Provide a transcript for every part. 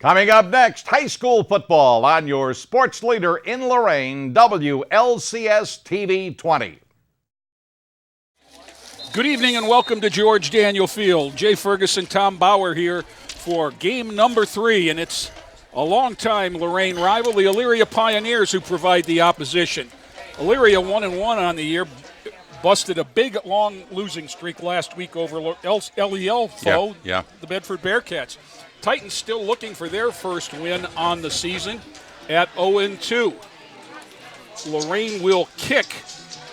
Coming up next, high school football on your sports leader in Lorain, WLCS TV 20. Good evening and welcome to George Daniel Field. Jay Ferguson, Tom Bauer here for game number 3, and it's a long-time Lorain rival, the Elyria Pioneers, who provide the opposition. Elyria 1-1 on the year, busted a big, long losing streak last week over LEL foe, the Bedford Bearcats. Titans still looking for their first win on the season at 0-2. Lorain will kick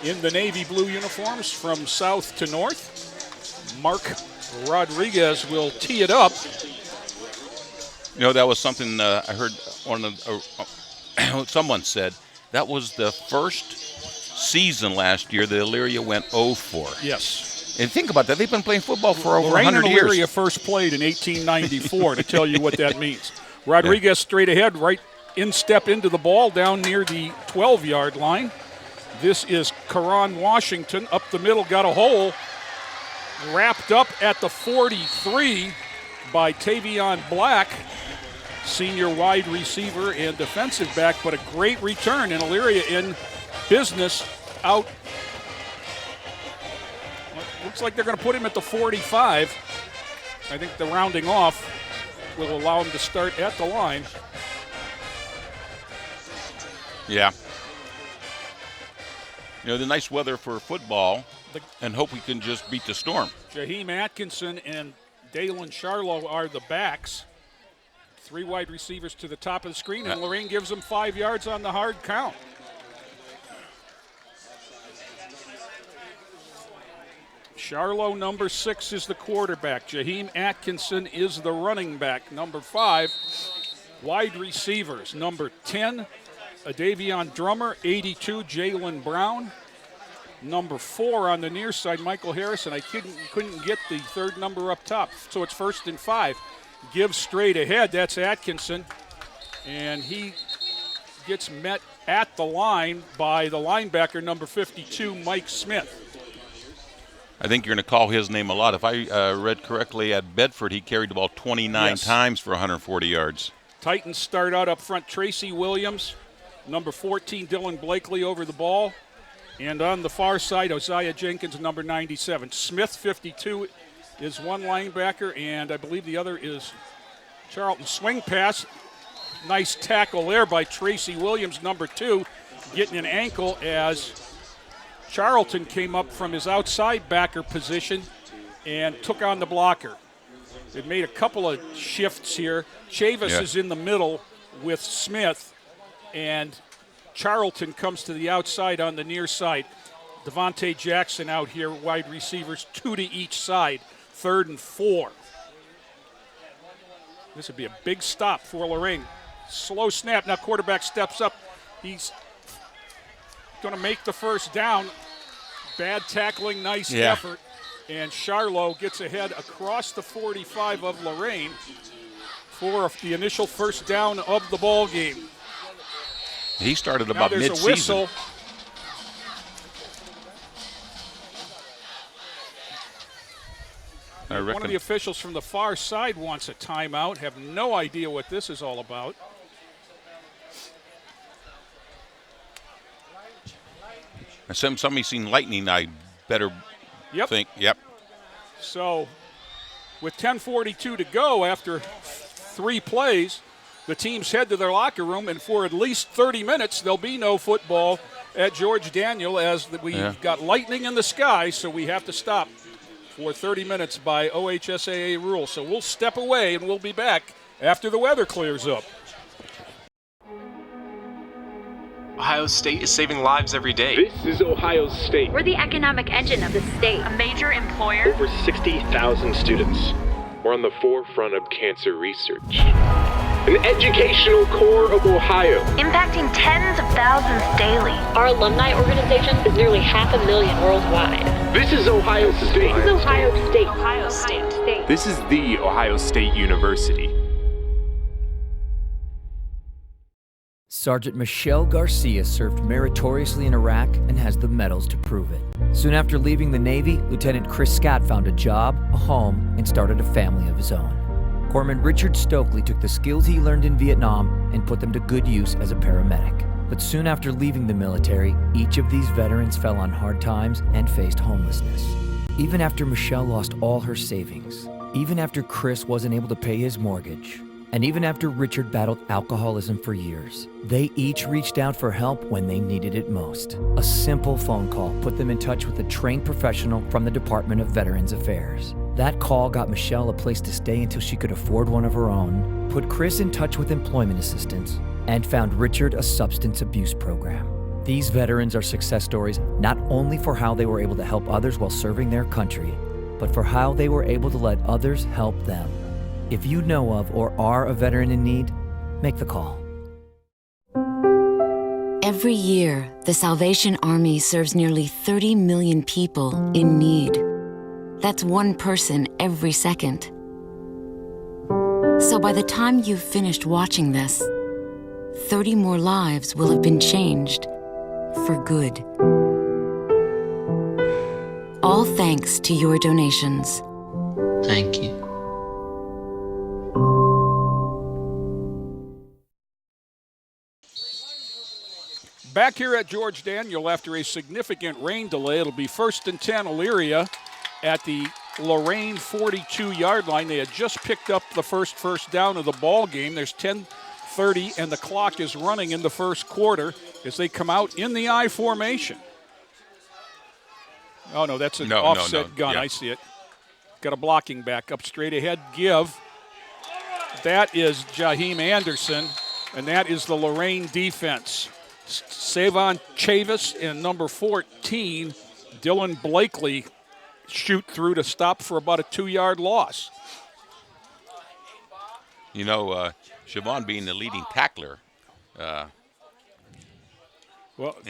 in the navy blue uniforms from south to north. Mark Rodriguez will tee it up. You know, that was something I heard someone said. That was the first season last year that Elyria went 0-4. Yes. And think about that. They've been playing football for over Lorain 100 years. and Elyria first played in 1894 to tell you what that means. Rodriguez straight ahead, right instep into the ball down near the 12-yard line. This is Karan Washington up the middle, got a hole. Wrapped up at the 43 by Tavion Black, senior wide receiver and defensive back, but a great return, and Elyria in business out. Looks like they're going to put him at the 45. I think the rounding off will allow him to start at the line. Yeah. You know, the nice weather for football, and hope we can just beat the storm. Jaheim Atkinson and Dalen Charlo are the backs. 3 wide receivers to the top of the screen, and Lorain gives them 5 yards on the hard count. Charlo, number 6, is the quarterback. Jaheim Atkinson is the running back. Number 5, wide receivers. Number 10, Davion Drummer. 82, Jalen Brown. Number 4 on the near side, Michael Harrison. I couldn't get the third number up top, so it's 1st and 5. Gives straight ahead, that's Atkinson. And he gets met at the line by the linebacker, number 52, Mike Smith. I think you're going to call his name a lot. If I read correctly, at Bedford, he carried the ball 29 times for 140 yards. Titans start out up front. Tracy Williams, number 14, Dylan Blakely over the ball. And on the far side, Uzziah Jenkins, number 97. Smith, 52, is one linebacker, and I believe the other is Charlton. Swing pass. Nice tackle there by Tracy Williams, number 2, getting an ankle as Charlton came up from his outside backer position and took on the blocker. They've made a couple of shifts here. Chavis is in the middle with Smith, and Charlton comes to the outside on the near side. Devontae Jackson out here, wide receivers, 2 to each side, 3rd and 4. This would be a big stop for Lorain. Slow snap, now quarterback steps up. He's going to make the first down. Bad tackling, nice effort. And Charlo gets ahead across the 45 of Lorain for the initial first down of the ball game. He started about mid-season. There's a whistle. One of the officials from the far side wants a timeout. Have no idea what this is all about. Somebody's seen lightning, I better think. Yep. So with 10:42 to go after 3 plays, the teams head to their locker room, and for at least 30 minutes, there'll be no football at George Daniel as we've got lightning in the sky, so we have to stop for 30 minutes by OHSAA rule. So we'll step away, and we'll be back after the weather clears up. Ohio State is saving lives every day. This is Ohio State. We're the economic engine of the state. A major employer. Over 60,000 students. We're on the forefront of cancer research. An educational core of Ohio. Impacting tens of thousands daily. Our alumni organization is nearly 500,000 worldwide. This is Ohio State. This is Ohio State. Ohio State. This is the Ohio State University. Sergeant Michelle Garcia served meritoriously in Iraq and has the medals to prove it. Soon after leaving the Navy, Lieutenant Chris Scott found a job, a home, and started a family of his own. Corpsman Richard Stokely took the skills he learned in Vietnam and put them to good use as a paramedic. But soon after leaving the military, each of these veterans fell on hard times and faced homelessness. Even after Michelle lost all her savings, even after Chris wasn't able to pay his mortgage, and even after Richard battled alcoholism for years, they each reached out for help when they needed it most. A simple phone call put them in touch with a trained professional from the Department of Veterans Affairs. That call got Michelle a place to stay until she could afford one of her own, put Chris in touch with employment assistance, and found Richard a substance abuse program. These veterans are success stories not only for how they were able to help others while serving their country, but for how they were able to let others help them. If you know of or are a veteran in need, make the call. Every year, the Salvation Army serves nearly 30 million people in need. That's one person every second. So by the time you've finished watching this, 30 more lives will have been changed for good. All thanks to your donations. Thank you. Back here at George Daniel after a significant rain delay. It'll be 1st and 10 Elyria at the Lorain 42-yard line. They had just picked up the first down of the ball game. There's 10:30 and the clock is running in the first quarter as they come out in the I formation. Oh, no, that's an offset gun. Yeah. I see it. Got a blocking back up straight ahead. Give. That is Jaheim Anderson, and that is the Lorain defense. Savon Chavis and number 14, Dylan Blakely, shoot through to stop for about a 2-yard loss. You know, Siobhan being the leading tackler, and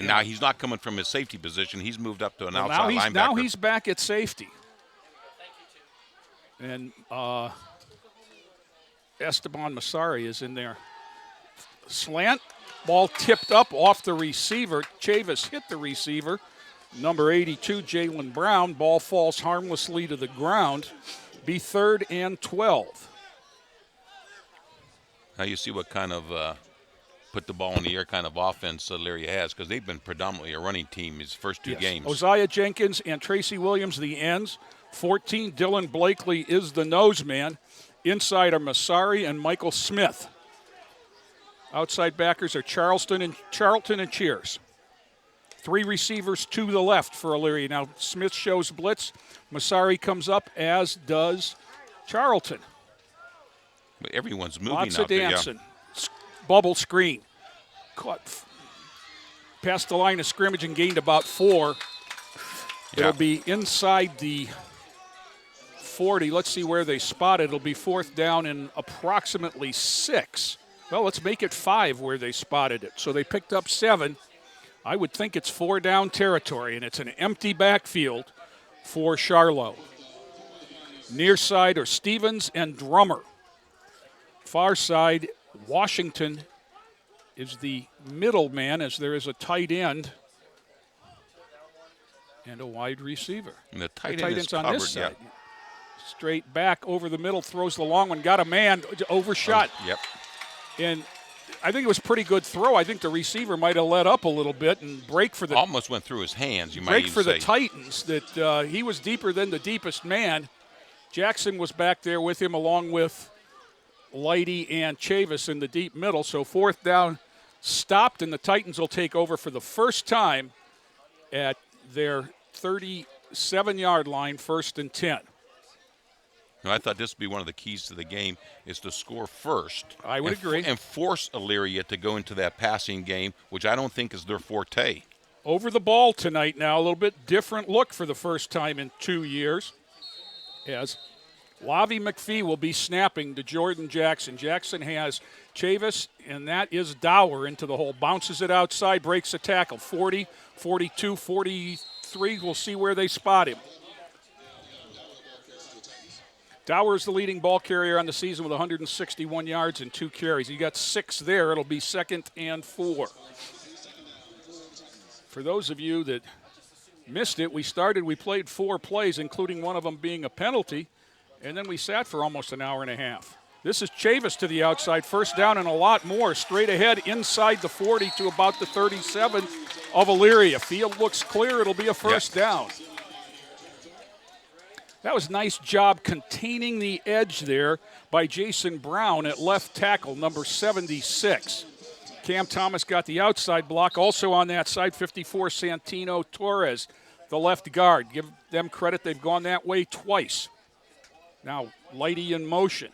now he's not coming from his safety position. He's moved up to an outside linebacker. Now he's back at safety. And Esteban Masari is in there. Slant. Ball tipped up off the receiver. Chavis hit the receiver. Number 82, Jalen Brown. Ball falls harmlessly to the ground. Be 3rd and 12. Now you see what kind of put the ball in the air kind of offense Elyria has, because they've been predominantly a running team his first two games. Uzziah Jenkins and Tracy Williams, the ends. 14, Dylan Blakely is the nose man. Inside are Masari and Michael Smith. Outside backers are Charlton and Cheers. 3 receivers to the left for Elyria. Now Smith shows blitz. Masari comes up, as does Charlton. But everyone's moving Lots out of there, dancing. Bubble screen. Caught past the line of scrimmage and gained about 4. It'll be inside the 40. Let's see where they spot it. It'll be 4th down and approximately 6. Well, let's make it 5 where they spotted it. So they picked up 7. I would think it's 4 down territory, and it's an empty backfield for Charlo. Near side are Stevens and Drummer. Far side, Washington is the middle man, as there is a tight end and a wide receiver. And the tight end is covered, on this side. Straight back over the middle, throws the long one, got a man, overshot. Yep. And I think it was a pretty good throw. I think the receiver might have let up a little bit and break for the almost went through his hands. You might even say. The Titans. That he was deeper than the deepest man. Jackson was back there with him, along with Lighty and Chavis in the deep middle. So 4th down stopped, and the Titans will take over for the first time at their 37-yard line, 1st and 10. I thought this would be one of the keys to the game, is to score first. I would agree. And force Elyria to go into that passing game, which I don't think is their forte. Over the ball tonight now, a little bit different look for the first time in 2 years, as Lavi McPhee will be snapping to Jordan Jackson. Jackson has Chavis, and that is Dower into the hole. Bounces it outside, breaks a tackle. 40, 42, 43. We'll see where they spot him. Dower is the leading ball carrier on the season with 161 yards and 2 carries. He got 6 there. It'll be 2nd and 4. For those of you that missed it, we played 4 plays, including one of them being a penalty, and then we sat for almost an hour and a half. This is Chavis to the outside. First down and a lot more. Straight ahead inside the 40 to about the 37 of Elyria. Field looks clear. It'll be a first down. That was a nice job containing the edge there by Jason Brown at left tackle, number 76. Cam Thomas got the outside block. Also on that side, 54, Santino Torres, the left guard. Give them credit. They've gone that way twice. Now, Lighty in motion.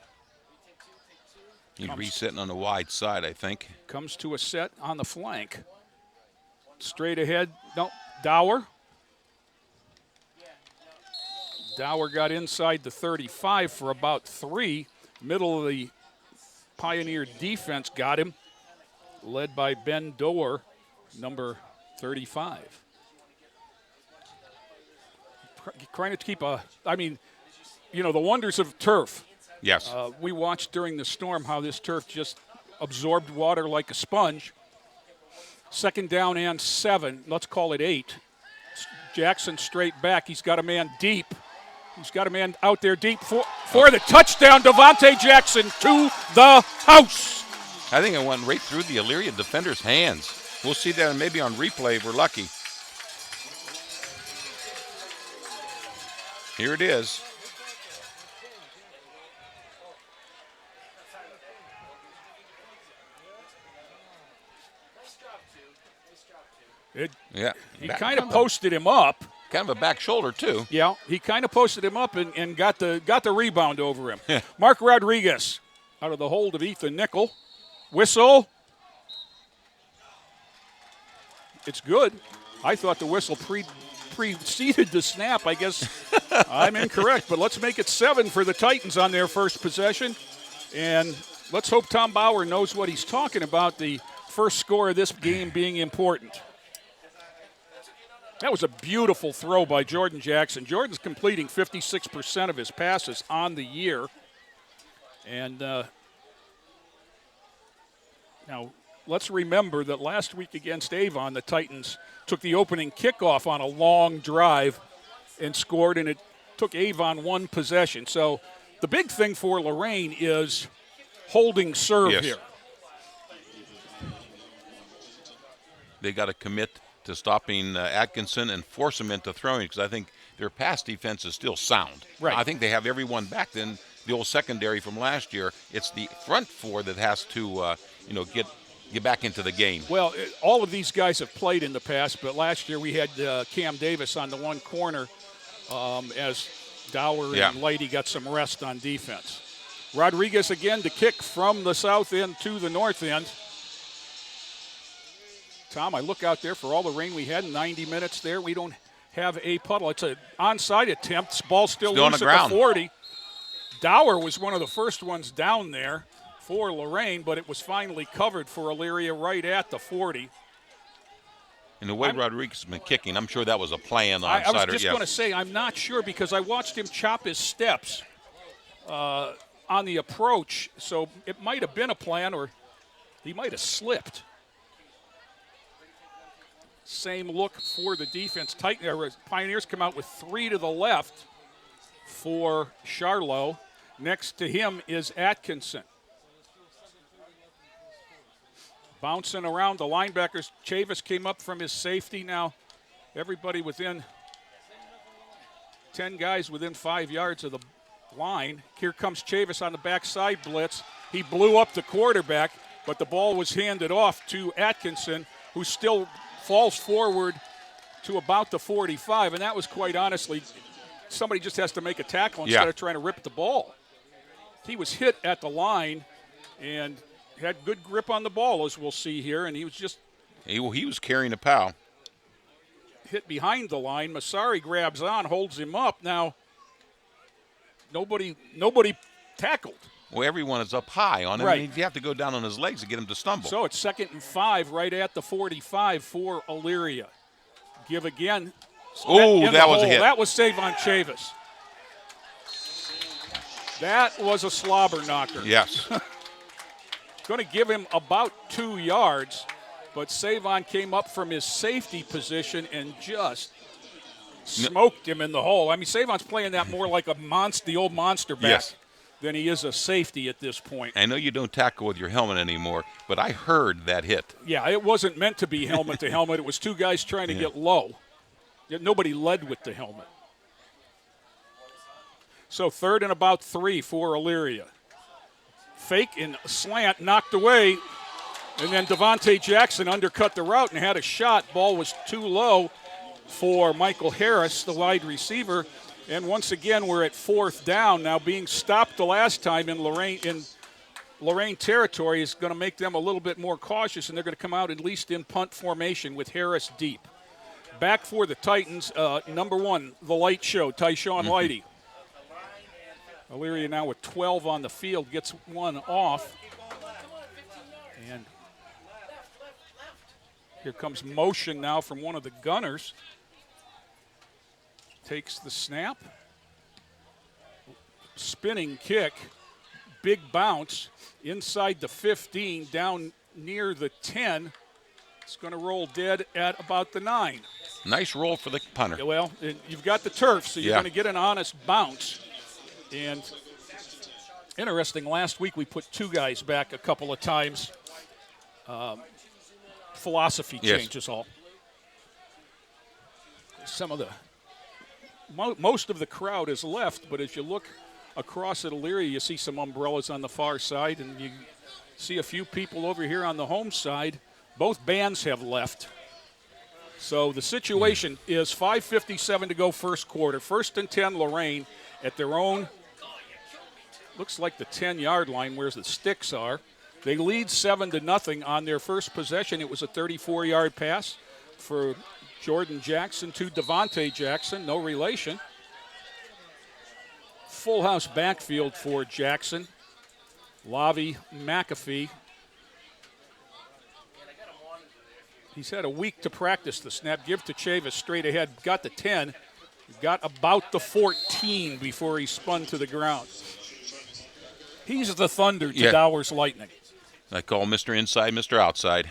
He's resetting on the wide side, I think. Comes to a set on the flank. Straight ahead. No, Dower. Dower got inside the 35 for about 3. Middle of the Pioneer defense got him, led by Ben Doer, number 35. Trying to keep the wonders of turf. Yes. We watched during the storm how this turf just absorbed water like a sponge. Second down and 7. Let's call it 8. Jackson straight back. He's got a man deep. He's got a man out there deep for the touchdown. Devontae Jackson to the house. I think it went right through the Elyria defender's hands. We'll see that maybe on replay if we're lucky. Here it is. He kind of posted him up. Kind of a back shoulder, too. Yeah, he kind of posted him up and got the rebound over him. Mark Rodriguez out of the hold of Ethan Nickel. Whistle. It's good. I thought the whistle preceded the snap. I guess I'm incorrect, but let's make it 7 for the Titans on their first possession. And let's hope Tom Bauer knows what he's talking about, the first score of this game being important. That was a beautiful throw by Jordan Jackson. Jordan's completing 56% of his passes on the year. And now let's remember that last week against Avon, the Titans took the opening kickoff on a long drive and scored, and it took Avon 1 possession. So the big thing for Lorain is holding serve here. They got to commit to stopping Atkinson and force him into throwing, because I think their pass defense is still sound. Right. I think they have everyone back. Then the old secondary from last year, it's the front 4 that has to get back into the game. Well, all of these guys have played in the past, but last year we had Cam Davis on the one corner as Dower and Lighty got some rest on defense. Rodriguez again to kick from the south end to the north end. Tom, I look out there for all the rain we had in 90 minutes there. We don't have a puddle. It's an onside attempt. Ball still loose at the 40. Dower was one of the first ones down there for Lorain, but it was finally covered for Elyria right at the 40. And the way Rodriguez has been kicking, I'm sure that was a plan on I was Sider. just going to say, I'm not sure because I watched him chop his steps on the approach, so it might have been a plan or he might have slipped. Same look for the defense. Pioneers come out with 3 to the left for Charlo. Next to him is Atkinson. Bouncing around the linebackers. Chavis came up from his safety. Now everybody within 10 guys within 5 yards of the line. Here comes Chavis on the backside blitz. He blew up the quarterback, but the ball was handed off to Atkinson, who still falls forward to about the 45, and that was quite honestly, somebody just has to make a tackle instead of trying to rip the ball. He was hit at the line and had good grip on the ball, as we'll see here, and he was just... He was carrying a pal. Hit behind the line. Masari grabs on, holds him up. Now, nobody tackled. Well, everyone is up high on him. Right. I mean, you have to go down on his legs to get him to stumble. So it's 2nd and 5 right at the 45 for Elyria. Give again. Oh, that was a hit. That was Savon Chavis. That was a slobber knocker. Yes. Going to give him about 2 yards, but Savon came up from his safety position and just smoked him in the hole. I mean, Savon's playing that more like the old monster back. Yes. than he is a safety at this point. I know you don't tackle with your helmet anymore, but I heard that hit. Yeah, it wasn't meant to be helmet to helmet. It was two guys trying to get low. Nobody led with the helmet. So 3rd and about 3 for Elyria. Fake and slant knocked away, and then Devontae Jackson undercut the route and had a shot. Ball was too low for Michael Harris, the wide receiver. And once again, we're at 4th down. Now being stopped the last time in Lorain territory is going to make them a little bit more cautious, and they're going to come out at least in punt formation with Harris deep. Back for the Titans, number 1, the light show, Tyshawn Lighty. Elyria now with 12 on the field, gets one off. And here comes motion now from one of the gunners. Takes the snap. Spinning kick. Big bounce inside the 15, down near the 10. It's going to roll dead at about the 9. Nice roll for the punter. Well, you've got the turf, so you're going to get an honest bounce. And interesting, last week we put 2 guys back a couple of times. Philosophy change is all. Most of the crowd is left, but as you look across at Elyria, you see some umbrellas on the far side, and you see a few people over here on the home side. Both bands have left. So the situation is 5:57 to go first quarter. 1st and 10, Lorain at their own, looks like the 10-yard line where the sticks are. They lead 7-0 on their first possession. It was a 34-yard pass for Jordan Jackson to Devontae Jackson, no relation. Full house backfield for Jackson. Lavi McAfee. He's had a week to practice the snap. Give to Chavis straight ahead. Got the 10. Got about the 14 before he spun to the ground. He's the thunder to Dower's lightning. I call Mr. Inside, Mr. Outside.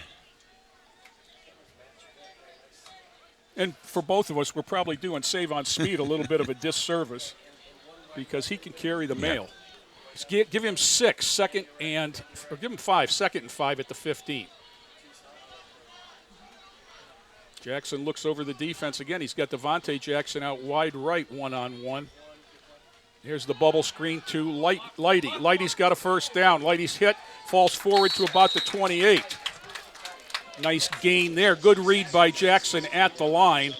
And for both of us, we're probably doing Save on Speed a little bit of a disservice because he can carry the mail. Give him 6, second and, or give him 5, 2nd and 5 at the 15. Jackson looks over the defense again. He's got Devontae Jackson out wide right, one-on-one. Here's the bubble screen to Lighty. Lighty's got a first down. Lighty's hit, falls forward to about the 28. Nice gain there. Good read by Jackson at the line.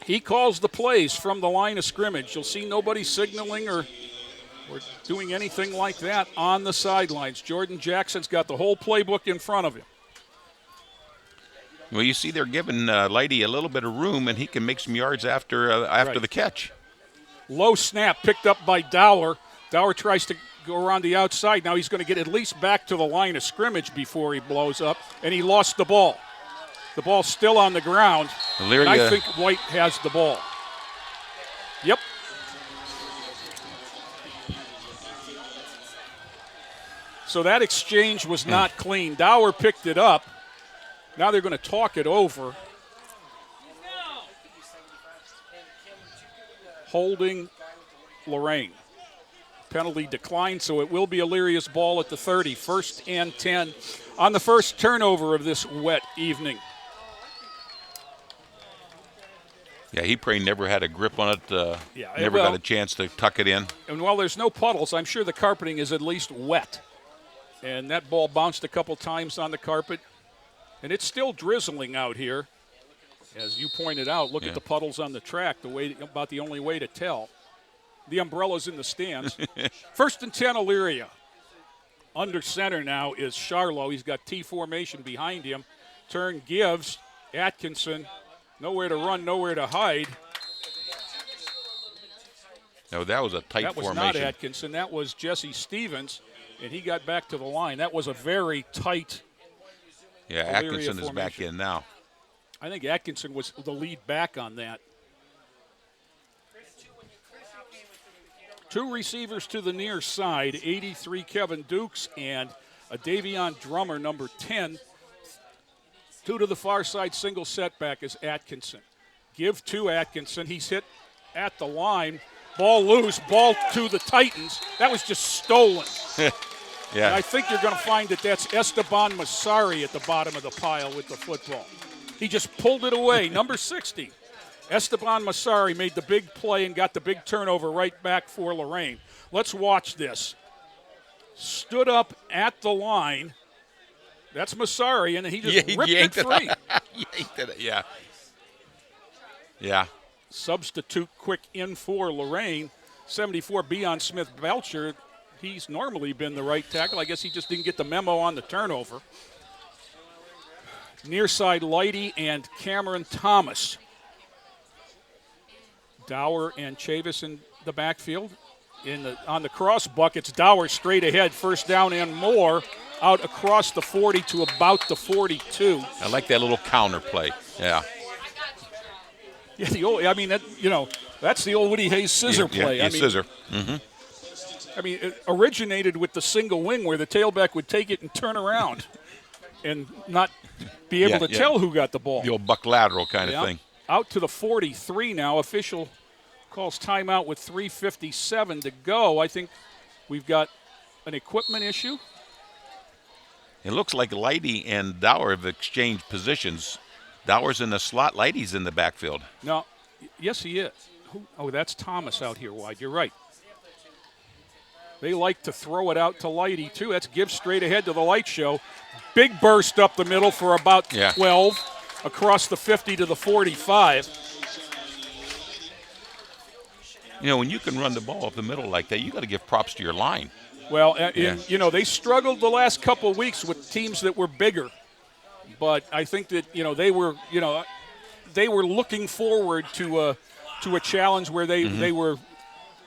He calls the plays from the line of scrimmage. You'll see nobody signaling or doing anything like that on the sidelines. Jordan Jackson's got the whole playbook in front of him. Well, you see they're giving Lighty a little bit of room, and he can make some yards after the catch. Low snap picked up by Dower. Dower tries to go around the outside. Now he's going to get at least back to the line of scrimmage before he blows up, and he lost the ball. The ball's still on the ground, and I think White has the ball. Yep. So that exchange was not clean. Dower picked it up. Now they're going to talk it over. Holding Lorain. Penalty declined, so it will be Elyria's ball at the 30. 1st and 10 on the first turnover of this wet evening. Yeah, he probably never had a grip on it, never got a chance to tuck it in. And while there's no puddles, I'm sure the carpeting is at least wet. And that ball bounced a couple times on the carpet. And it's still drizzling out here. As you pointed out, look at the puddles on the track, about the only way to tell. The umbrella's in the stands. 1st and 10, Elyria. Under center now is Charlo. He's got T formation behind him. Turn gives. Atkinson, nowhere to run, nowhere to hide. No, that was a tight formation. That was not Atkinson. That was Jesse Stevens, and he got back to the line. That was a very tight Elyria Atkinson is back in now. I think Atkinson was the lead back on that. 2 receivers to the near side, 83 Kevin Dukes and a Davion Drummer, number 10. 2 to the far side, single setback is Atkinson. Give to Atkinson. He's hit at the line. Ball loose, ball to the Titans. That was just stolen. Yeah. And I think you're going to find that that's Esteban Masari at the bottom of the pile with the football. He just pulled it away, number 60. Esteban Masari made the big play and got the big turnover right back for Lorain. Let's watch this. Stood up at the line. That's Masari, and he just ripped it free. Yeah. Yeah. Substitute quick in for Lorain. 74, Beion Smith-Belcher. He's normally been the right tackle. I guess he just didn't get the memo on the turnover. Near side, Lighty and Cameron Thomas. Dower and Chavis in the backfield. On the cross buckets, Dower straight ahead, first down and more, out across the 40 to about the 42. I like that little counter play. Yeah. Yeah, that's the old Woody Hayes scissor play. Yeah, scissor. Mm-hmm. It originated with the single wing where the tailback would take it and turn around and not be able to tell who got the ball. The old buck lateral kind of thing. Out to the 43 now. Official calls timeout with 3:57 to go. I think we've got an equipment issue. It looks like Lighty and Dower have exchanged positions. Dower's in the slot. Lighty's in the backfield. No, yes, he is. That's Thomas out here wide. You're right. They like to throw it out to Lighty, too. That's Gibbs straight ahead to the light show. Big burst up the middle for about 12, across the 50 to the 45. When you can run the ball up the middle like that, you got to give props to your line. Well, they struggled the last couple of weeks with teams that were bigger. But I think that, they were looking forward to a challenge where they were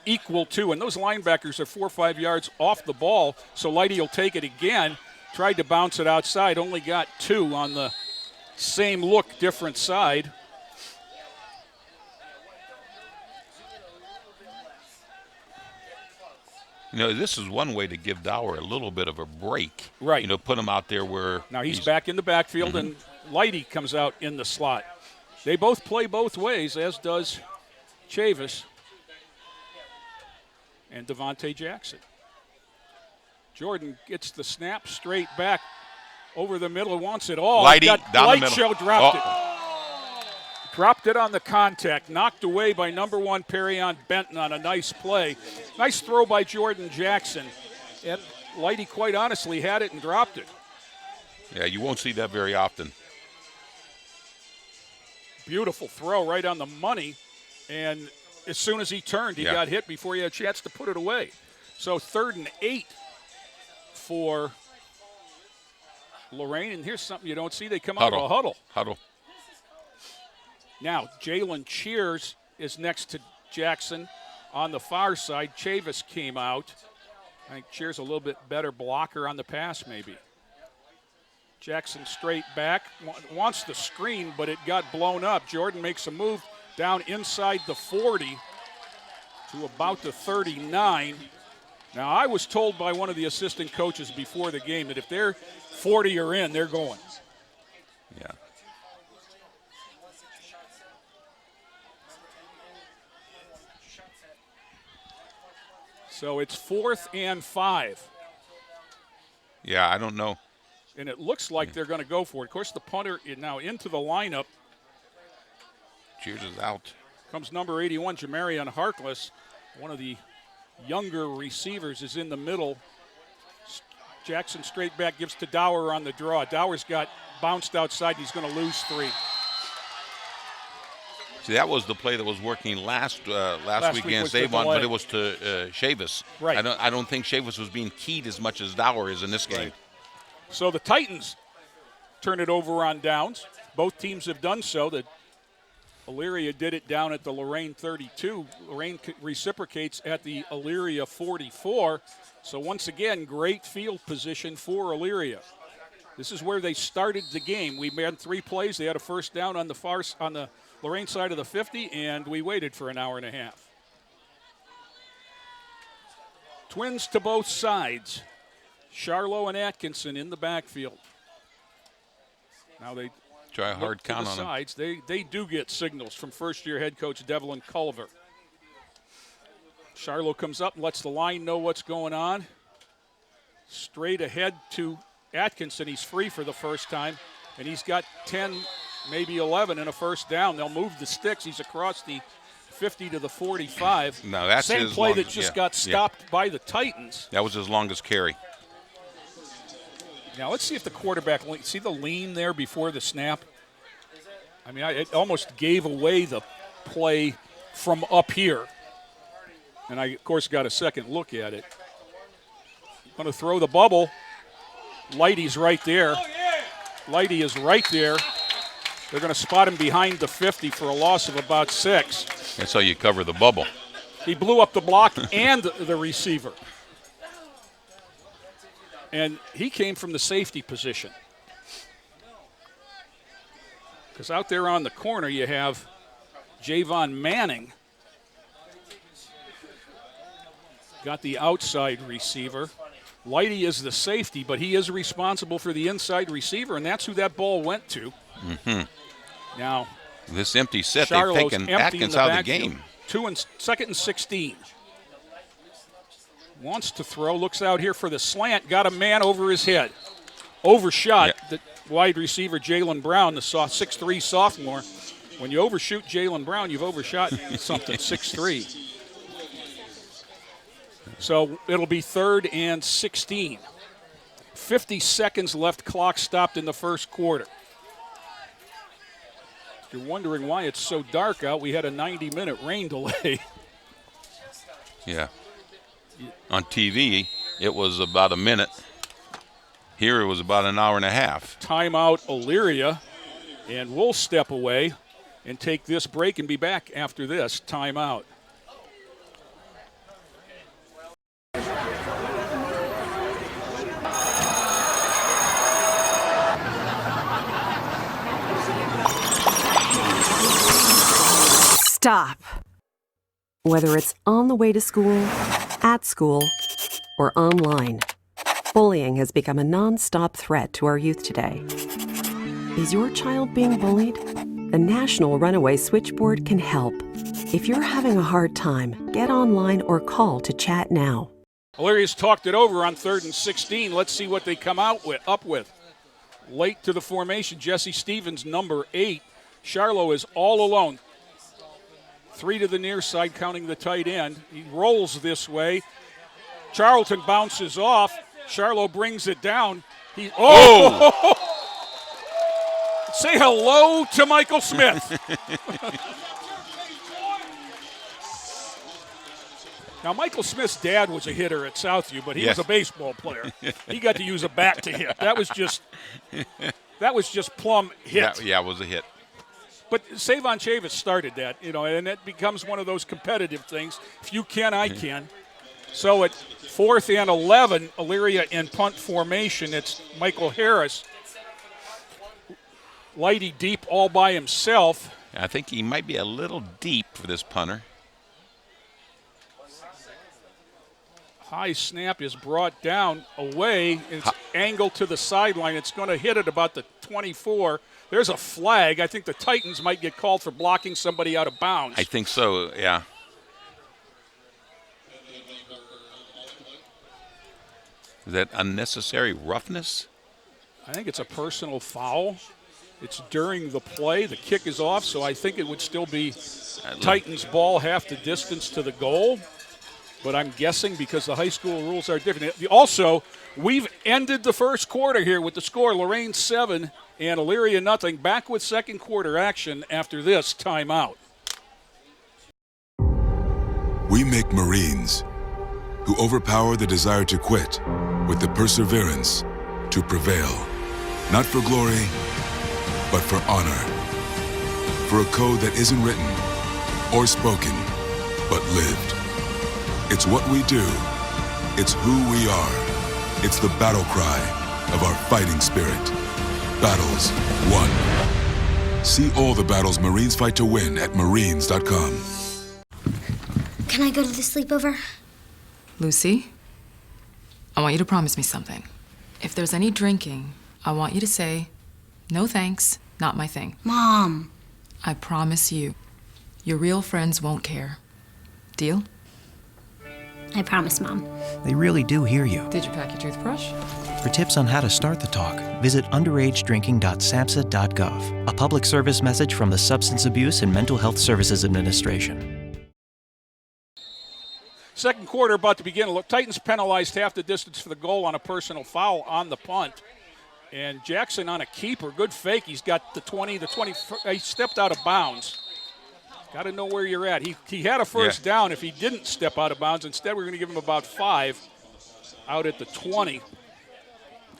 equal to, and those linebackers are 4 or 5 yards off the ball, so Lighty will take it again. Tried to bounce it outside, only got 2 on the same look, different side. This is one way to give Dower a little bit of a break. Right. Put him out there where now he's back in the backfield, and Lighty comes out in the slot. They both play both ways, as does Chavis and Devontae Jackson. Jordan gets the snap straight back over the middle, wants it all. Lighty down Light the middle. Show dropped it. Dropped it on the contact, knocked away by number 1 Perrion Benton on a nice play. Nice throw by Jordan Jackson. And Lighty, quite honestly, had it and dropped it. Yeah, you won't see that very often. Beautiful throw right on the money. And as soon as he turned, he got hit before he had a chance to put it away. So 3rd and 8 for Lorain. And here's something you don't see. They come out of a huddle. Now, Jalen Cheers is next to Jackson on the far side. Chavis came out. I think Cheers a little bit better blocker on the pass maybe. Jackson straight back. Wants the screen, but it got blown up. Jordan makes a move down inside the 40 to about the 39. Now, I was told by one of the assistant coaches before the game that if they're 40 or in, they're going. Yeah. So it's 4th and 5. Yeah, I don't know. And it looks like they're going to go for it. Of course, the punter is now into the lineup. Cheers is out. Comes number 81, Jamarion Harkless. One of the younger receivers is in the middle. Jackson straight back, gives to Dower on the draw. Dower's got bounced outside. He's going to lose 3. See, that was the play that was working last week against Avon, but it was to Chavis. Right. I don't think Chavis was being keyed as much as Dower is in this game. Right. So the Titans turn it over on downs. Both teams have done so. The Elyria did it down at the Lorain 32. Lorain reciprocates at the Elyria 44. So once again, great field position for Elyria. This is where they started the game. We ran 3 plays. They had a first down on the Lorain side of the 50, and we waited for an hour and a half. Twins to both sides. Charlo and Atkinson in the backfield. Now they try a hard count on sides. They do get signals from first-year head coach Devlin Culver. Charlo comes up and lets the line know what's going on. Straight ahead to Atkinson. He's free for the first time, and he's got 10, maybe 11 and a first down. They'll move the sticks. He's across the 50 to the 45. No, that's same his play long, that just got stopped by the Titans. That was his longest carry. Now let's see if the quarterback, see the lean there before the snap? I mean, it almost gave away the play from up here. And I, of course, got a second look at it. Going to throw the bubble. Lighty's right there. Lighty is right there. They're going to spot him behind the 50 for a loss of about 6. That's how you cover the bubble. He blew up the block and the receiver. And he came from the safety position. Because out there on the corner you have Javon Manning. Got the outside receiver. Lighty is the safety, but he is responsible for the inside receiver, and that's who that ball went to. Mm-hmm. Now, this empty set, Charlo's they've taken Atkins out of the game. 2nd and 16. Wants to throw, looks out here for the slant, got a man over his head. Overshot the wide receiver Jalen Brown, the 6'3 sophomore. When you overshoot Jalen Brown, you've overshot something, 6'3. So it'll be 3rd and 16. 50 seconds left, clock stopped in the first quarter. If you're wondering why it's so dark out, we had a 90-minute rain delay. Yeah. On TV, it was about a minute. Here it was about an hour and a half. Timeout, Elyria, and we'll step away and take this break and be back after this timeout. Stop. Whether it's on the way to school, at school, or online, bullying has become a non-stop threat to our youth today. Is your child being bullied? The National Runaway Switchboard can help. If you're having a hard time, get online or call to chat now. Elyria's talked it over on 3rd and 16. Let's see what they come up with. Late to the formation, Jesse Stevens, number 8. Charlo is all alone. 3 to the near side, counting the tight end. He rolls this way. Charlton bounces off. Charlo brings it down. Say hello to Michael Smith. Now, Michael Smith's dad was a hitter at Southview, but he was a baseball player. He got to use a bat to hit. That was just plumb hit. Yeah, it was a hit. But Savon Chavis started that, and it becomes one of those competitive things. If you can, I can. So at 4th and 11, Elyria in punt formation. It's Michael Harris. Lighty deep all by himself. I think he might be a little deep for this punter. High snap is brought down away. It's angled to the sideline. It's going to hit at about the 24. There's a flag. I think the Titans might get called for blocking somebody out of bounds. I think so, yeah. Is that unnecessary roughness? I think it's a personal foul. It's during the play. The kick is off, so I think it would still be Titans ball half the distance to the goal. But I'm guessing because the high school rules are different. Also, we've ended the first quarter here with the score, Lorain 7 and Elyria nothing. Back with second quarter action after this timeout. We make Marines who overpower the desire to quit with the perseverance to prevail. Not for glory, but for honor. For a code that isn't written or spoken, but lived. It's what we do. It's who we are. It's the battle cry of our fighting spirit. Battles won. See all the battles Marines fight to win at marines.com. Can I go to the sleepover? Lucy, I want you to promise me something. If there's any drinking, I want you to say, no thanks, not my thing. Mom. I promise you, your real friends won't care. Deal? I promise, Mom. They really do hear you. Did you pack your toothbrush? For tips on how to start the talk, visit underagedrinking.samhsa.gov. A public service message from the Substance Abuse and Mental Health Services Administration. Second quarter about to begin. Look, Titans penalized half the distance for the goal on a personal foul on the punt. And Jackson on a keeper. Good fake. He's got the 20. He stepped out of bounds. Got to know where you're at. He had a first down if he didn't step out of bounds. Instead, we're going to give him about 5 out at the 20.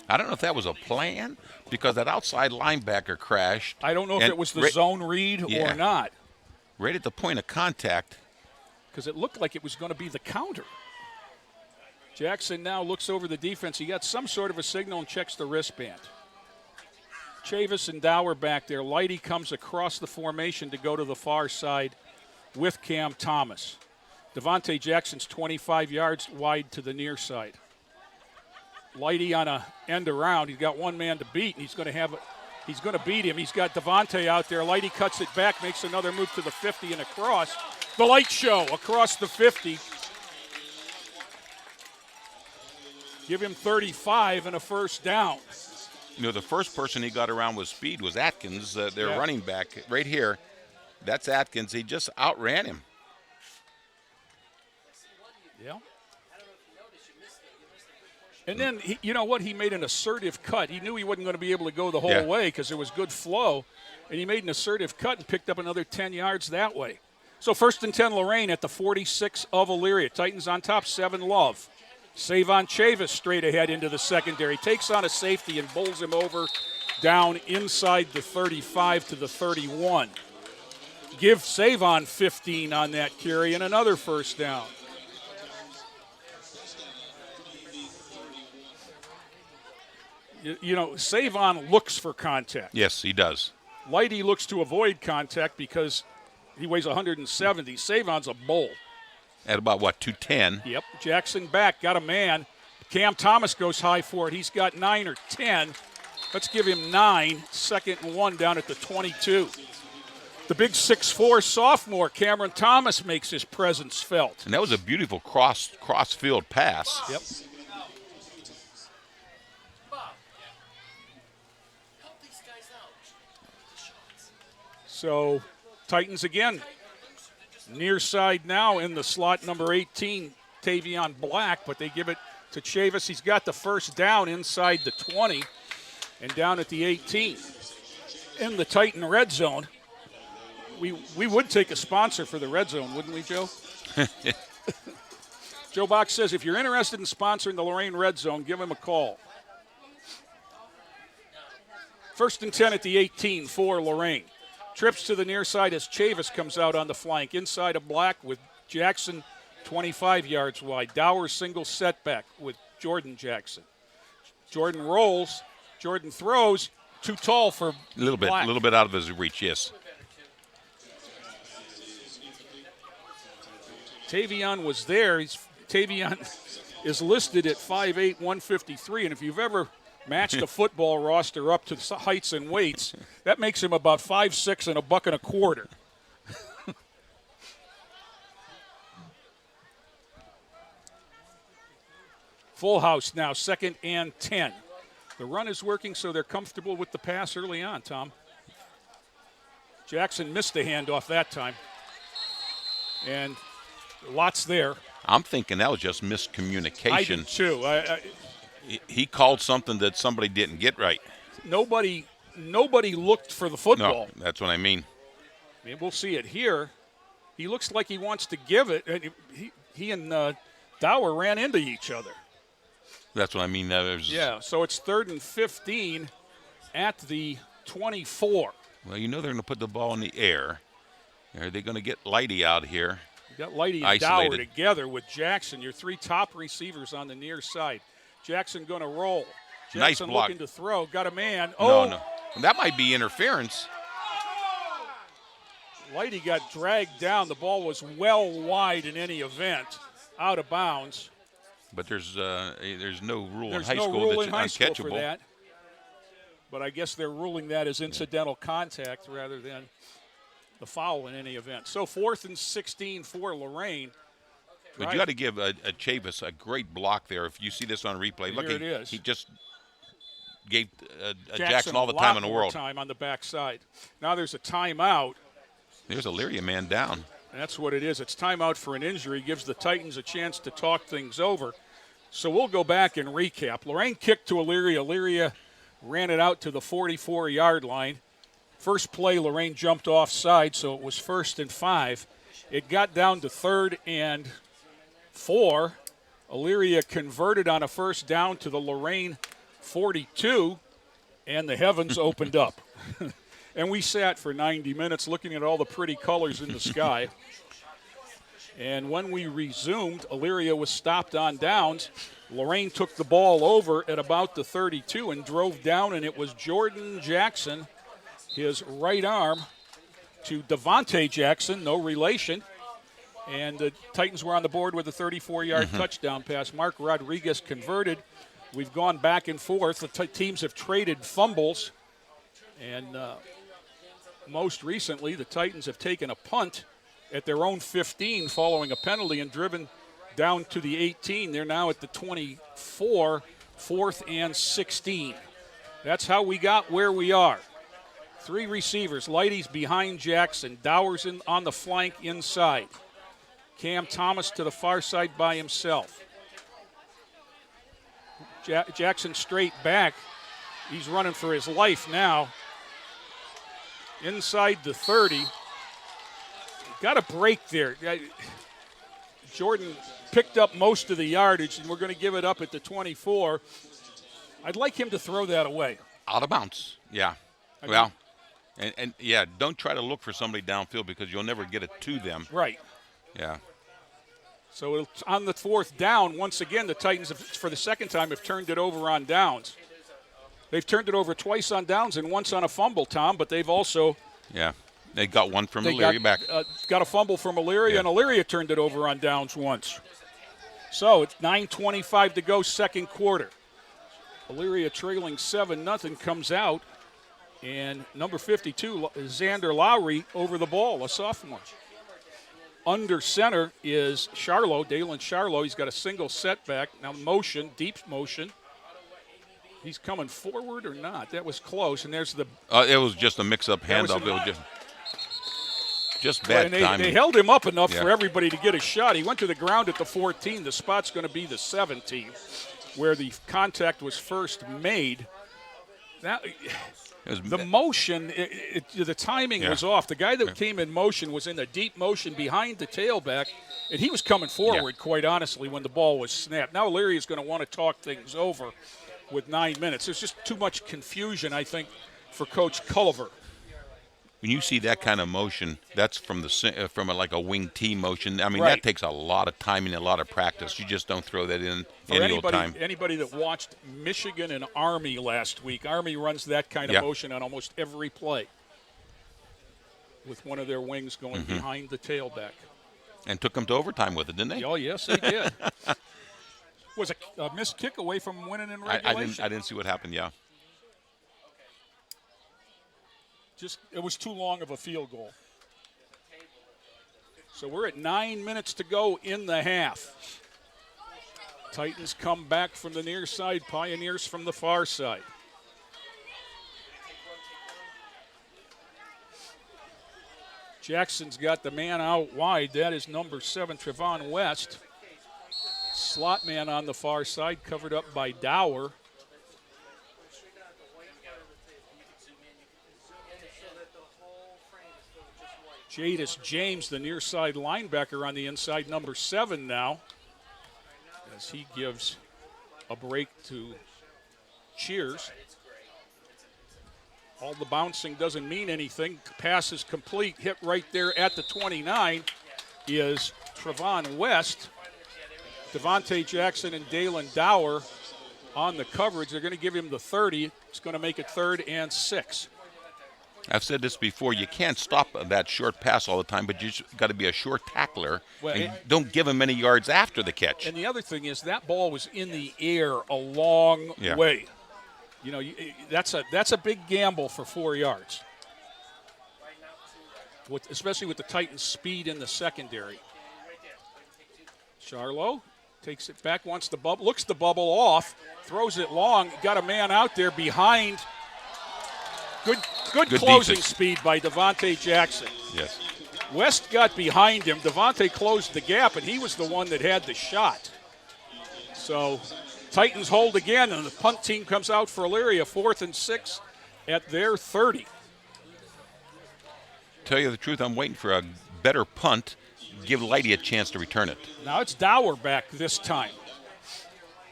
I don't know if that was a plan because that outside linebacker crashed. I don't know if it was the zone read or not. Right at the point of contact. Because it looked like it was going to be the counter. Jackson now looks over the defense. He got some sort of a signal and checks the wristband. Chavis and Dower back there. Lighty comes across the formation to go to the far side with Cam Thomas. Devontae Jackson's 25 yards wide to the near side. Lighty on a end around. He's got one man to beat, and he's going to beat him. He's got Devontae out there. Lighty cuts it back, makes another move to the 50 and across. The light show across the 50. Give him 35 and a first down. You know, the first person he got around with speed was Atkins, their running back right here. That's Atkins. He just outran him. Yeah. And then, you know what? He made an assertive cut. He knew he wasn't going to be able to go the whole way because there was good flow. And he made an assertive cut and picked up another 10 yards that way. So 1st and 10, Lorain at the 46 of Elyria. Titans on top, 7 Love. Savon Chavis straight ahead into the secondary. Takes on a safety and bowls him over down inside the 35 to the 31. Give Savon 15 on that carry and another first down. You know, Savon looks for contact. Yes, he does. Lighty looks to avoid contact because he weighs 170. Savon's a bull. At about, 210? Yep. Jackson back, got a man. Cam Thomas goes high for it. He's got 9 or 10. Let's give him 9. 2nd and 1 down at the 22. The big 6'4" sophomore, Cameron Thomas, makes his presence felt. And that was a beautiful cross-field pass. Yep. So, Titans again. Near side now in the slot, number 18, Tavion Black, but they give it to Chavis. He's got the first down inside the 20 and down at the 18. In the Titan red zone, we would take a sponsor for the red zone, wouldn't we, Joe? Joe Box says if you're interested in sponsoring the Lorain red zone, give him a call. 1st and 10 at the 18 for Lorain. Trips to the near side as Chavis comes out on the flank. Inside of Black with Jackson 25 yards wide. Dower single setback with Jordan Jackson. Jordan rolls. Jordan throws. Too tall for Black. A little bit out of his reach, yes. Tavion was there. Tavion is listed at 5'8", 153, and if you've ever matched a football roster up to heights and weights, that makes him about 5'6" and $1.25. Full house now, 2nd and 10. The run is working, so they're comfortable with the pass early on, Tom. Jackson missed the handoff that time. And lots there. I'm thinking that was just miscommunication. I do too. He called something that somebody didn't get right. Nobody looked for the football. No, that's what I mean. We'll see it here. He looks like he wants to give it. He and Dower ran into each other. That's what I mean. So it's 3rd and 15 at the 24. Well, you know they're going to put the ball in the air. Are they going to get Lighty out here? You got Lighty and Dower together with Jackson, your 3 top receivers on the near side. Jackson going to roll. Jackson nice block. Looking to throw. Got a man. No. That might be interference. Lighty got dragged down. The ball was well wide in any event. Out of bounds. But there's no rule in high school rule that's in high uncatchable. School for that. But I guess they're ruling that as incidental contact rather than the foul in any event. So 4th and 16 for Lorain. But you got to give a Chavis a great block there. If you see this on replay, look, it is. He just gave Jackson all the time in the world. Time on the backside. Now there's a timeout. There's Elyria man down. That's what it is. It's timeout for an injury. Gives the Titans a chance to talk things over. So we'll go back and recap. Lorain kicked to Elyria. Elyria ran it out to the 44-yard line. First play, Lorain jumped offside, so it was 1st and 5. It got down to 3rd and 4. Elyria converted on a first down to the Lorain 42, and the heavens opened up. And we sat for 90 minutes looking at all the pretty colors in the sky. And when we resumed, Elyria was stopped on downs. Lorain took the ball over at about the 32 and drove down, and it was Jordan Jackson, his right arm, to Devontae Jackson, no relation. And the Titans were on the board with a 34-yard touchdown pass. Mark Rodriguez converted. We've gone back and forth. The teams have traded fumbles. And most recently, the Titans have taken a punt at their own 15 following a penalty and driven down to the 18. They're now at the 24, 4th and 16. That's how we got where we are. 3 receivers. Lighty's behind Jackson. Dowers on the flank inside. Cam Thomas to the far side by himself. Jackson straight back. He's running for his life now. Inside the 30. Got a break there. Jordan picked up most of the yardage, and we're going to give it up at the 24. I'd like him to throw that away. Out of bounds, yeah. And yeah, don't try to look for somebody downfield because you'll never get it to them. Right. Yeah. So on the 4th down, once again, the Titans, for the second time, have turned it over on downs. They've turned it over twice on downs and once on a fumble, Tom, but they've also... Yeah. They got one from Elyria back. Got a fumble from Elyria, and Elyria turned it over on downs once. So it's 9:25 to go, second quarter. Elyria trailing 7-0 comes out, and number 52, Xander Lowry, over the ball, a sophomore. Under center is Dalen Charlo. He's got a single setback. Now motion, deep motion. He's coming forward or not? That was close, and there's the... it was just a mix-up handoff. It was just bad timing. They held him up enough for everybody to get a shot. He went to the ground at the 14. The spot's going to be the 17, where the contact was first made. The motion, the timing was off. The guy that came in motion was in a deep motion behind the tailback, and he was coming forward, quite honestly, when the ball was snapped. Now Elyria is going to want to talk things over with 9 minutes. There's just too much confusion, I think, for Coach Culliver. When you see that kind of motion, that's from like a wing T motion. I mean, that takes a lot of timing, a lot of practice. You just don't throw that in any old time. Anybody that watched Michigan and Army last week, Army runs that kind of motion on almost every play, with one of their wings going behind the tailback. And took them to overtime with it, didn't they? Oh, yes, they did. Was a missed kick away from winning in regulation. I didn't see what happened, It was too long of a field goal. So we're at 9 minutes to go in the half. Titans come back from the near side, Pioneers from the far side. Jackson's got the man out wide. That is number 7, Trevon West. Slot man on the far side, covered up by Dower. Jadis James, the near side linebacker on the inside, number 7 now, as he gives a break to Cheers. All the bouncing doesn't mean anything. Pass is complete. Hit right there at the 29 is Trevon West. Devontae Jackson and Dalen Dower on the coverage. They're going to give him the 30. It's going to make it 3rd and 6. I've said this before. You can't stop that short pass all the time, but you got to be a short tackler. And don't give him many yards after the catch. And the other thing is that ball was in the air a long way. You know, that's a big gamble for 4 yards, especially with the Titans' speed in the secondary. Charlo takes it back, looks the bubble off, throws it long, got a man out there behind. Good closing defense. Speed by Devontae Jackson. Yes. West got behind him. Devontae closed the gap, and he was the one that had the shot. So Titans hold again, and the punt team comes out for Elyria, 4th and 6 at their 30. Tell you the truth, I'm waiting for a better punt. Give Lighty a chance to return it. Now it's Dower back this time.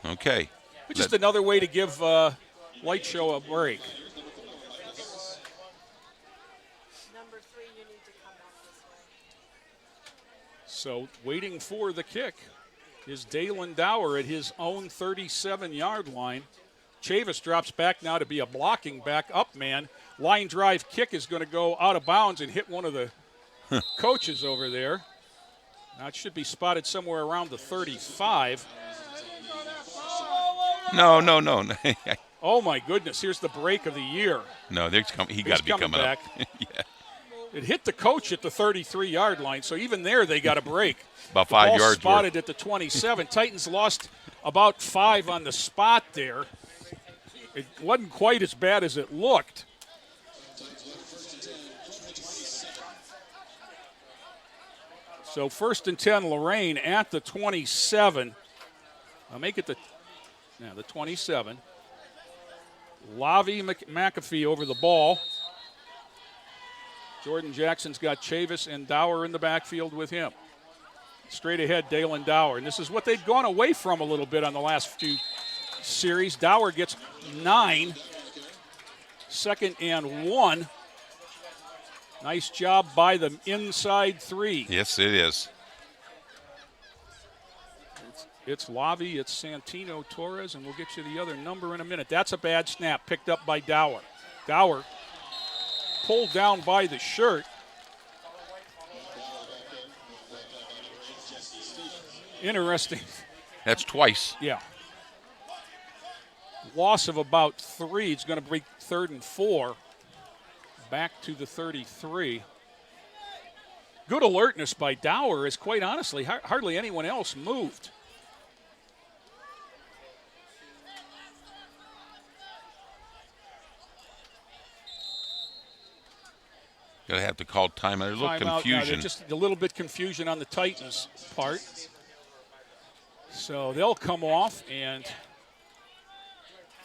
Okay. Just another way to give Light Show a break. So waiting for the kick is Dalen Dower at his own 37-yard line. Chavis drops back now to be a blocking back up man. Line drive kick is going to go out of bounds and hit one of the coaches over there. Now it should be spotted somewhere around the 35. No. Oh my goodness, here's the break of the year. No, he got to be coming back. up. Yeah. It hit the coach at the 33-yard line, so even there they got a break. About 5 ball yards spotted worth. At the 27. Titans lost about 5 on the spot there. It wasn't quite as bad as it looked. So 1st and 10, Lorain at the 27. I'll make it the 27. Lavi McAfee over the ball. Jordan Jackson's got Chavis and Dower in the backfield with him. Straight ahead, Dalen Dower. And this is what they've gone away from a little bit on the last few series. Dower gets 9. 2nd and 1. Nice job by the inside 3. Yes, it is. It's Lavi, it's Santino Torres, and we'll get you the other number in a minute. That's a bad snap picked up by Dower. Dower pulled down by the shirt. Interesting. That's twice. Yeah. Loss of about 3. It's going to break 3rd and 4. Back to the 33. Good alertness by Dower, as quite honestly, hardly anyone else moved. Gonna have to call timeout. There's a little confusion. Just a little bit confusion on the Titans' part. So they'll come off and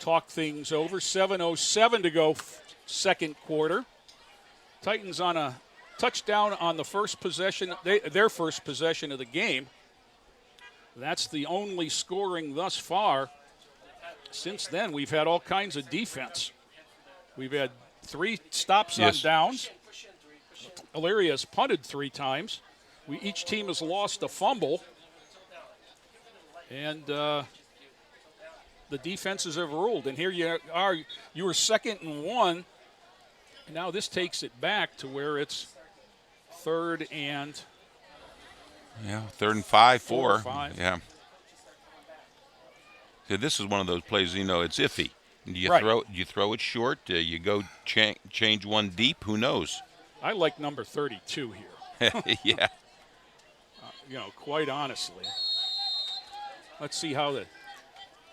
talk things over. 7:07 to go, second quarter. Titans on a touchdown on the first possession, their first possession of the game. That's the only scoring thus far. Since then, we've had all kinds of defense. We've had 3 stops on downs. Elyria has punted 3 times. Each team has lost a fumble. And the defenses have ruled. And here you are. You were 2nd and 1. And now this takes it back to where it's 3rd and... Yeah, 3rd and 5, 4. 5. Yeah. So this is one of those plays, it's iffy. Do you throw it short? You go change one deep? Who knows? I like number 32 here. Yeah. Quite honestly. Let's see how the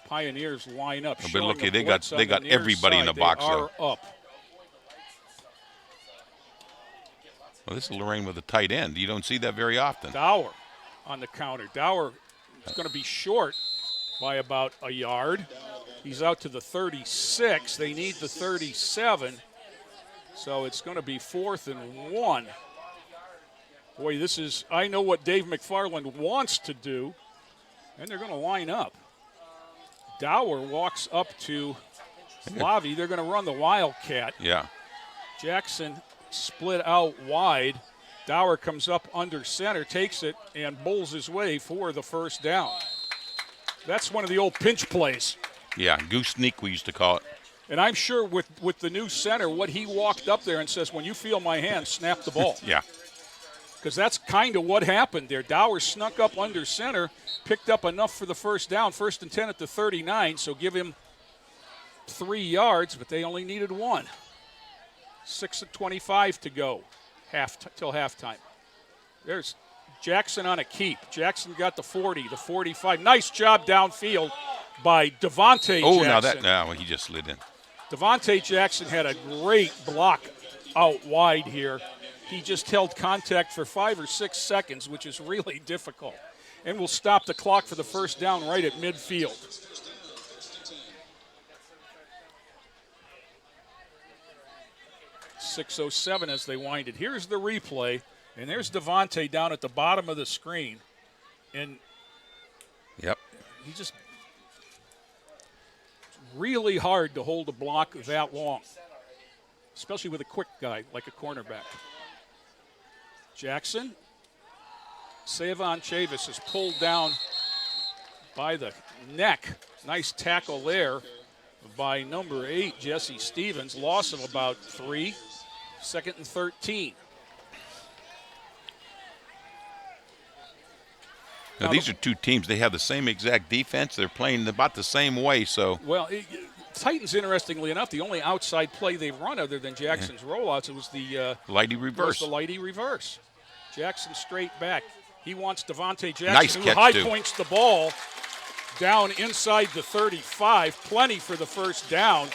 Pioneers line up. But look, they got everybody in the box though. Up. Well, this is Lorain with a tight end. You don't see that very often. Dower on the counter. Dower is going to be short by about a yard. He's out to the 36. They need the 37. So it's going to be 4th and 1. Boy, I know what Dave McFarland wants to do, and they're going to line up. Dower walks up to Lavi. They're going to run the Wildcat. Yeah. Jackson split out wide. Dower comes up under center, takes it, and bowls his way for the first down. That's one of the old pinch plays. Yeah, goose sneak we used to call it. And I'm sure with the new center, what he walked up there and says, when you feel my hand, snap the ball. Yeah. Because that's kind of what happened there. Dower snuck up under center, picked up enough for the first down, 1st and 10 at the 39, so give him 3 yards, but they only needed 1. 6:25 to go till halftime. There's Jackson on a keep. Jackson got the 40, the 45. Nice job downfield by Devontae Jackson. No, he just slid in. Devontae Jackson had a great block out wide here. He just held contact for 5 or 6 seconds, which is really difficult. And will stop the clock for the first down right at midfield. .607 as they wind it. Here's the replay, and there's Devontae down at the bottom of the screen. And yep, he just really hard to hold a block that long, especially with a quick guy like a cornerback. Jackson. Savon Chavis is pulled down by the neck. Nice tackle there by number 8, Jesse Stevens. Loss of about 3. 2nd and 13. Now, these are two teams. They have the same exact defense. They're playing about the same way. So, well, Titans, interestingly enough, the only outside play they've run other than Jackson's rollouts, it was the Lighty reverse. Jackson straight back. He wants Devontae Jackson, nice who catch high too. points the ball down inside the 35. Plenty for the first down.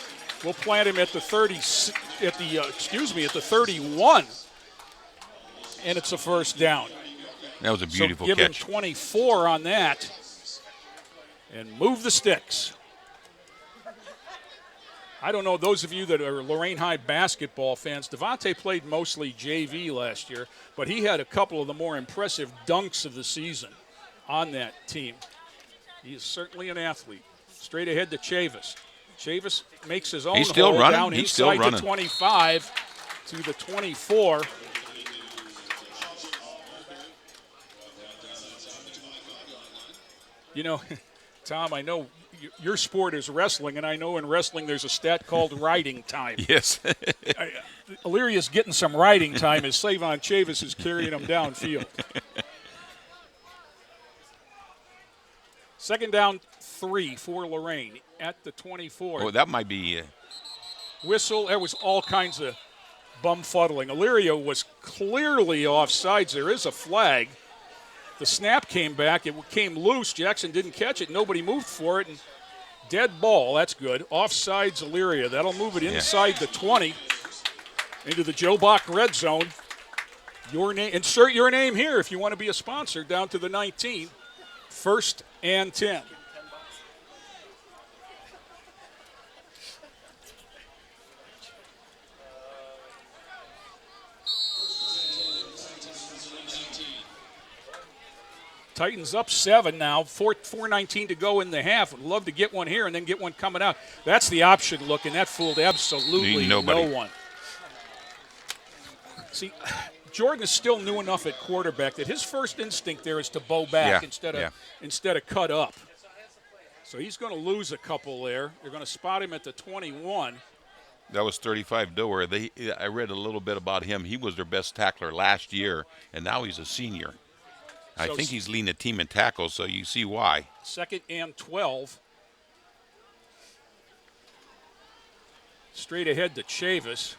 We'll plant him at the 31, and it's a first down. That was a beautiful catch. Give him catch. 24 on that, and move the sticks. I don't know, those of you that are Lorain High basketball fans, Devontae played mostly JV last year, but he had a couple of the more impressive dunks of the season on that team. He is certainly an athlete. Straight ahead to Chavis. Chavis makes his own hole down inside the 25 to the 24. You know, Tom, I know your sport is wrestling, and I know in wrestling there's a stat called riding time. Yes. Elyria's getting some riding time as Savon Chavis is carrying him downfield. 2nd down, 3 for Lorain at the 24. Oh, that might be. Whistle. There was all kinds of bumfuddling. Elyria was clearly offsides. There is a flag. The snap came back. It came loose. Jackson didn't catch it. Nobody moved for it. And dead ball. That's good. Offsides Elyria. That'll move it inside the 20 into the Joe Bach red zone. Your name. Insert your name here if you want to be a sponsor down to the 19. 1st and 10. Titans up 7 now, 4:19 to go in the half. Would love to get one here and then get one coming out. That's the option look, and that fooled absolutely no one. See, Jordan is still new enough at quarterback that his first instinct there is to bow back instead of cut up. So he's going to lose a couple there. They're going to spot him at the 21. That was 35 Doer. I read a little bit about him. He was their best tackler last year, and now he's a senior. I think he's leading the team in tackles, so you see why. 2nd and 12. Straight ahead to Chavis.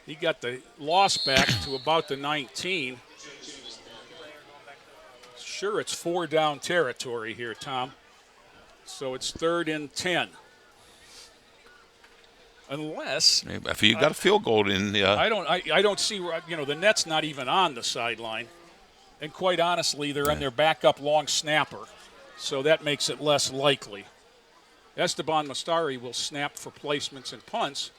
He got the loss back to about the 19. Sure, it's 4 down territory here, Tom. So it's 3rd and 10. Unless if you got a field goal in the I don't see, the net's not even on the sideline. And quite honestly, they're on their backup long snapper, so that makes it less likely. Esteban Mastari will snap for placements and punts.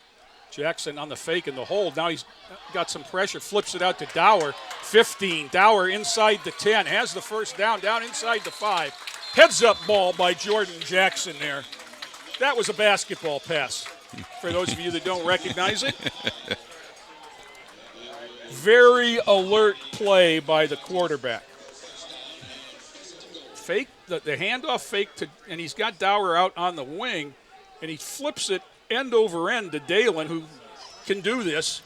Jackson on the fake and the hold. Now he's got some pressure, flips it out to Dower. 15, Dower inside the 10, has the first down inside the 5. Heads-up ball by Jordan Jackson there. That was a basketball pass, for those of you that don't recognize it. Very alert play by the quarterback. Fake, the handoff fake, and he's got Dower out on the wing, and he flips it end over end to Dalen, who can do this.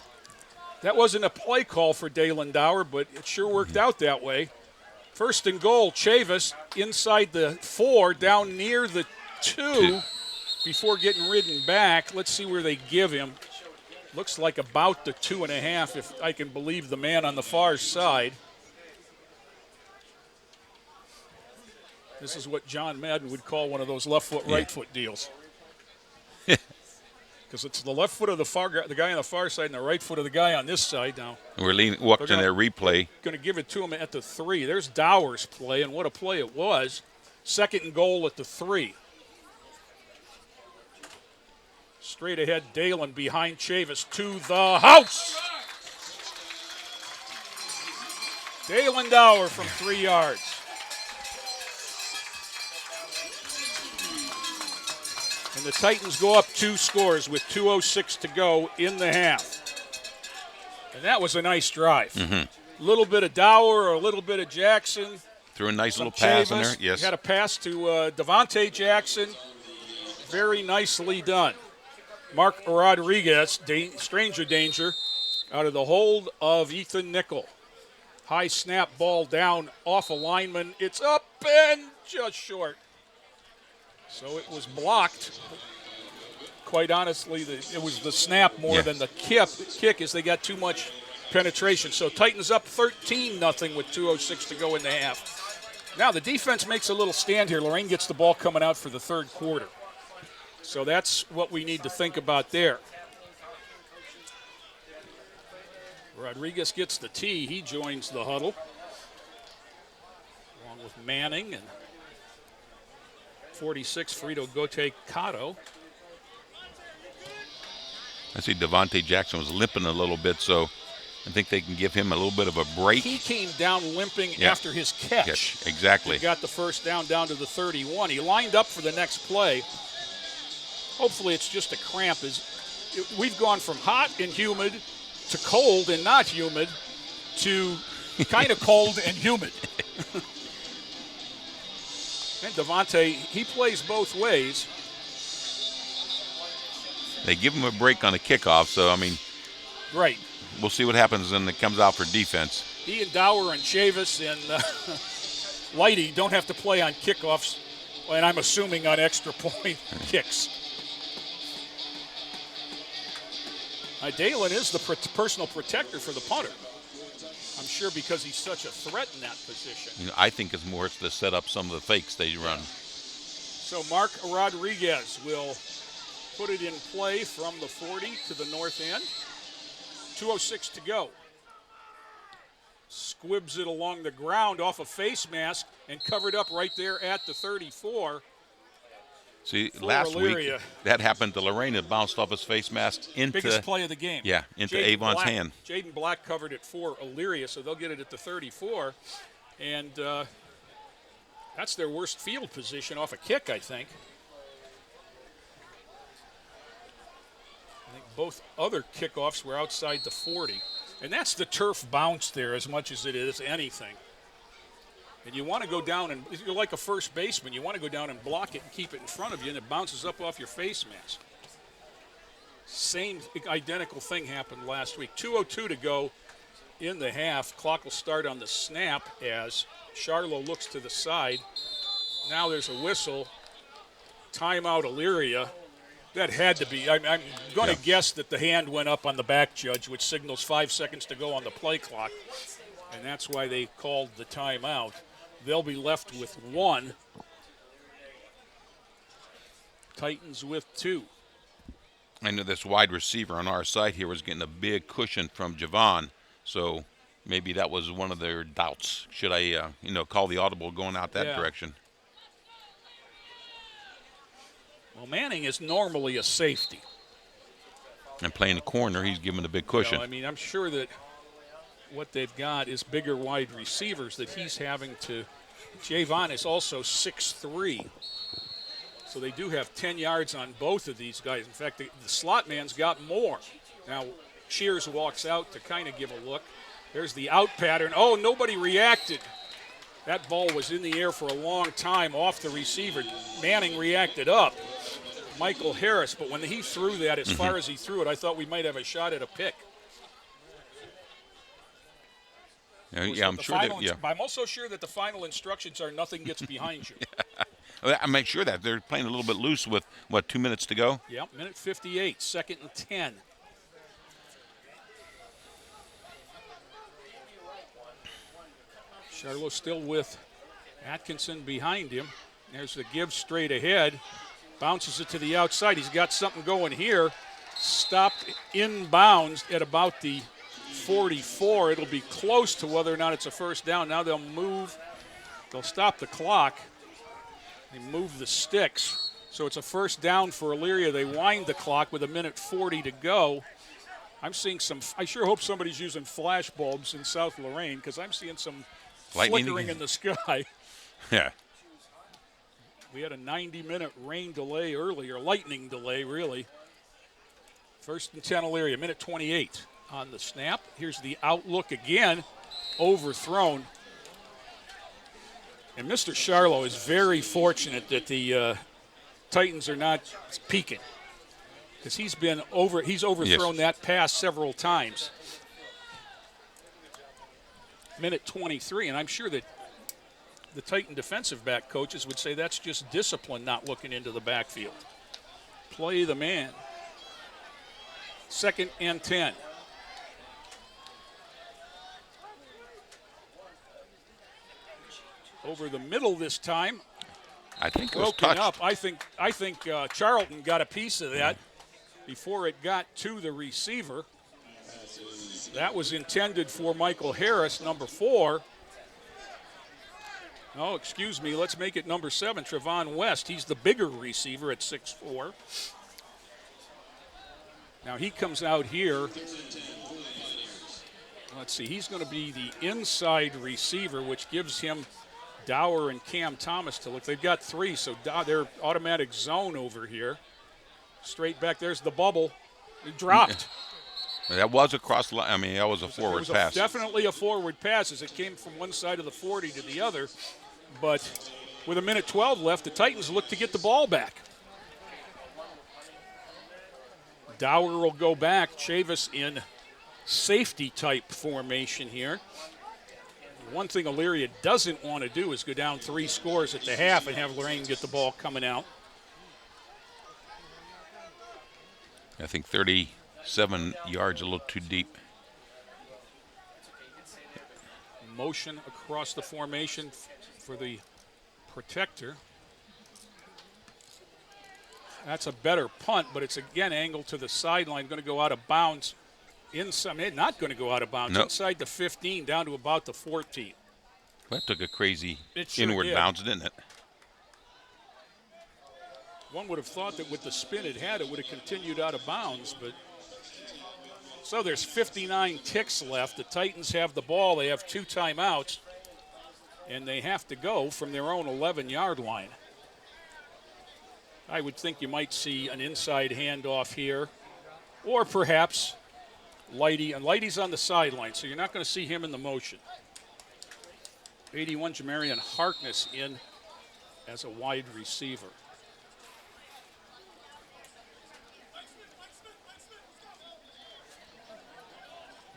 That wasn't a play call for Dalen Dower, but it sure worked out that way. 1st and goal, Chavis inside the 4, down near the 2 before getting ridden back. Let's see where they give him. Looks like about the 2.5, if I can believe the man on the far side. This is what John Madden would call one of those left foot, right foot deals. Because it's the left foot of the guy on the far side and the right foot of the guy on this side now. We're watching their replay. Going to give it to him at the 3. There's Dower's play, and what a play it was. 2nd and goal at the 3. Straight ahead, Dalen behind Chavis to the house. Dalen Dower from 3 yards. And the Titans go up 2 scores with 2:06 to go in the half. And that was a nice drive. A little bit of Dower, a little bit of Jackson. Threw a nice little pass in there. Yes. Had a pass to Devontae Jackson. Very nicely done. Mark Rodriguez, stranger danger, out of the hold of Ethan Nickel. High snap ball down off a lineman. It's up and just short. So it was blocked. Quite honestly, it was the snap more than the kick as they got too much penetration. So Titans up 13-0 with 2:06 to go in the half. Now the defense makes a little stand here. Lorain gets the ball coming out for the 3rd quarter. So that's what we need to think about there. Rodriguez gets the tee. He joins the huddle along with Manning and 46, Frito Gote Cotto. I see Devontae Jackson was limping a little bit, so I think they can give him a little bit of a break. He came down limping after his catch. Exactly. He got the first down to the 31. He lined up for the next play. Hopefully it's just a cramp. We've gone from hot and humid to cold and not humid to kind of cold and humid. And Devontae, he plays both ways. They give him a break on a kickoff, so, I mean, right. We'll see what happens when it comes out for defense. He and Dower and Chavis and Lighty don't have to play on kickoffs, and I'm assuming on extra point kicks. Dalen is the personal protector for the punter. I'm sure because he's such a threat in that position. I think it's more to set up some of the fakes they run. So Mark Rodriguez will put it in play from the 40 to the north end. 2:06 to go. Squibs it along the ground off a face mask and covered up right there at the 34. See, last Elyria. week that happened to Lorain. It bounced off his face mask into biggest play of the game. Yeah, into Avon's hand. Jaden Black covered it for Elyria, so they'll get it at the 34. And that's their worst field position off a kick, I think. I think both other kickoffs were outside the 40. And that's the turf bounce there as much as it is anything. And you want to go down, and you're like a first baseman. You want to go down and block it and keep it in front of you, and it bounces up off your face mask. Same identical thing happened last week. 2:02 to go in the half. Clock will start on the snap as Charlo looks to the side. Now there's a whistle. Timeout Elyria. That had to be. I'm going to guess that the hand went up on the back judge, which signals 5 seconds to go on the play clock. And that's why they called the timeout. They'll be left with 1. Titans with 2. I know this wide receiver on our side here was getting a big cushion from Javon, so maybe that was one of their doubts. Should I, call the audible going out that direction? Well, Manning is normally a safety. And playing the corner, he's given a big cushion. I'm sure that what they've got is bigger wide receivers that he's having to. Javon is also 6'3", so they do have 10 yards on both of these guys. In fact, the slot man's got more. Now, Shears walks out to kind of give a look. There's the out pattern. Oh, nobody reacted. That ball was in the air for a long time off the receiver. Manning reacted up. Michael Harris, but when he threw that as far as he threw it, I thought we might have a shot at a pick. I'm sure that. I'm also sure that the final instructions are nothing gets behind you. I make sure that they're playing a little bit loose with 2 minutes to go. Yep, minute 58, 2nd and 10. Charlo still with Atkinson behind him. There's the give straight ahead. Bounces it to the outside. He's got something going here. Stopped inbounds at about the 44. It'll be close to whether or not it's a first down. Now they'll move. They'll stop the clock. They move the sticks. So it's a first down for Elyria. They wind the clock with 1:40 to go. I'm seeing some, I sure hope somebody's using flash bulbs in South Lorain because I'm seeing some lightning flickering in the sky. Yeah. We had a 90-minute rain delay earlier, lightning delay, really. First and 10 Elyria, 1:28 on the snap. Here's the outlook again, overthrown. And Mr. Charlo is very fortunate that the Titans are not peeking because he's overthrown that pass several times. 1:23, and I'm sure that the Titan defensive back coaches would say that's just discipline, not looking into the backfield. Play the man. 2nd and 10. Over the middle this time. I think it was broken touched. up. I think Charlton got a piece of that before it got to the receiver. That was intended for Michael Harris, number 4. Oh, excuse me. Let's make it number 7, Trevon West. He's the bigger receiver at 6'4". Now he comes out here. Let's see. He's going to be the inside receiver, which gives him Dower and Cam Thomas to look. They've got 3, so they're automatic zone over here. Straight back. There's the bubble. He dropped. That was across the line. I mean, that was a forward pass. Definitely a forward pass as it came from one side of the 40 to the other. But with 1:12 left, the Titans look to get the ball back. Dower will go back. Chavis in safety-type formation here. One thing Elyria doesn't want to do is go down 3 scores at the half and have Lorain get the ball coming out. I think 37 yards, a little too deep. Motion across the formation for the protector. That's a better punt, but it's again angled to the sideline, going to go out of bounds. Inside, not going to go out of bounds. Nope. Inside the 15, down to about the 14. That took a crazy Sure inward did. bounce, didn't it? One would have thought that with the spin it had, it would have continued out of bounds, but so there's 59 ticks left. The Titans have the ball. They have 2 timeouts, and they have to go from their own 11-yard line. I would think you might see an inside handoff here, or perhaps Lighty. And Lighty's on the sideline, so you're not going to see him in the motion. 81, Jamarian Harkness in as a wide receiver.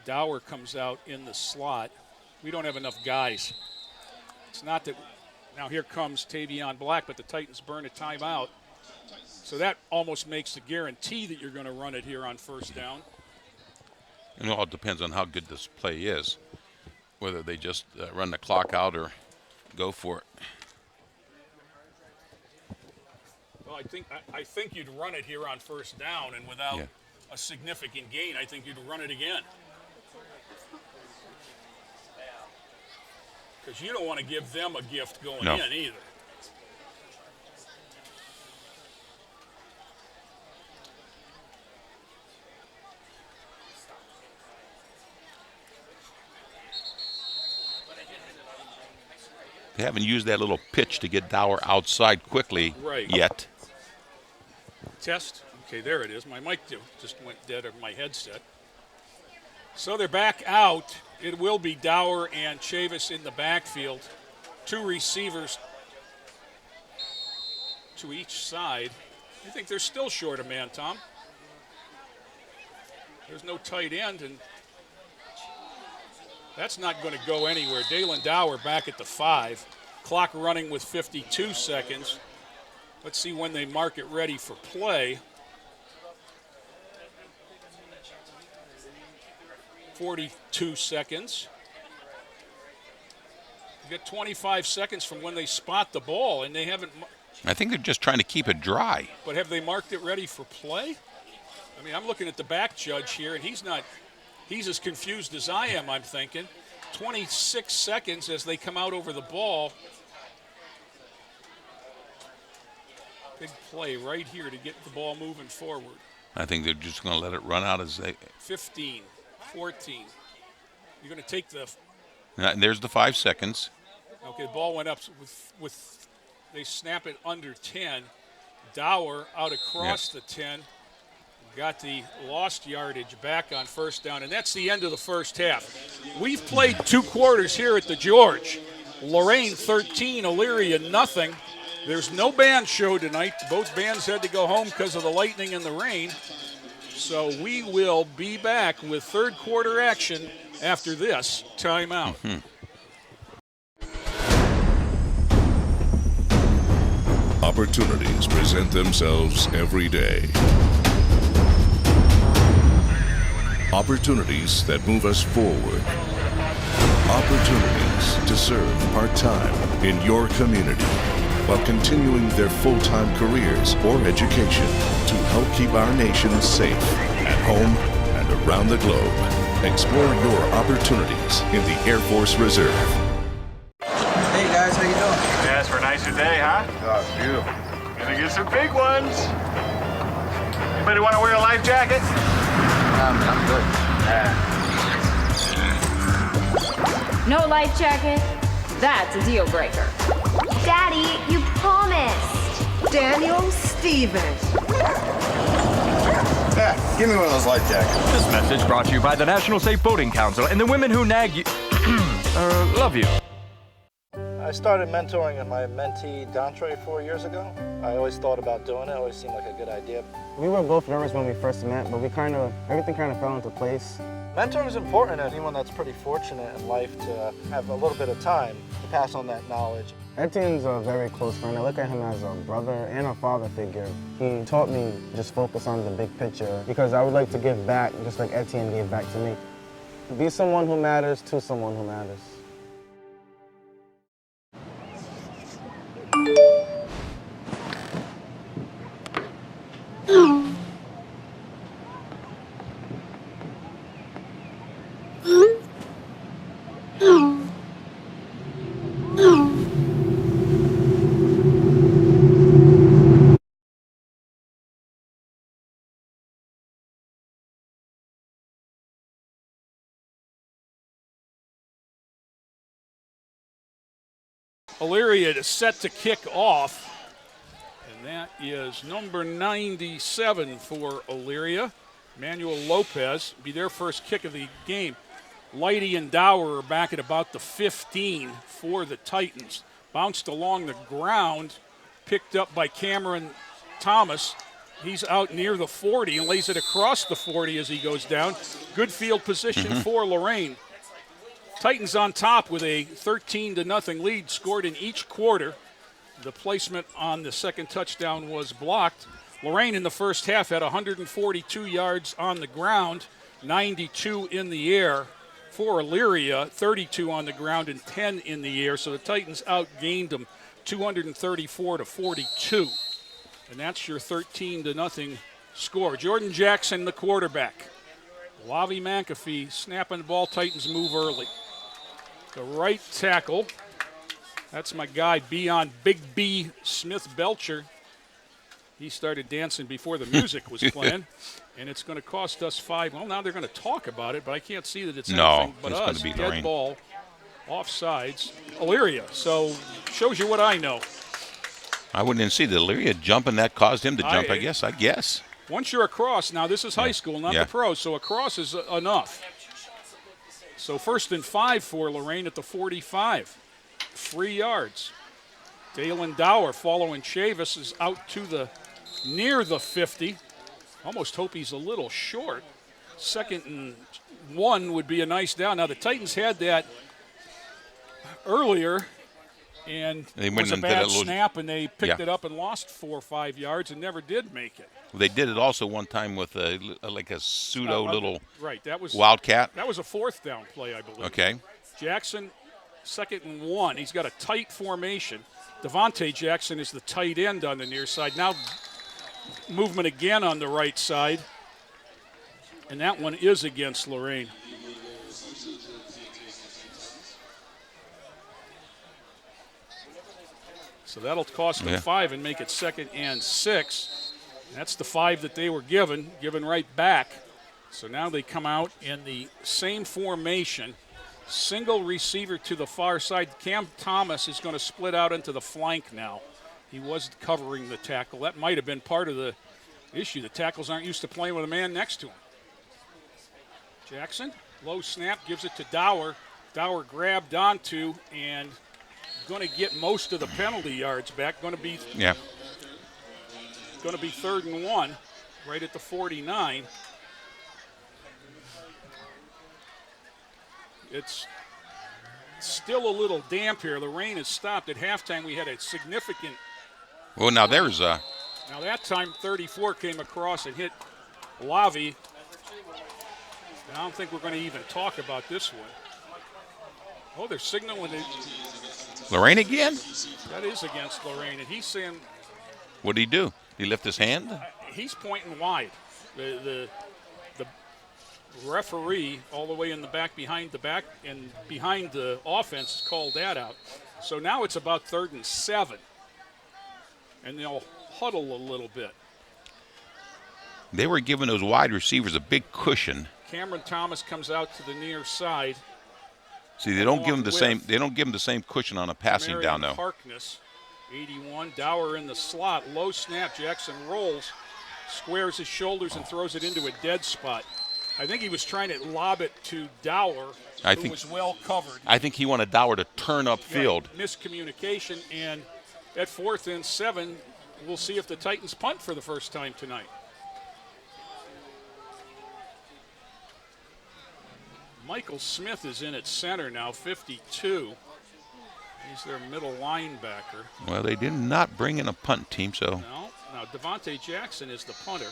Dower comes out in the slot. We don't have enough guys. It's not that. Now here comes Tavion Black, but the Titans burn a timeout. So that almost makes the guarantee that you're going to run it here on first down. And it all depends on how good this play is, whether they just run the clock out or go for it. Well, I think you'd run it here on first down, and without a significant gain, I think you'd run it again. Because you don't want to give them a gift going in either. They haven't used that little pitch to get Dower outside quickly yet. Test. Okay, there it is. My mic just went dead of my headset. So they're back out. It will be Dower and Chavis in the backfield. 2 receivers to each side. I think they're still short a man, Tom. There's no tight end, and that's not going to go anywhere. Dalen Dower back at the 5. Clock running with 52 seconds. Let's see when they mark it ready for play. 42 seconds. get 25 seconds from when they spot the ball, and they haven't. I think they're just trying to keep it dry. But have they marked it ready for play? I mean, I'm looking at the back judge here, and he's as confused as I am, I'm thinking. 26 seconds as they come out over the ball. Big play right here to get the ball moving forward. I think they're just going to let it run out as they. 15, 14. You're going to take the. And there's the 5 seconds. Okay, the ball went up with they snap it under 10. Dower out across the 10. Got the lost yardage back on first down, and that's the end of the first half. We've played 2 quarters here at the George. Lorain 13, Elyria nothing. There's no band show tonight. Both bands had to go home because of the lightning and the rain. So we will be back with third quarter action after this timeout. Opportunities present themselves every day. Opportunities that move us forward. Opportunities to serve part-time in your community while continuing their full-time careers or education to help keep our nation safe at home and around the globe. Explore your opportunities in the Air Force Reserve. Hey guys, how you doing? Yes, for a nicer day, huh? Oh, it's beautiful. Gonna get some big ones. Anybody want to wear a life jacket? I'm good. No life jacket? That's a deal breaker. Daddy, you promised. Daniel Stevens. Yeah, give me one of those life jackets. This message brought to you by the National Safe Boating Council and the women who nag you. Love you. I started mentoring my mentee, Dantre, 4 years ago. I always thought about doing it. It always seemed like a good idea. We were both nervous when we first met, but everything kind of fell into place. Mentoring is important to anyone that's pretty fortunate in life to have a little bit of time to pass on that knowledge. Etienne's a very close friend. I look at him as a brother and a father figure. He taught me just focus on the big picture because I would like to give back just like Etienne gave back to me. Be someone who matters to someone who matters. Elyria is set to kick off, and that is number 97 for Elyria. Manuel Lopez be their first kick of the game. Lighty and Dower are back at about the 15 for the Titans. Bounced along the ground, picked up by Cameron Thomas. He's out near the 40 and lays it across the 40 as he goes down. Good field position for Lorain. Titans on top with a 13-0 lead scored in each quarter. The placement on the second touchdown was blocked. Lorain in the first half had 142 yards on the ground, 92 in the air. For Elyria, 32 on the ground and 10 in the air. So the Titans outgained them 234-42. And that's your 13-0 score. Jordan Jackson, the quarterback. Lavi McAfee snapping the ball. Titans move early. The right tackle, that's my guy, Beyond Big B Smith Belcher. He started dancing before the music was playing, and it's going to cost us 5. Well, now they're going to talk about it, but I can't see that it's anything but us. Be dead Lorain. Ball, offsides, Elyria. So shows you what I know. I wouldn't even see the Elyria jumping that caused him to jump, I guess. Once you're across, now this is high school, not the pros, so across is enough. So 1st and 5 for Lorain at the 45. 3 yards. Dalen Dower following Chavis is out to near the 50. Almost hope he's a little short. 2nd and 1 would be a nice down. Now the Titans had that earlier, and it was a bad snap, and they picked it up and lost 4 or 5 yards and never did make it. They did it also one time with a pseudo little that was wildcat. That was a 4th down play, I believe. Okay. Jackson Second and 1. He's got a tight formation. Devontae Jackson is the tight end on the near side. Now movement again on the right side. And that one is against Lorain. So that'll cost them 5 and make it 2nd and 6. That's the 5 that they were given right back. So now they come out in the same formation. Single receiver to the far side. Cam Thomas is going to split out into the flank now. He was covering the tackle. That might have been part of the issue. The tackles aren't used to playing with a man next to him. Jackson, low snap, gives it to Dower. Dower grabbed onto and going to get most of the penalty yards back. Going to be 3rd and 1 right at the 49. It's still a little damp here. The rain has stopped. At halftime, we had a significant. Well, now there's a. Now that time, 34 came across and hit Lavi. I don't think we're going to even talk about this one. Oh, they're signaling it. Lorain again? That is against Lorain, and he's saying. What did he do? Did he lift his hand? He's pointing wide. The referee all the way in the back behind the offense called that out. So now it's about 3rd and 7. And they'll huddle a little bit. They were giving those wide receivers a big cushion. Cameron Thomas comes out to the near side. See, they don't give them the same. They don't give them the same cushion on a passing Marion down though. Harkness, 81. Dower in the slot. Low snap. Jackson rolls, squares his shoulders, and throws it into a dead spot. I think he was trying to lob it to Dower, who was well covered. I think he wanted Dower to turn upfield. Miscommunication, and at 4th and 7, we'll see if the Titans punt for the first time tonight. Michael Smith is in at center now, 52. He's their middle linebacker. Well, they did not bring in a punt team, so. No. Now, Devontae Jackson is the punter.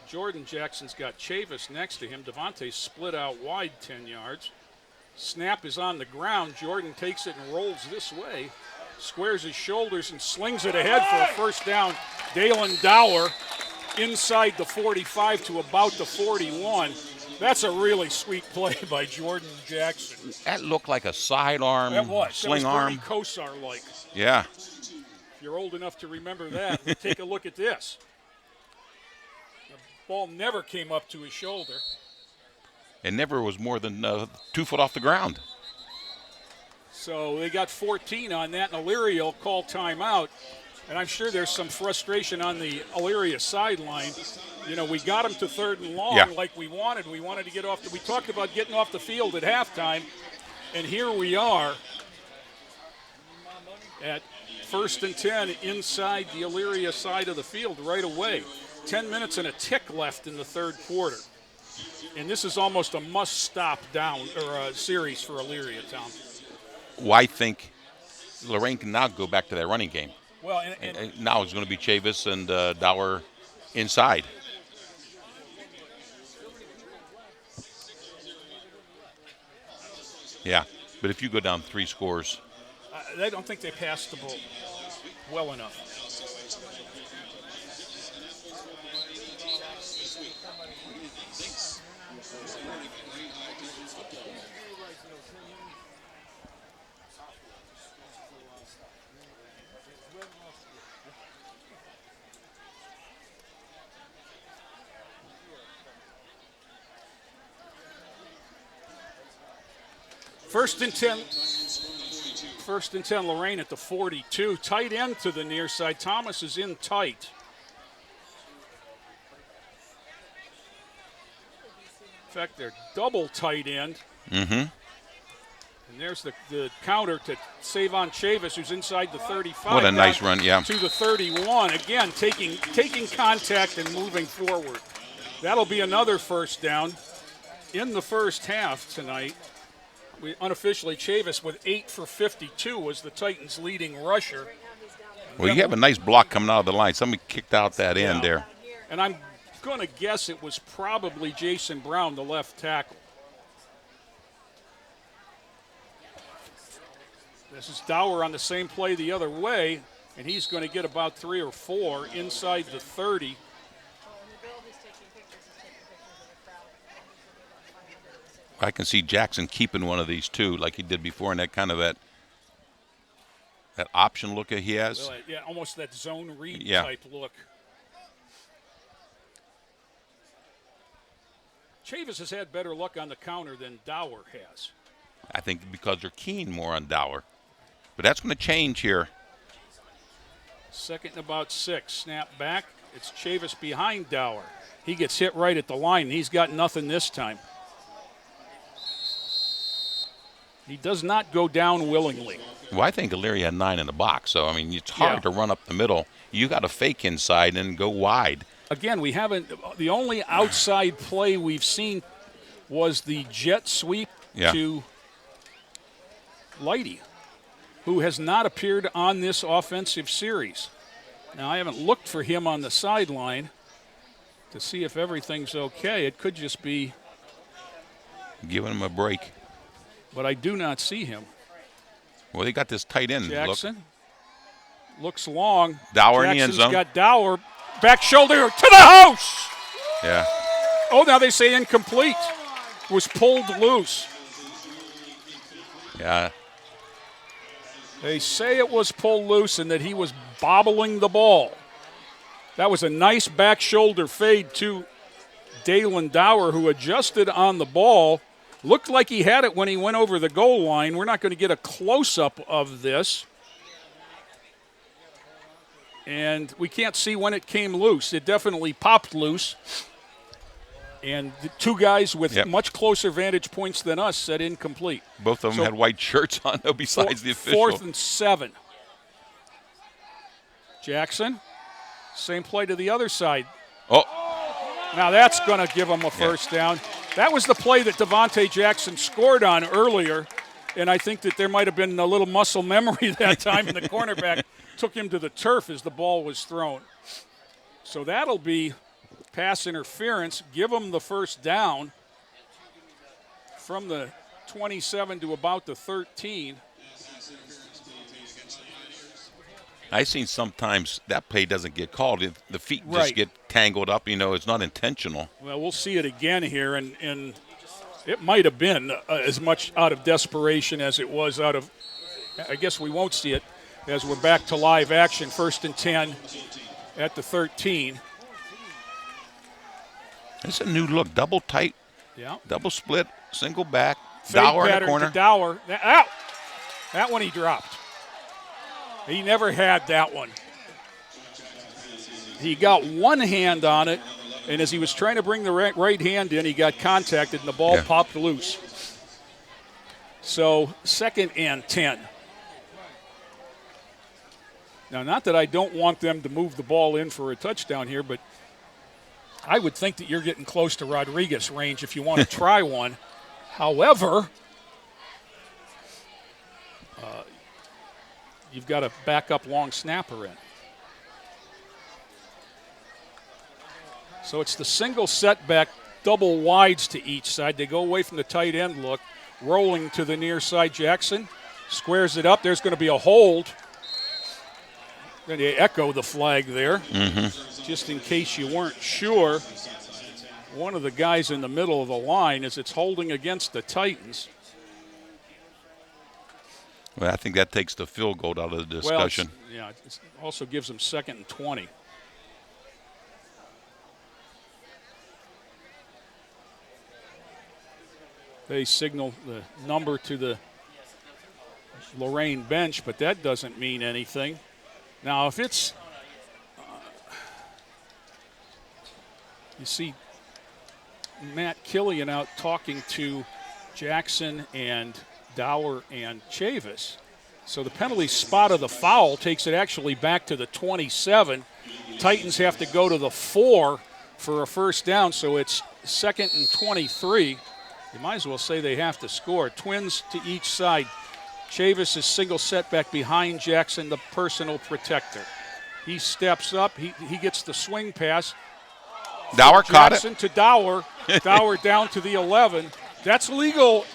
Jordan Jackson's got Chavis next to him. Devontae split out wide 10 yards. Snap is on the ground. Jordan takes it and rolls this way. Squares his shoulders and slings it ahead for a first down. Dalen Dower inside the 45 to about the 41. That's a really sweet play by Jordan Jackson. That looked like a sidearm, sling arm. Bernie Kosar-like. Yeah. If you're old enough to remember that, take a look at this. The ball never came up to his shoulder. It never was more than 2 foot off the ground. So they got 14 on that, and Elyria will call timeout. And I'm sure there's some frustration on the Elyria sideline. You know, we got him to 3rd and long like we wanted. We wanted to get off. We talked about getting off the field at halftime, and here we are at 1st and 10 inside the Elyria side of the field right away. 10 minutes and a tick left in the 3rd quarter. And this is almost a must-stop down or series for Elyria, Tom. Well, I think Lorain can now go back to that running game. Well, and now it's going to be Chavis and Dower inside. Yeah, but if you go down 3 scores. I don't think they passed the ball well enough. First and 10, Lorain at the 42. Tight end to the near side. Thomas is in tight. In fact, they're double tight end. Mm-hmm. And there's the counter to Savon Chavis, who's inside the 35. What a nice run, yeah. To the 31. Again, taking contact and moving forward. That'll be another first down in the first half tonight. Unofficially, Chavis with 8 for 52 was the Titans' leading rusher. Well, you have a nice block coming out of the line. Somebody kicked out that end there. And I'm going to guess it was probably Jason Brown, the left tackle. This is Dower on the same play the other way, and he's going to get about 3 or 4 inside the 30. I can see Jackson keeping one of these too, like he did before, and that kind of that option look that he has. Well, yeah, almost that zone read type look. Chavis has had better luck on the counter than Dower has. I think because they're keen more on Dower. But that's going to change here. Second and about 6. Snap back. It's Chavis behind Dower. He gets hit right at the line. He's got nothing this time. He does not go down willingly. Well, I think Elyria had 9 in the box. So, I mean, it's hard to run up the middle. You got to fake inside and go wide. Again, we haven't – the only outside play we've seen was the jet sweep to Lighty, who has not appeared on this offensive series. Now, I haven't looked for him on the sideline to see if everything's okay. It could just be giving him a break. But I do not see him. Well, they got this tight end. Jackson looks long. Dower in the end zone. Got Dower. Back shoulder to the house. Yeah. Oh, now they say incomplete. Was pulled loose. Yeah. They say it was pulled loose and that he was bobbling the ball. That was a nice back shoulder fade to Dalen Dower, who adjusted on the ball. Looked like he had it when he went over the goal line. We're not going to get a close-up of this. And we can't see when it came loose. It definitely popped loose. And the two guys with much closer vantage points than us said incomplete. Both of them had white shirts on, though, besides the official. 4th and 7. Jackson, same play to the other side. Oh. Now that's going to give them a first down. That was the play that Devontae Jackson scored on earlier, and I think that there might have been a little muscle memory that time, and the cornerback took him to the turf as the ball was thrown. So that'll be pass interference. Give them the first down from the 27 to about the 13. I've seen sometimes that play doesn't get called. The feet just get tangled up. You know, it's not intentional. Well, we'll see it again here, and it might have been as much out of desperation as it was out of – I guess we won't see it as we're back to live action. 1st and 10 at the 13. It's a new look. Double tight, double split, single back. Fade Dower in the pattern corner. to Dower. That one he dropped. He never had that one. He got one hand on it, and as he was trying to bring the right hand in, he got contacted, and the ball popped loose. So 2nd and 10. Now, not that I don't want them to move the ball in for a touchdown here, but I would think that you're getting close to Rodriguez range if you want to try one. However, you've got a backup long snapper in. So it's the single setback, double wides to each side. They go away from the tight end look, rolling to the near side. Jackson squares it up. There's going to be a hold. Then they echo the flag there. Just in case you weren't sure, one of the guys in the middle of the line is it's holding against the Titans. Well, I think that takes the field goal out of the discussion. Well, it also gives them 2nd and 20. They signal the number to the Lorain bench, but that doesn't mean anything. Now, if it's, you see Matt Killian out talking to Jackson and Dower and Chavis. So the penalty spot of the foul takes it actually back to the 27. Titans have to go to the 4 for a first down, so it's 2nd and 23. You might as well say they have to score. Twins to each side. Chavis is single setback behind Jackson, the personal protector. He steps up. He gets the swing pass. Dower caught it. Jackson to Dower. Dower down to the 11. That's legal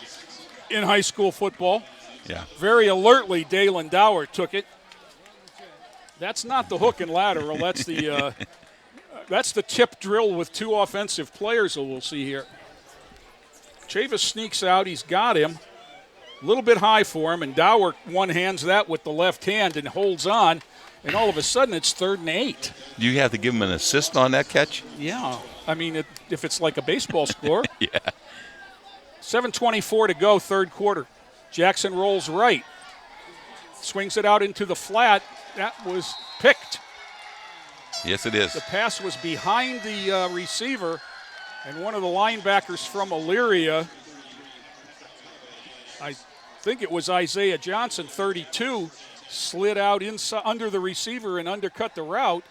in high school football. Yeah. Very alertly, Dalen Dower took it. That's not the hook and lateral. That's the tip drill with 2 offensive players that we'll see here. Chavis sneaks out. He's got him. A little bit high for him, and Dower one-hands that with the left hand and holds on, and all of a sudden it's 3rd and 8. Do you have to give him an assist on that catch? Yeah. I mean, if it's like a baseball score. Yeah. 7:24 to go, 3rd quarter. Jackson rolls right. Swings it out into the flat. That was picked. Yes, it is. The pass was behind the receiver, and one of the linebackers from Elyria, I think it was Isaiah Johnson, 32, slid out inside under the receiver and undercut the route,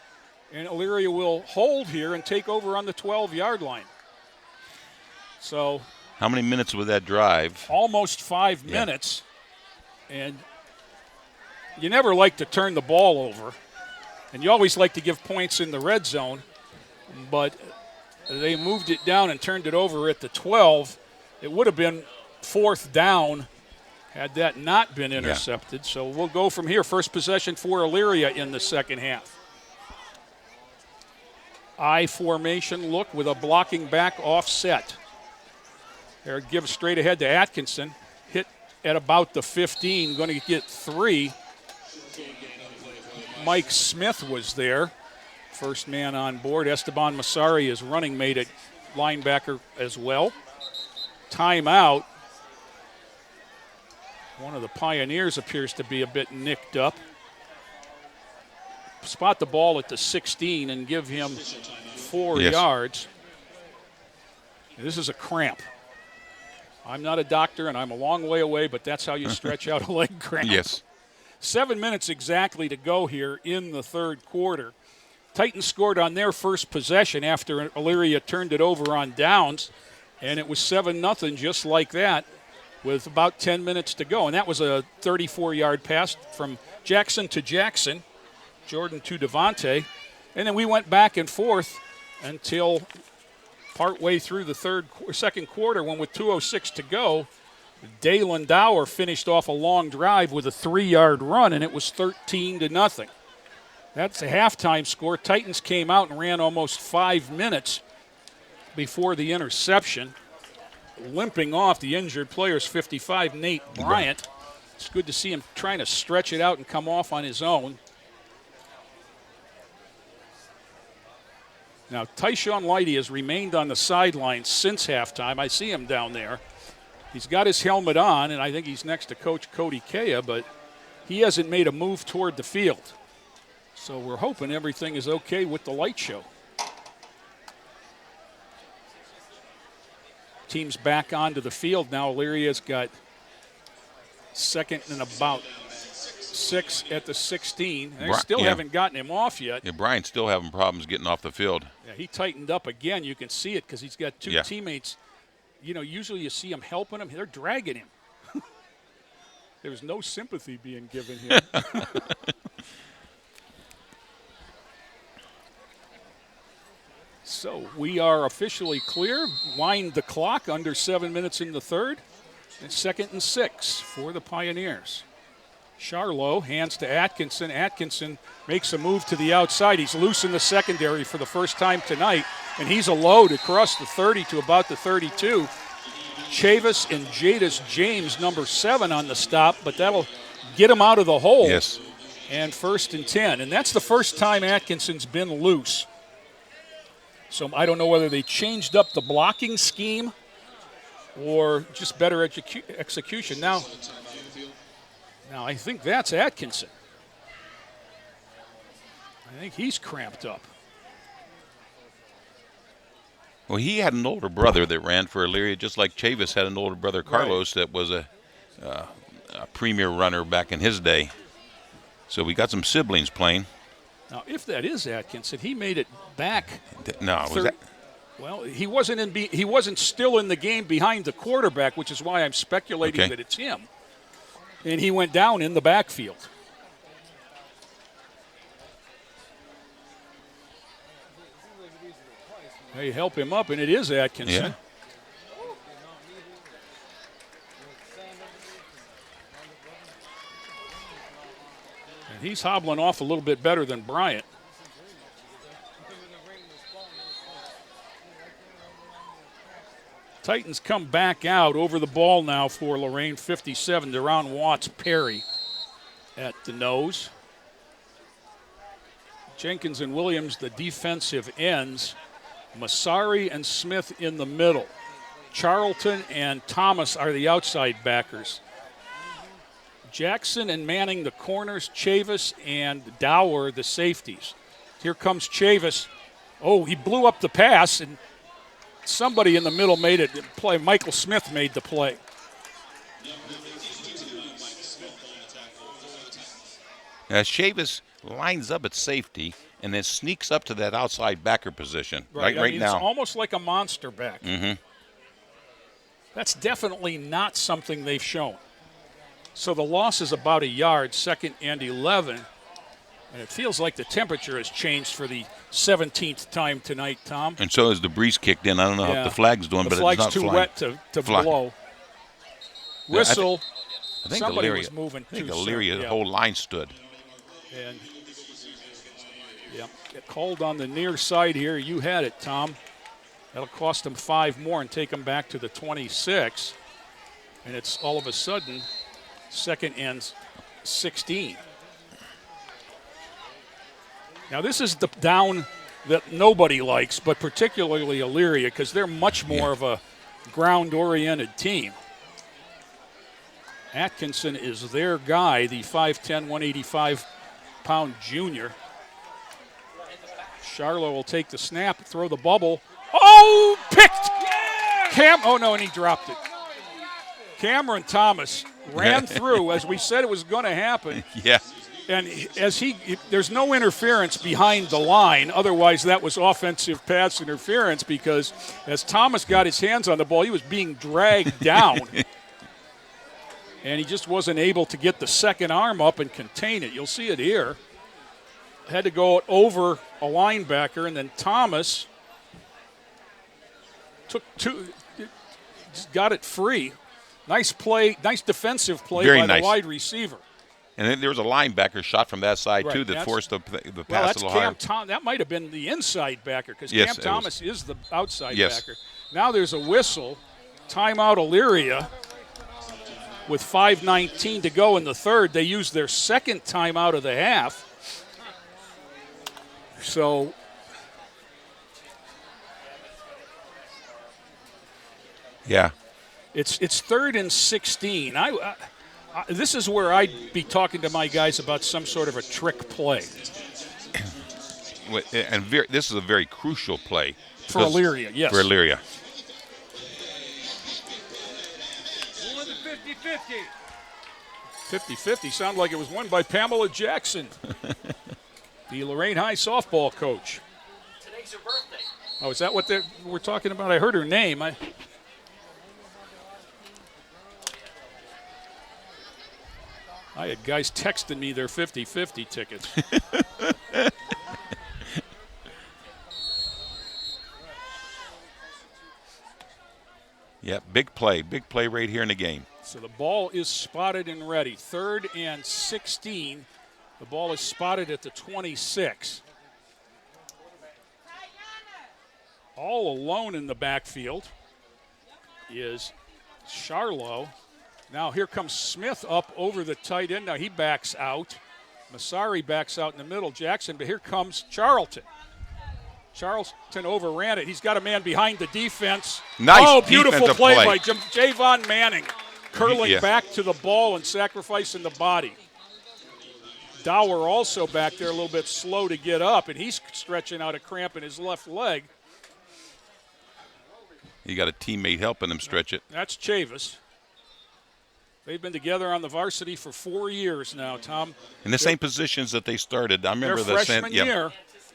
and Elyria will hold here and take over on the 12-yard line. So how many minutes was that drive? Almost 5 minutes, and you never like to turn the ball over, and you always like to give points in the red zone, but they moved it down and turned it over at the 12. It would have been 4th down had that not been intercepted. Yeah. So we'll go from here. First possession for Elyria in the second half. I formation look with a blocking back offset. There, give straight ahead to Atkinson. Hit at about the 15, going to get 3. Mike Smith was there. First man on board. Esteban Masari is running mate at linebacker as well. Timeout. One of the Pioneers appears to be a bit nicked up. Spot the ball at the 16 and give him 4 yards. This is a cramp. I'm not a doctor and I'm a long way away, but that's how you stretch out a leg cramp. Yes. 7 minutes exactly to go here in the 3rd quarter. Titans scored on their first possession after Elyria turned it over on downs, and it was 7-0 just like that with about 10 minutes to go. And that was a 34-yard pass from Jackson to Jackson, Jordan to Devontae. And then we went back and forth until partway through the second quarter, when with 2:06 to go, Dalen Dower finished off a long drive with a 3-yard run, and it was 13-0. That's a halftime score. Titans came out and ran almost 5 minutes before the interception. Limping off the injured player's 55, Nate Bryant. It's good to see him trying to stretch it out and come off on his own. Now, Tyshawn Lighty has remained on the sideline since halftime. I see him down there. He's got his helmet on, and I think he's next to Coach Cody Kea, but he hasn't made a move toward the field. So we're hoping everything is okay with the light show. Team's back onto the field now. Elyria's got 2nd and about 6 at the 16. They still haven't gotten him off yet. Yeah, Brian's still having problems getting off the field. Yeah, he tightened up again. You can see it because he's got 2 teammates. You know, usually you see him helping him. They're dragging him. There's no sympathy being given here. So we are officially clear. Wind the clock, under 7 minutes in the 3rd. And 2nd and 6 for the Pioneers. Charlo hands to Atkinson. Atkinson makes a move to the outside. He's loose in the secondary for the first time tonight, and he's a load across the 30 to about the 32. Chavis and Jadis James, number 7, on the stop, but that'll get him out of the hole. Yes. And 1st and 10. And that's the first time Atkinson's been loose. So I don't know whether they changed up the blocking scheme or just better execution. Now I think that's Atkinson. I think he's cramped up. Well, he had an older brother that ran for Elyria, just like Chavis had an older brother, Carlos, that was a premier runner back in his day. So we got some siblings playing. Now, if that is Atkinson, he made it back. No, was that? Well, he wasn't still in the game behind the quarterback, which is why I'm speculating that it's him. And he went down in the backfield. They help him up, and it is Atkinson. Yeah. And he's hobbling off a little bit better than Bryant. Titans come back out over the ball now for Lorain 57. Deron Watts Perry at the nose. Jenkins and Williams, the defensive ends. Masari and Smith in the middle. Charlton and Thomas are the outside backers. Jackson and Manning the corners. Chavis and Dower the safeties. Here comes Chavis. Oh, he blew up the pass, and somebody in the middle made it play. Michael Smith made the play. Chavis lines up at safety and then sneaks up to that outside backer position. Right now. It's almost like a monster back. Mm-hmm. That's definitely not something they've shown. So the loss is about a yard, 2nd and 11. And it feels like the temperature has changed for the 17th time tonight, Tom. And so as the breeze kicked in, I don't know how the flag's doing, but it's not flying. The flag's too wet to blow. Whistle. I think somebody Elyria was moving too soon. Elyria, the whole line stood. And get called on the near side here. You had it, Tom. That'll cost them 5 more and take them back to the 26. And it's all of a sudden 2nd and 16. Now, this is the down that nobody likes, but particularly Elyria, because they're much more of a ground-oriented team. Atkinson is their guy, the 5'10", 185-pound junior. Charlo will take the snap, throw the bubble. Oh, picked! Oh, no, and he dropped it. Cameron Thomas ran through, as we said it was going to happen. Yeah. And there's no interference behind the line. Otherwise, that was offensive pass interference because as Thomas got his hands on the ball, he was being dragged down. And he just wasn't able to get the second arm up and contain it. You'll see it here. Had to go over a linebacker, and then Thomas got it free. Nice play, nice defensive play by the wide receiver. And then there was a linebacker shot from that side, too, that forced the pass a little higher. That might have been the inside backer because Cam Thomas is the outside backer. Now there's a whistle. Timeout Elyria with 5:19 to go in the third. They used their second timeout of the half. So yeah. It's 3rd and 16. This is where I'd be talking to my guys about some sort of a trick play. And this is a very crucial play. For Elyria, yes. For Elyria. 50-50 sounded like it was won by Pamela Jackson, the Lorain High softball coach. Today's her birthday. Oh, is that what we're talking about? I heard her name. I had guys texting me their 50-50 tickets. Yeah, big play right here in the game. So the ball is spotted and ready. 3rd and 16. The ball is spotted at the 26. All alone in the backfield is Charlo. Now here comes Smith up over the tight end. Now he backs out. Masari backs out in the middle. Jackson, but here comes Charlton. Charlton overran it. He's got a man behind the defense. Nice beautiful play play by Javon Manning. Curling back to the ball and sacrificing the body. Dower also back there a little bit slow to get up, and he's stretching out a cramp in his left leg. You got a teammate helping him stretch it. That's Chavis. They've been together on the varsity for 4 years now, Tom. In the same positions that they started. I remember their freshman year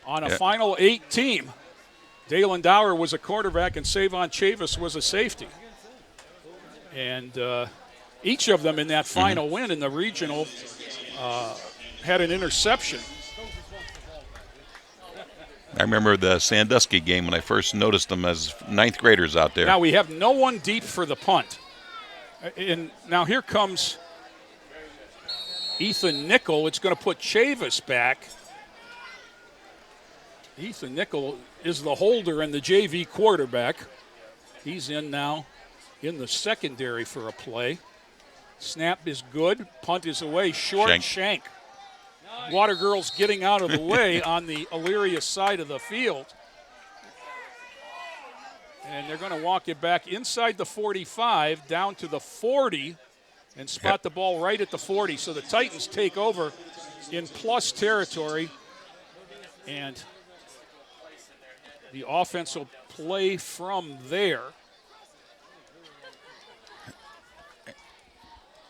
on a Final 8 team. Dalen Dower was a quarterback and Savon Chavis was a safety. And each of them in that final win in the regional had an interception. I remember the Sandusky game when I first noticed them as 9th graders out there. Now we have no one deep for the punt. And now here comes Ethan Nickel. It's going to put Chavis back. Ethan Nickel is the holder and the JV quarterback. He's in now in the secondary for a play. Snap is good. Punt is away. Short shank. Water Girls getting out of the way on the Elyria side of the field. And they're going to walk it back inside the 45, down to the 40, and spot the ball right at the 40. So the Titans take over in plus territory. And the offense will play from there.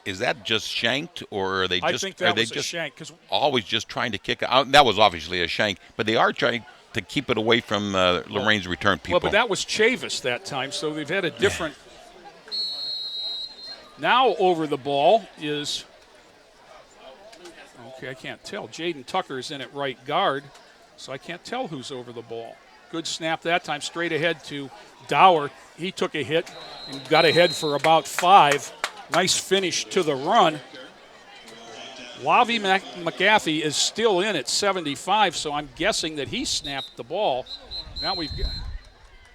Is that just shanked, or are they just? I think that are they was a just shank. Cause always just trying to kick out? That was obviously a shank, but they are trying to keep it away from Lorain's return people. Well, but that was Chavis that time, so they've had a different. Now over the ball is. Okay, I can't tell. Jaden Tucker is in at right guard, so I can't tell who's over the ball. Good snap that time, straight ahead to Dower. He took a hit and got ahead for about 5. Nice finish to the run. Lavi McAfee is still in at 75, so I'm guessing that he snapped the ball. Now we've got.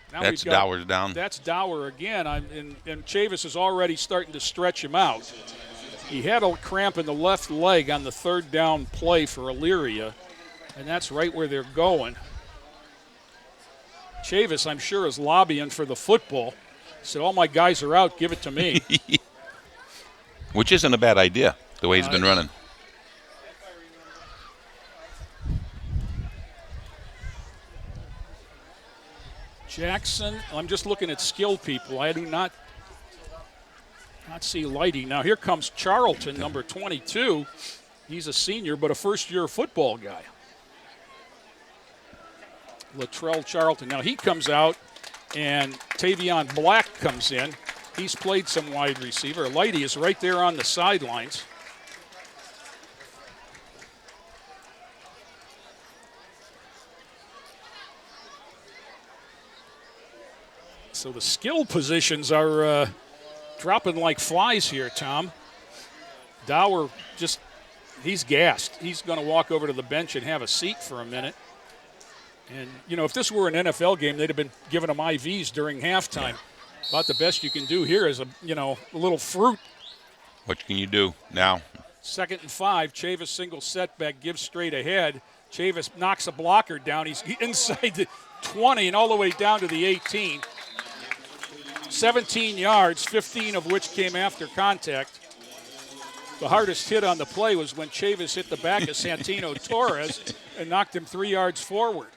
That's Dower's down. That's Dower again, and Chavis is already starting to stretch him out. He had a cramp in the left leg on the third down play for Elyria, and that's right where they're going. Chavis, I'm sure, is lobbying for the football. Said, all my guys are out, give it to me. Which isn't a bad idea, the way he's been running. Jackson, I'm just looking at skill people. I do not see Lighty. Now here comes Charlton, number 22. He's a senior, but a first-year football guy. Latrell Charlton. Now he comes out, and Tavion Black comes in. He's played some wide receiver. Lighty is right there on the sidelines. So the skill positions are dropping like flies here, Tom. Dower he's gassed. He's going to walk over to the bench and have a seat for a minute. And, if this were an NFL game, they'd have been giving them IVs during halftime. About the best you can do here is a little fruit. What can you do now? 2nd and 5. Chavis single setback, gives straight ahead. Chavis knocks a blocker down. He's inside the 20 and all the way down to the 18. 17 yards, 15 of which came after contact. The hardest hit on the play was when Chavis hit the back of Santino Torres and knocked him 3 yards forward.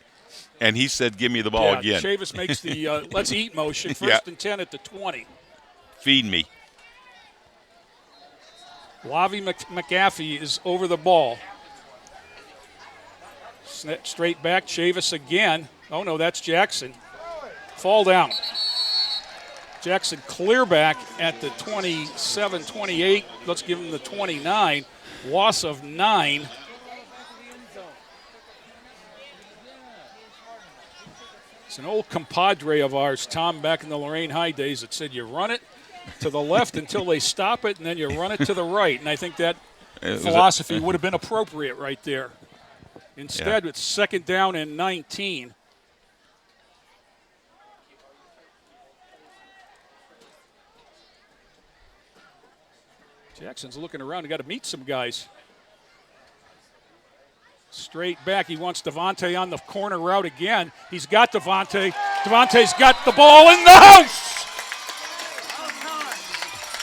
And he said, give me the ball again. Chavis makes the let's eat motion. 1st and 10 at the 20. Feed me. Lavi McAfee is over the ball. Straight back, Chavis again. Oh, no, that's Jackson. Fall down. Jackson clear back at the 27, 28. Let's give him the 29. Loss of 9. It's an old compadre of ours, Tom, back in the Lorain High days that said you run it to the left until they stop it, and then you run it to the right. And I think that philosophy would have been appropriate right there. Instead, it's 2nd down and 19. Jackson's looking around. He got to meet some guys. Straight back. He wants Devontae on the corner route again. He's got Devontae. Devontae's got the ball in the house.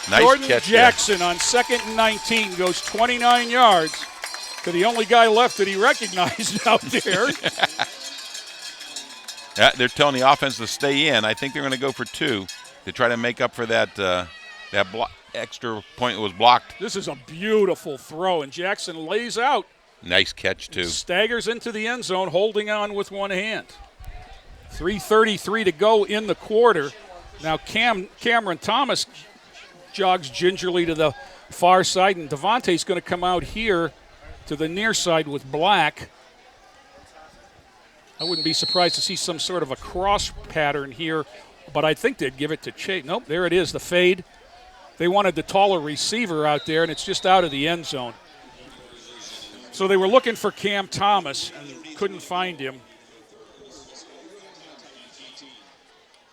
Nice Jordan catch Jackson on 2nd and 19 goes 29 yards to the only guy left that he recognized out there. They're telling the offense to stay in. I think they're going to go for 2 to try to make up for that extra point that was blocked. This is a beautiful throw, and Jackson lays out. Nice catch, too. Staggers into the end zone, holding on with one hand. 3:33 to go in the quarter. Now Cameron Thomas jogs gingerly to the far side, and Devontae's going to come out here to the near side with Black. I wouldn't be surprised to see some sort of a cross pattern here, but I think they'd give it to Chase. Nope, there it is, the fade. They wanted the taller receiver out there, and it's just out of the end zone. So they were looking for Cam Thomas and couldn't find him.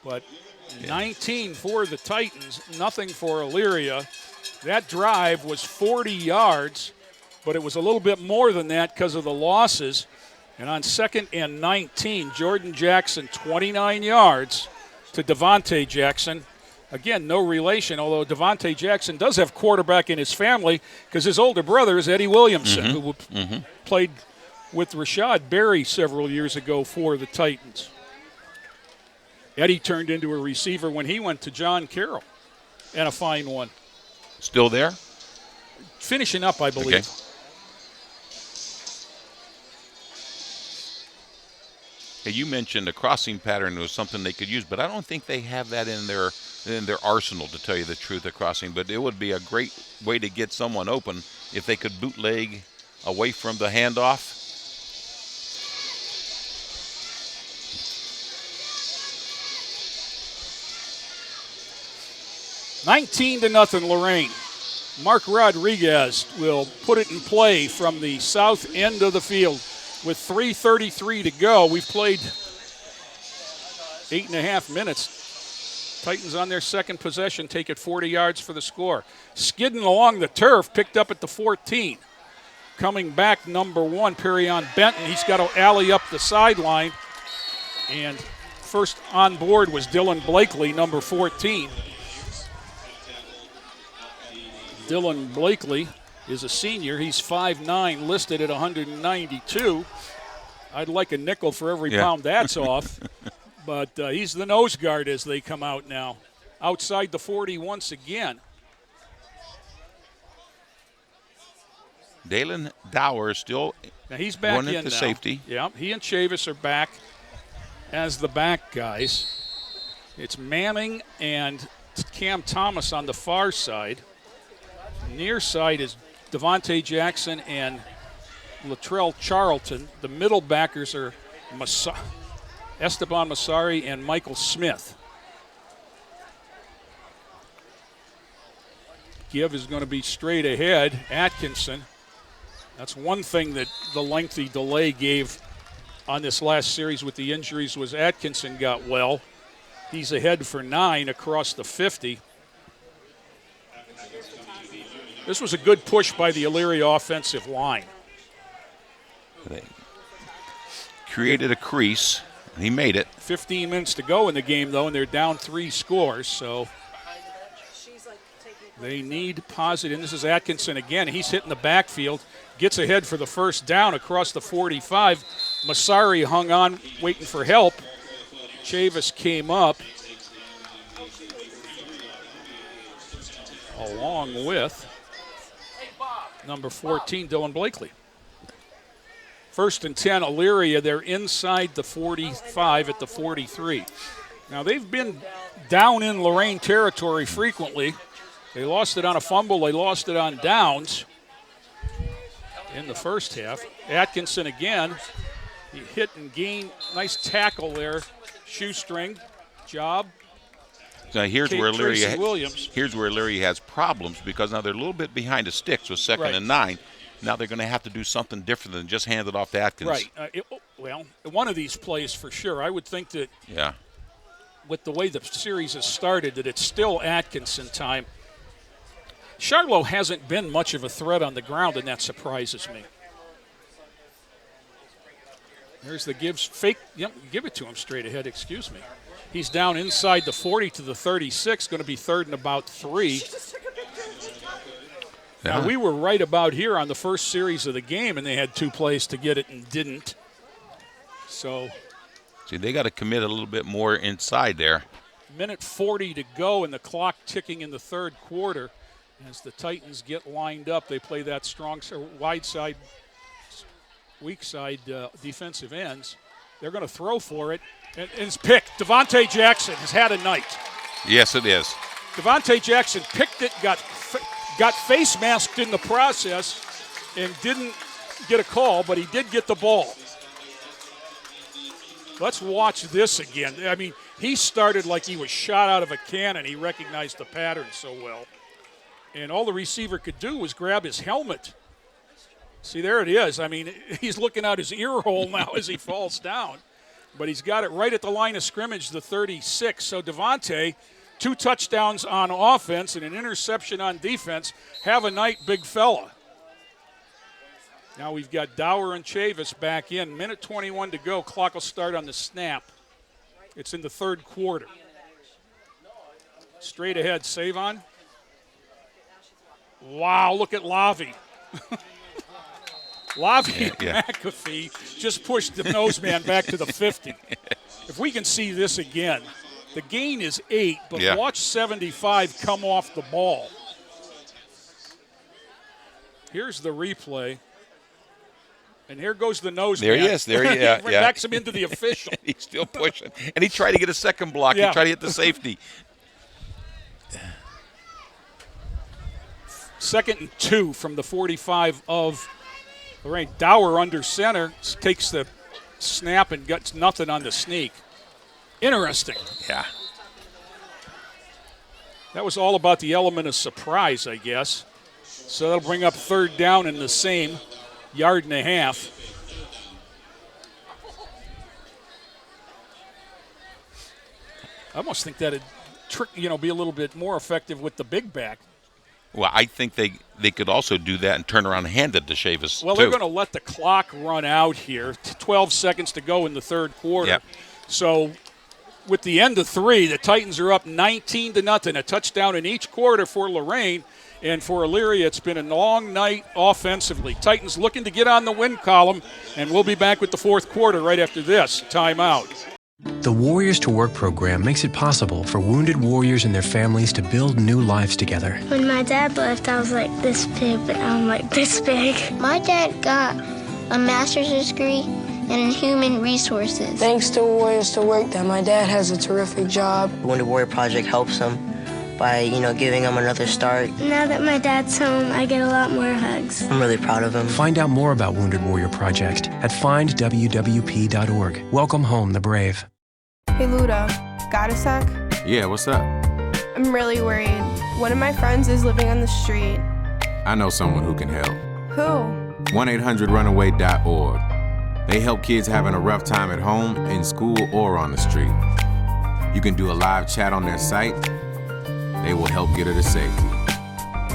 But 19 for the Titans, nothing for Elyria. That drive was 40 yards, but it was a little bit more than that because of the losses. And on 2nd and 19, Jordan Jackson, 29 yards to Devontae Jackson. Again, no relation, although Devontae Jackson does have quarterback in his family because his older brother is Eddie Williamson, who played with Rashad Berry several years ago for the Titans. Eddie turned into a receiver when he went to John Carroll, and a fine one. Still there? Finishing up, I believe. Okay. Hey, you mentioned a crossing pattern was something they could use, but I don't think they have that in their arsenal, to tell you the truth, of crossing. But it would be a great way to get someone open if they could bootleg away from the handoff. $19-0 Lorain. Mark Rodriguez will put it in play from the south end of the field with 3:33 to go. We've played 8.5 minutes. Titans on their second possession take it 40 yards for the score. Skidding along the turf, picked up at the 14. Coming back, number 1, Perion Benton. He's got to alley up the sideline. And first on board was Dylan Blakely, number 14. Dylan Blakely is a senior. He's 5'9", listed at 192. I'd like a nickel for every pound that's off. But he's the nose guard as they come out now. Outside the 40 once again. Dalen Dower is still now he's back one in at the now. safety. Yeah, he and Chavis are back as the back guys. It's Manning and Cam Thomas on the far side. Near side is Devontae Jackson and Latrell Charlton. The middle backers are Esteban Masari and Michael Smith. Give is going to be straight ahead. Atkinson. That's one thing that the lengthy delay gave on this last series with the injuries was Atkinson got well. He's ahead for 9 across the 50. This was a good push by the Elyria offensive line. They created a crease. He made it. 15 minutes to go in the game, though, and they're down 3 scores, so they need positive. And this is Atkinson again. He's hitting the backfield, gets ahead for the first down across the 45. Masari hung on, waiting for help. Chavis came up along with number 14, Dylan Blakely. 1st and 10, Elyria. They're inside the 45 at the 43. Now, they've been down in Lorain territory frequently. They lost it on a fumble. They lost it on downs in the first half. Atkinson again. He hit and gained. Nice tackle there. Shoestring job. Now here's where Elyria has problems because now they're a little bit behind the sticks with 2nd and 9. Now they're going to have to do something different than just hand it off to Atkins. Right. One of these plays for sure. I would think that with the way the series has started that it's still Atkinson time. Charlo hasn't been much of a threat on the ground, and that surprises me. There's the gives fake. Yep, give it to him straight ahead. Excuse me. He's down inside the 40 to the 36. Going to be 3rd and about 3. Now, we were right about here on the first series of the game, and they had 2 plays to get it and didn't. So, see, they got to commit a little bit more inside there. Minute 40 to go, and the clock ticking in the 3rd quarter. As the Titans get lined up, they play that strong wide side, weak side defensive ends. They're going to throw for it, and it's picked. Devontae Jackson has had a night. Yes, it is. Devontae Jackson picked it, got face masked in the process, and didn't get a call, but he did get the ball. Let's watch this again. I mean, he started like he was shot out of a cannon. He recognized the pattern so well. And all the receiver could do was grab his helmet See, there it is. I mean, he's looking out his ear hole now as he falls down. But he's got it right at the line of scrimmage, the 36. So Devontae, 2 touchdowns on offense and an interception on defense. Have a night, big fella. Now we've got Dower and Chavis back in. Minute 21 to go. Clock will start on the snap. It's in the third quarter. Straight ahead, Savon. Wow, look at Lavi. Lavi McAfee just pushed the noseman back to the 50. If we can see this again, the gain is 8, but watch 75 come off the ball. Here's the replay. And here goes the nose. There he is. There he is. He backs him into the official. He's still pushing. And he tried to get a second block. Yeah. He tried to hit the safety. 2nd and 2 from the 45 of Lorain. Dower under center takes the snap and gets nothing on the sneak. Interesting. Yeah. That was all about the element of surprise, I guess. So that'll bring up 3rd down in the same 1.5 yards. I almost think that'd be a little bit more effective with the big back. Well, I think they could also do that and turn around and hand it to Chavis. Well, they're going to let the clock run out here. 12 seconds to go in the third quarter. Yep. So with the end of 3, the Titans are up 19-0. A touchdown in each quarter for Lorain. And for Elyria, it's been a long night offensively. Titans looking to get on the win column, and we'll be back with the fourth quarter right after this timeout. The Warriors to Work program makes it possible for wounded warriors and their families to build new lives together. When my dad left, I was like this big, but now I'm like this big. My dad got a master's degree in human resources. Thanks to Warriors to Work that my dad has a terrific job. The Wounded Warrior Project helps him by, giving him another start. Now that my dad's home, I get a lot more hugs. I'm really proud of him. Find out more about Wounded Warrior Project at findwwp.org. Welcome home the brave. Hey, Luda, got a sec? Yeah, what's up? I'm really worried. One of my friends is living on the street. I know someone who can help. Who? 1-800-RUNAWAY.org. They help kids having a rough time at home, in school, or on the street. You can do a live chat on their site. They will help get her to safety.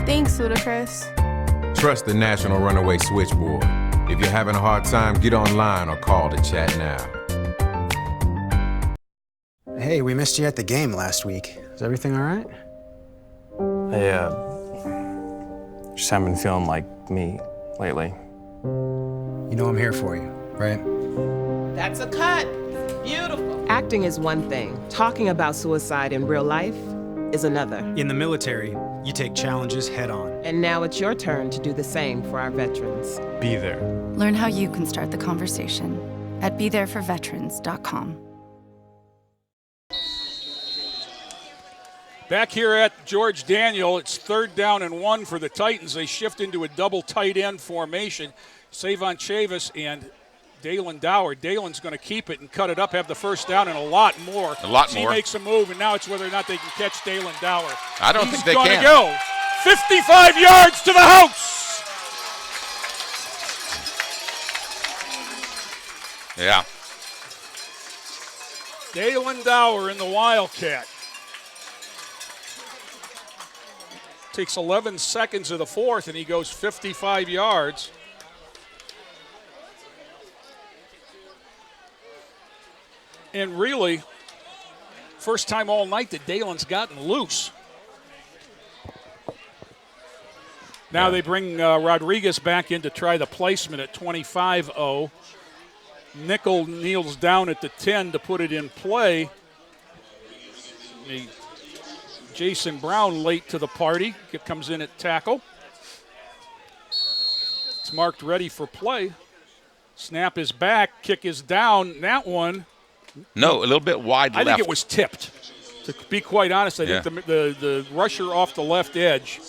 Thanks, Ludacris. Trust the National Runaway Switchboard. If you're having a hard time, get online or call to chat now. Hey, we missed you at the game last week. Is everything all right? I just haven't been feeling like me lately. You know I'm here for you, right? That's a cut. Beautiful. Acting is one thing. Talking about suicide in real life is another. In the military, you take challenges head on. And now it's your turn to do the same for our veterans. Be there. Learn how you can start the conversation at BeThereForVeterans.com. Back here at George Daniel, it's 3rd down and 1 for the Titans. They shift into a double tight end formation. Savon Chavis and Dalen Dower. Dalen's going to keep it and cut it up, have the first down, and a lot more. He makes a move, and now it's whether or not they can catch Dalen Dower. I don't think they can. He's going to go 55 yards to the house. Yeah. Dalen Dower in the Wildcat. Takes 11 seconds of the fourth, and he goes 55 yards. And really, first time all night that Dalen's gotten loose. Now they bring Rodriguez back in to try the placement at 25-0. Nickel kneels down at the 10 to put it in play. Jason Brown late to the party. It comes in at tackle. It's marked ready for play. Snap is back. Kick is down. That one. No, a little bit wide left. I think it was tipped. To be quite honest, I think the rusher off the left edge,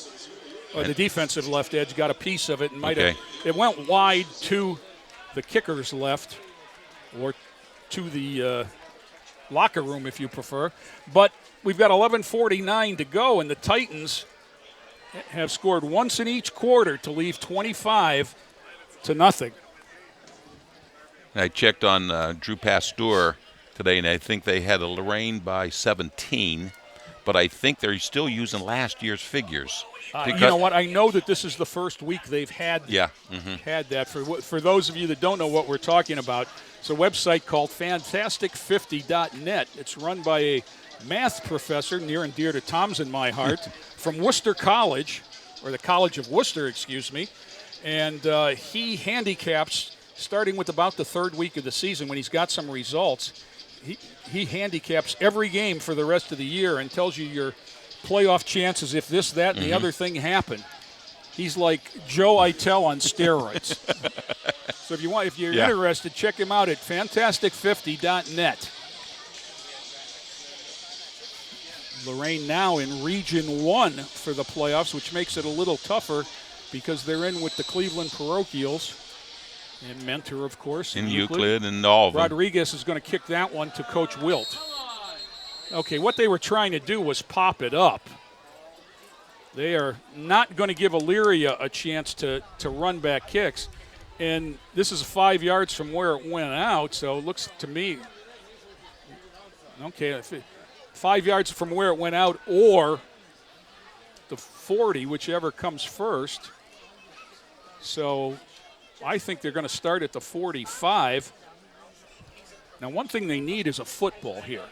or the defensive left edge, got a piece of it and might have. It went wide to the kicker's left, or to the locker room if you prefer. But we've got 11:49 to go, and the Titans have scored once in each quarter to leave 25 0-0 I checked on Drew Pasteur today, and I think they had a Lorain by 17, but I think they're still using last year's figures. You know what? I know that this is the first week they've had had that. For those of you that don't know what we're talking about, it's a website called Fantastic50.net. It's run by a math professor near and dear to Tom's and my heart from Worcester College, or the College of Worcester, excuse me. And he handicaps, starting with about the third week of the season when he's got some results, he handicaps every game for the rest of the year and tells you your playoff chances if this, that, and the other thing happen. He's like Joe Eitel on steroids. So if you're interested, check him out at Fantastic50.net. Lorain now in Region 1 for the playoffs, which makes it a little tougher because they're in with the Cleveland Parochials. And Mentor, of course. And Euclid and all of them. Rodriguez is going to kick that one to Coach Wilt. Okay, what they were trying to do was pop it up. They are not going to give Elyria a chance to run back kicks. And this is 5 yards from where it went out, so it looks to me, okay, 5 yards from where it went out or the 40, whichever comes first. So I think they're going to start at the 45. Now, one thing they need is a football here.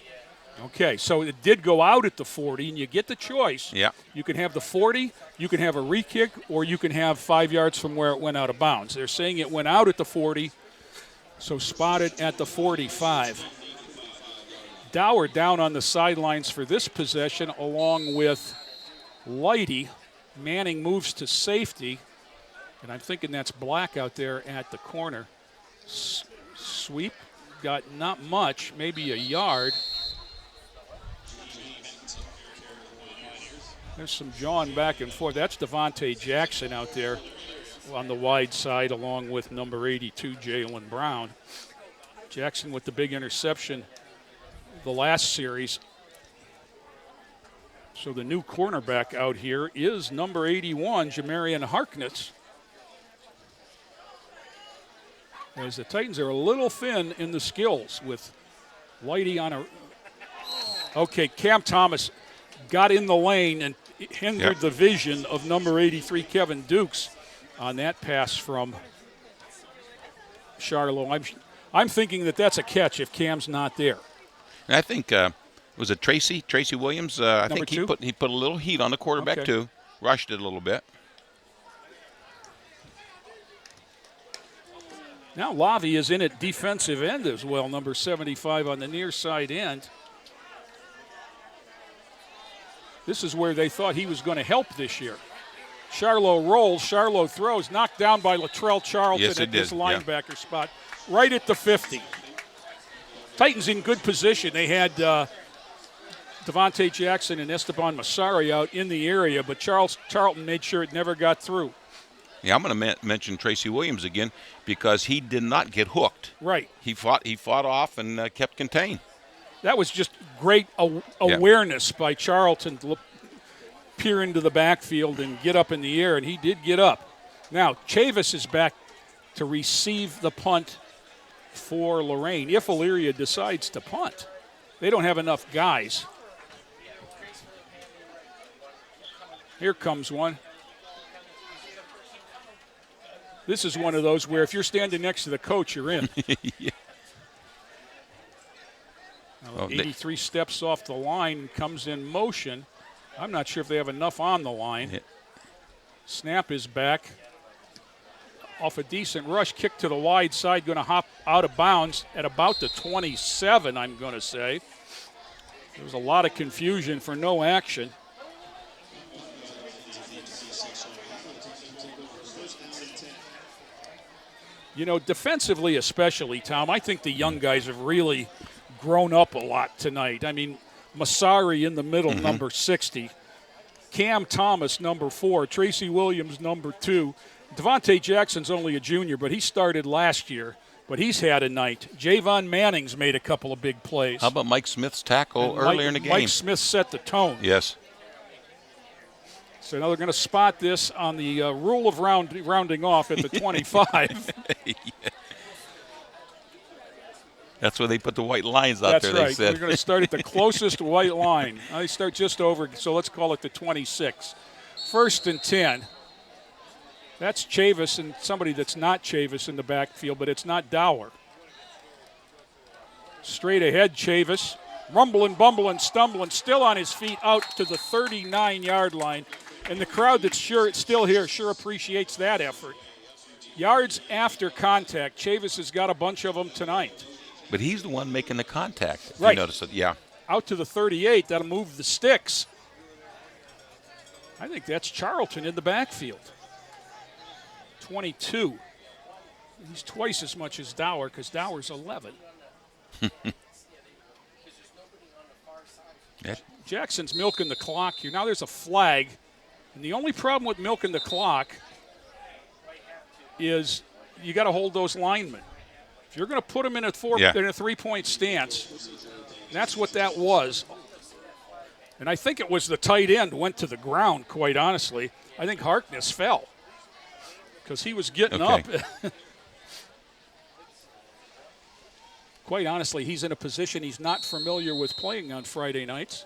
Okay, so it did go out at the 40, and you get the choice. Yeah. You can have the 40, you can have a re-kick, or you can have 5 yards from where it went out of bounds. They're saying it went out at the 40, so spotted at the 45. Dower down on the sidelines for this possession along with Lighty. Manning moves to safety, and I'm thinking that's Black out there at the corner. Sweep, got not much, maybe a yard. There's some jawing back and forth. That's Devontae Jackson out there on the wide side along with number 82, Jalen Brown. Jackson with the big interception the last series. So the new cornerback out here is number 81, Jamarian Harkness. As the Titans are a little thin in the skills with Lighty on a... Okay, Cam Thomas got in the lane and hindered the vision of number 83, Kevin Dukes, on that pass from Charlo. I'm thinking that that's a catch if Cam's not there. And I think, was it Tracy Williams? I think he put a little heat on the quarterback too. Rushed it a little bit. Now Lavi is in at defensive end as well, number 75 on the near side end. This is where they thought he was going to help this year. Charlo rolls, Charlo throws, knocked down by Latrell Charlton at this linebacker spot, right at the 50. Titans in good position. They had Devontae Jackson and Esteban Masari out in the area, but Charlton made sure it never got through. Yeah, I'm going to mention Tracy Williams again because he did not get hooked. Right. He fought off and kept contained. That was just great awareness by Charlton to peer into the backfield and get up in the air, and he did get up. Now, Chavis is back to receive the punt for Lorain if Elyria decides to punt. They don't have enough guys. Here comes one. This is one of those where if you're standing next to the coach, you're in. Yeah. 83 steps off the line, comes in motion. I'm not sure if they have enough on the line. Yeah. Snap is back. Off a decent rush, kick to the wide side, going to hop out of bounds at about the 27, I'm going to say. There was a lot of confusion for no action. You know, defensively especially, Tom, I think the young guys have really grown up a lot tonight. I mean, Masari in the middle, number 60. Cam Thomas, number 4. Tracy Williams, number 2. Devontae Jackson's only a junior, but he started last year. But he's had a night. Javon Manning's made a couple of big plays. How about Mike Smith's tackle earlier in the game? Mike Smith set the tone. Yes. So now they're going to spot this on the rule of rounding off at the 25. Yeah. That's where they put the white lines out there, That's right. they said. We're going to start at the closest white line. Now they start just over, so let's call it the 26. 1st and 10. That's Chavis and somebody that's not Chavis in the backfield, but it's not Dower. Straight ahead, Chavis. Rumbling, bumbling, stumbling, still on his feet out to the 39-yard line. And the crowd that's still here sure appreciates that effort. Yards after contact. Chavis has got a bunch of them tonight. But he's the one making the contact. If Right. you notice it, yeah. Out to the 38. That'll move the sticks. I think that's Charlton in the backfield. 22. He's twice as much as Dower because Dower's 11. Jackson's milking the clock here. Now there's a flag. And the only problem with milking the clock is you got to hold those linemen. If you're going to put them in a 3-point stance, that's what that was. And I think it was the tight end went to the ground, quite honestly. I think Harkness fell because he was getting up. Quite honestly, he's in a position he's not familiar with playing on Friday nights,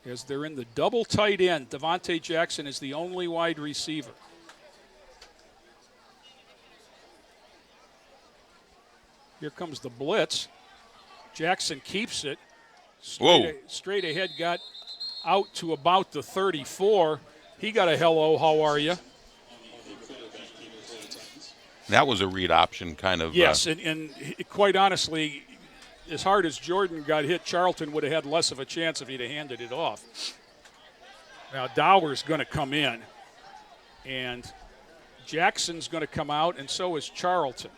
as they're in the double tight end. Devontae Jackson is the only wide receiver. Here comes the blitz. Jackson keeps it. Straight ahead, got out to about the 34. He got a hello, how are you? That was a read option kind of. Yes, and quite honestly, as hard as Jordan got hit, Charlton would have had less of a chance if he'd have handed it off. Now Dower's going to come in, and Jackson's going to come out, and so is Charlton.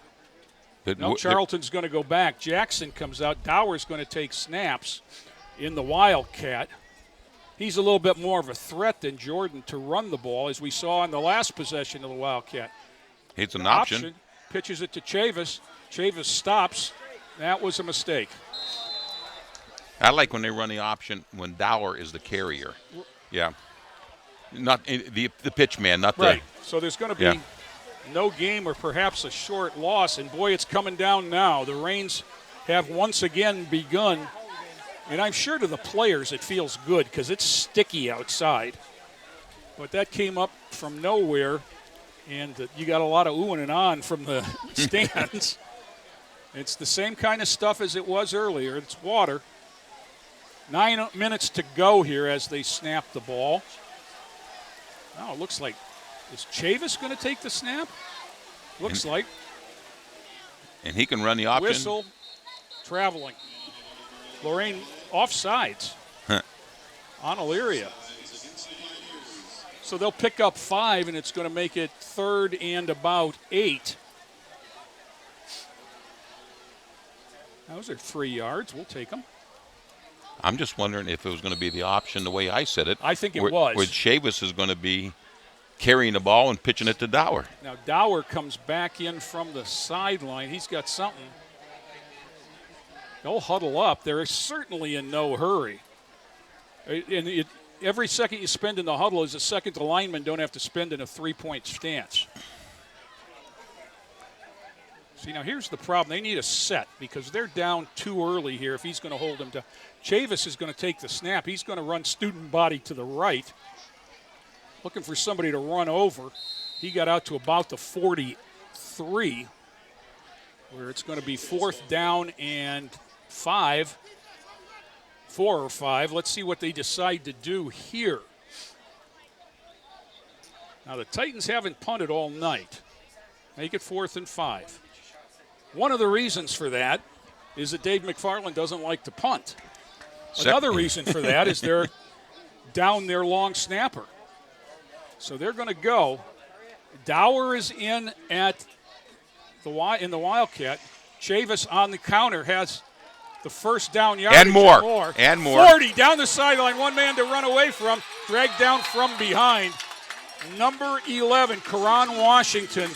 Charlton's going to go back. Jackson comes out. Dower's going to take snaps in the Wildcat. He's a little bit more of a threat than Jordan to run the ball, as we saw in the last possession of the Wildcat. It's an option. Pitches it to Chavis. Chavis stops. That was a mistake. I like when they run the option when Dower is the carrier. Yeah. Not the pitch man, not right. So there's going to be no game or perhaps a short loss. And, boy, it's coming down now. The rains have once again begun. And I'm sure to the players it feels good because it's sticky outside. But that came up from nowhere. And you got a lot of oohing and ahhing from the stands. It's the same kind of stuff as it was earlier. It's water. 9 minutes to go here as they snap the ball. Oh, it looks like, is Chavis going to take the snap? Looks like. And he can run the option. Whistle, traveling. Lorain offsides on Elyria. So they'll pick up 5, and it's going to make it 3rd and about 8. Those are 3 yards. We'll take them. I'm just wondering if it was going to be the option the way I said it. I think it was. Where Chavis is going to be carrying the ball and pitching it to Dower. Now Dower comes back in from the sideline. He's got something. They'll huddle up. They're certainly in no hurry. And every second you spend in the huddle is a second the linemen don't have to spend in a 3-point stance. See, now here's the problem. They need a set because they're down too early here if he's going to hold them down. Chavis is going to take the snap. He's going to run student body to the right, looking for somebody to run over. He got out to about the 43, where it's going to be 4th down and 5. 4 or 5. Let's see what they decide to do here. Now the Titans haven't punted all night. Make it 4th and 5. One of the reasons for that is that Dave McFarland doesn't like to punt. Another reason for that is they're down their long snapper. So they're going to go. Dower is in at in the Wildcat. Chavis on the counter has the first down yardage. And more. And more. 40 down the sideline. One man to run away from. Dragged down from behind. Number 11, Karan Washington,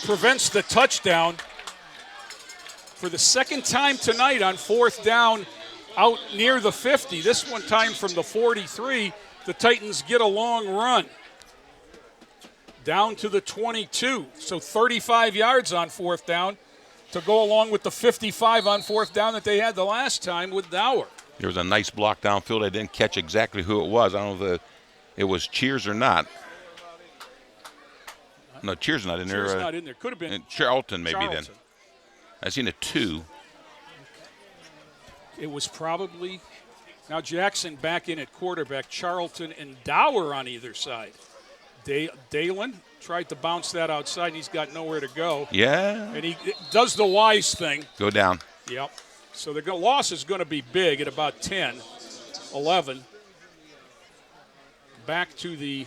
prevents the touchdown. For the second time tonight on 4th down out near the 50. This one time from the 43. The Titans get a long run down to the 22. So 35 yards on 4th down to go along with the 55 on 4th down that they had the last time with Dower. There was a nice block downfield. I didn't catch exactly who it was. I don't know if it was Cheers or not. No, Cheers not in there. Cheers not in there. Could have been Charlton maybe Charlton. then. I seen a 2. It was probably now Jackson back in at quarterback, Charlton and Dower on either side. Dalen tried to bounce that outside, and he's got nowhere to go. Yeah. And he does the wise thing. Go down. Yep. So the loss is going to be big at about 10, 11. Back to the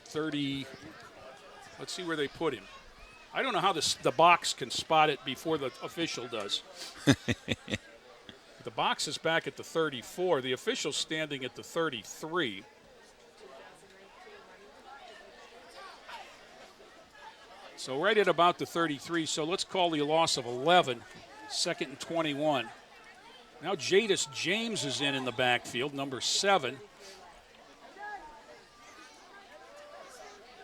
30. Let's see where they put him. I don't know how the box can spot it before the official does. The box is back at the 34. The official's standing at the 33. So right at about the 33. So let's call the loss of 11, 2nd and 21. Now Jadis James is in the backfield, number 7.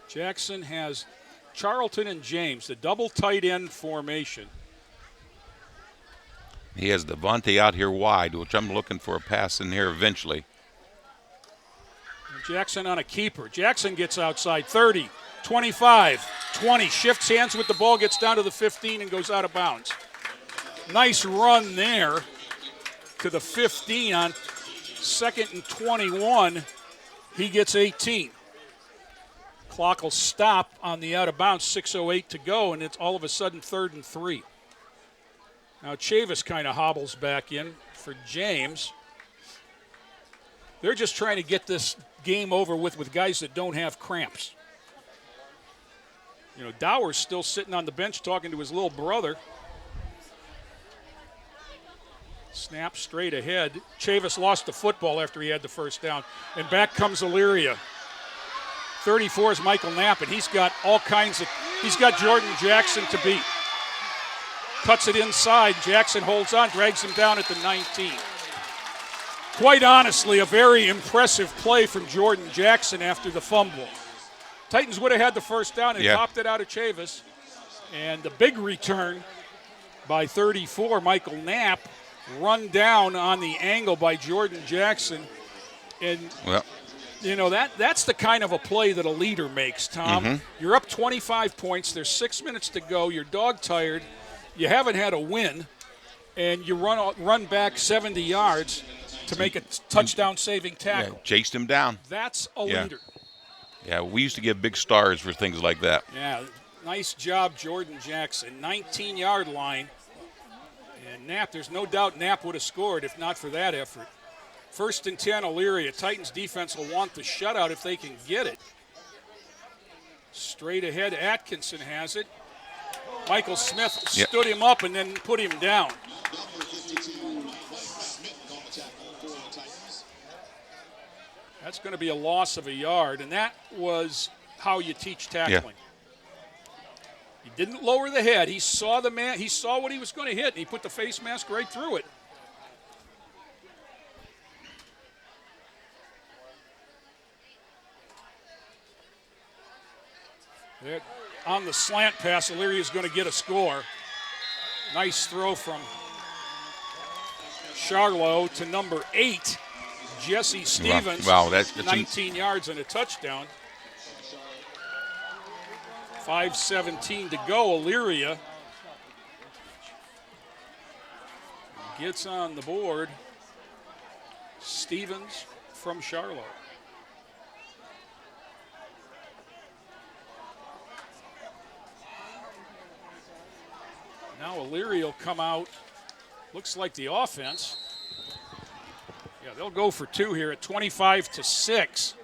Jackson has Charlton and James, the double tight end formation. He has Devontae out here wide, which I'm looking for a pass in here eventually. Jackson on a keeper. Jackson gets outside 30, 25, 20. Shifts hands with the ball, gets down to the 15 and goes out of bounds. Nice run there to the 15 on 2nd and 21. He gets 18. Clock will stop on the out of bounds, 6:08 to go, and it's all of a sudden 3rd and 3. Now Chavis kind of hobbles back in for James. They're just trying to get this game over with guys that don't have cramps. You know, Dower's still sitting on the bench talking to his little brother. Snap straight ahead. Chavis lost the football after he had the first down. And back comes Elyria. 34 is Michael Knapp, and he's got he's got Jordan Jackson to beat. Cuts it inside. Jackson holds on, drags him down at the 19. Quite honestly, a very impressive play from Jordan Jackson after the fumble. Titans would have had the first down and popped it out of Chavis. And the big return by 34, Michael Knapp, run down on the angle by Jordan Jackson. And, you know, that's the kind of a play that a leader makes, Tom. Mm-hmm. You're up 25 points. There's 6 minutes to go. You're dog-tired. You haven't had a win. And you run back 70 yards to make a touchdown-saving tackle. Yeah, chased him down. That's a leader. Yeah, we used to give big stars for things like that. Yeah, nice job, Jordan Jackson. 19-yard line. And Knapp, there's no doubt Knapp would have scored if not for that effort. 1st and 10, Elyria. Titans defense will want the shutout if they can get it. Straight ahead, Atkinson has it. Michael Smith stood him up and then put him down. That's going to be a loss of a yard, and that was how you teach tackling. He didn't lower the head. He saw the man. He saw what he was going to hit, and he put the face mask right through it. On the slant pass, Elyria is going to get a score. Nice throw from Charlo to number 8, Jesse Stevens. Wow, that's 19 yards and a touchdown. 5:17 to go. Elyria gets on the board. Stevens from Charlo. Now Elyria will come out. Looks like the offense. Yeah, they'll go for 2 here at 25-6.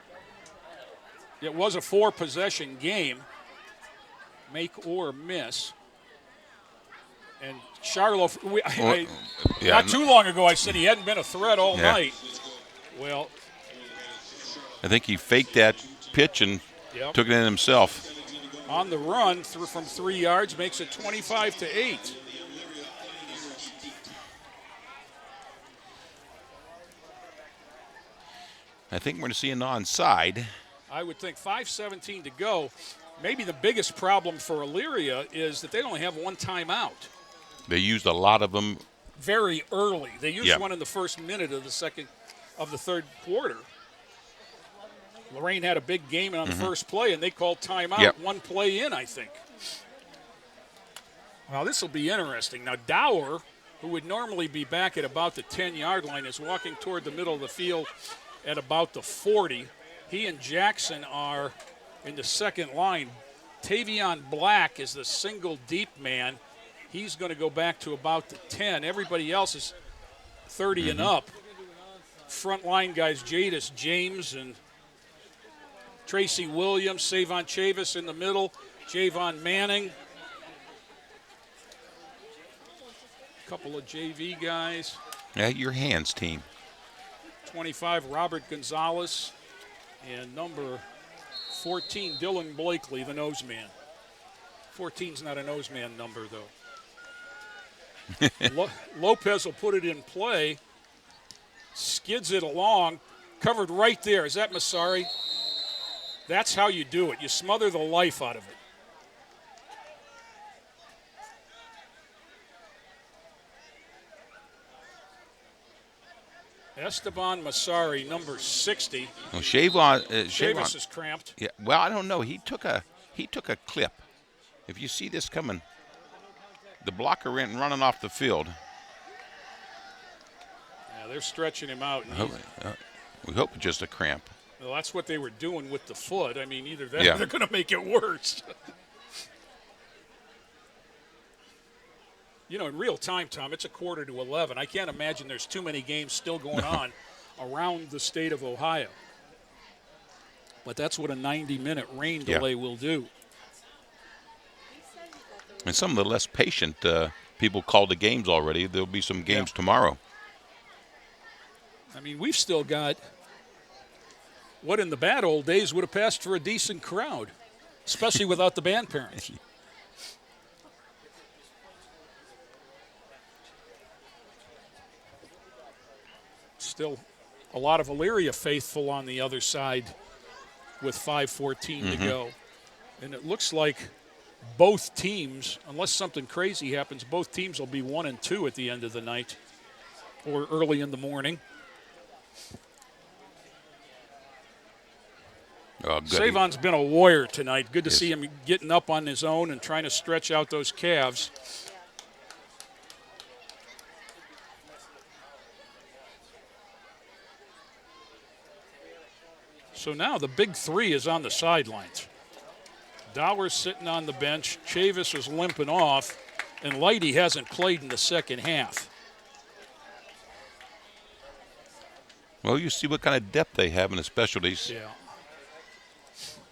It was a 4-possession game. Make or miss. And Charlo, not too long ago I said he hadn't been a threat all night. Well, I think he faked that pitch and took it in himself. On the run from 3 yards makes it 25-8. I think we're going to see an onside. I would think 5:17 to go. Maybe the biggest problem for Elyria is that they only have one timeout. They used a lot of them very early. They used one in the first minute of the third quarter. Lorain had a big game on the first play, and they called timeout one play in, I think. Well, this will be interesting. Now, Dower, who would normally be back at about the 10-yard line, is walking toward the middle of the field at about the 40. He and Jackson are in the second line. Tavion Black is the single deep man. He's going to go back to about the 10. Everybody else is 30 and up. Front line guys, Jadis James and Tracy Williams, Savon Chavis in the middle, Javon Manning. A couple of JV guys. Yeah, your hands team. 25, Robert Gonzalez. And number 14, Dylan Blakely, the nose man. 14's not a nose man number, though. Lopez will put it in play. Skids it along. Covered right there. Is that Massari? That's how you do it. You smother the life out of it. Esteban Massari, number 60. Well, Chavis is cramped. Yeah. Well, I don't know. He took a clip. If you see this coming, the blocker went running off the field. Yeah, they're stretching him out. We hope it's just a cramp. Well, that's what they were doing with the foot. I mean, either that or they're going to make it worse. You know, in real time, Tom, it's 10:45. I can't imagine there's too many games still going on around the state of Ohio. But that's what a 90-minute rain delay will do. And some of the less patient people called the games already. There'll be some games tomorrow. I mean, we've still got what in the bad old days would have passed for a decent crowd, especially without the band parents. Still a lot of Elyria faithful on the other side with 5:14 to go. And it looks like both teams, unless something crazy happens, both teams will be 1-2 at the end of the night or early in the morning. Oh, Savon's been a warrior tonight. Good to see him getting up on his own and trying to stretch out those calves. So now the big three is on the sidelines. Dower's sitting on the bench. Chavis was limping off, and Lighty hasn't played in the second half. Well, you see what kind of depth they have in the specialties. Yeah.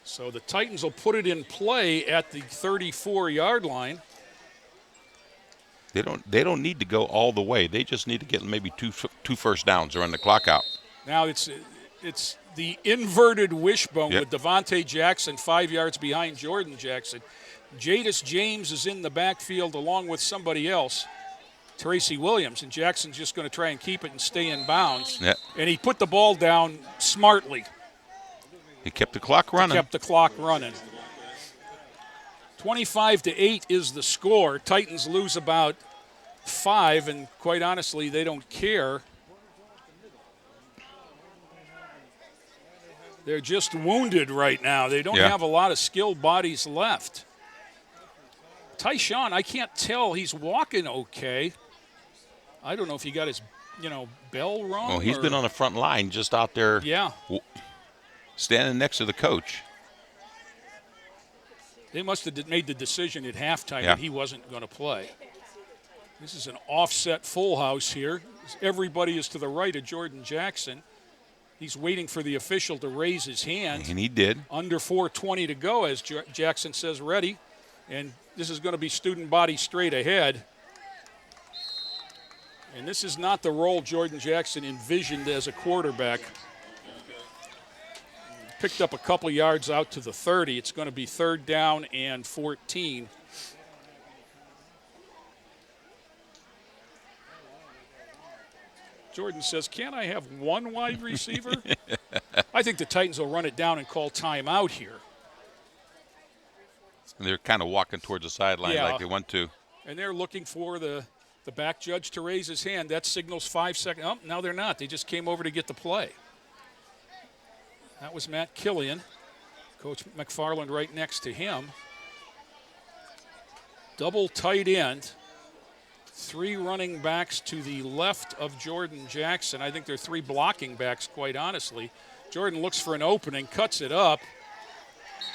So the Titans will put it in play at the 34-yard line. They don't need to go all the way. They just need to get maybe two first downs or run the clock out. Now it's the inverted wishbone with Devontae Jackson 5 yards behind Jordan Jackson. Jadis James is in the backfield along with somebody else, Tracy Williams, and Jackson's just going to try and keep it and stay in bounds. Yeah. And he put the ball down smartly. He kept the clock running. 25-8 is the score. Titans lose about 5, and quite honestly, they don't care. They're just wounded right now. They don't have a lot of skilled bodies left. Tyshawn, I can't tell. He's walking okay. I don't know if he got his, bell wrong. Well, he's been on the front line just out there. Yeah. Standing next to the coach. They must have made the decision at halftime that he wasn't going to play. This is an offset full house here. Everybody is to the right of Jordan Jackson. He's waiting for the official to raise his hand. And he did. Under 4:20 to go, as Jackson says, ready. And this is going to be student body straight ahead. And this is not the role Jordan Jackson envisioned as a quarterback. Picked up a couple yards out to the 30. It's going to be 3rd down and 14. Jordan says, "Can't I have one wide receiver?" I think the Titans will run it down and call timeout here. And they're kind of walking towards the sideline like they want to. And they're looking for the back judge to raise his hand. That signals 5 seconds. Oh, no, they're not. They just came over to get the play. That was Matt Killian. Coach McFarland right next to him. Double tight end. 3 running backs to the left of Jordan Jackson. I think they're 3 blocking backs, quite honestly. Jordan looks for an opening, cuts it up.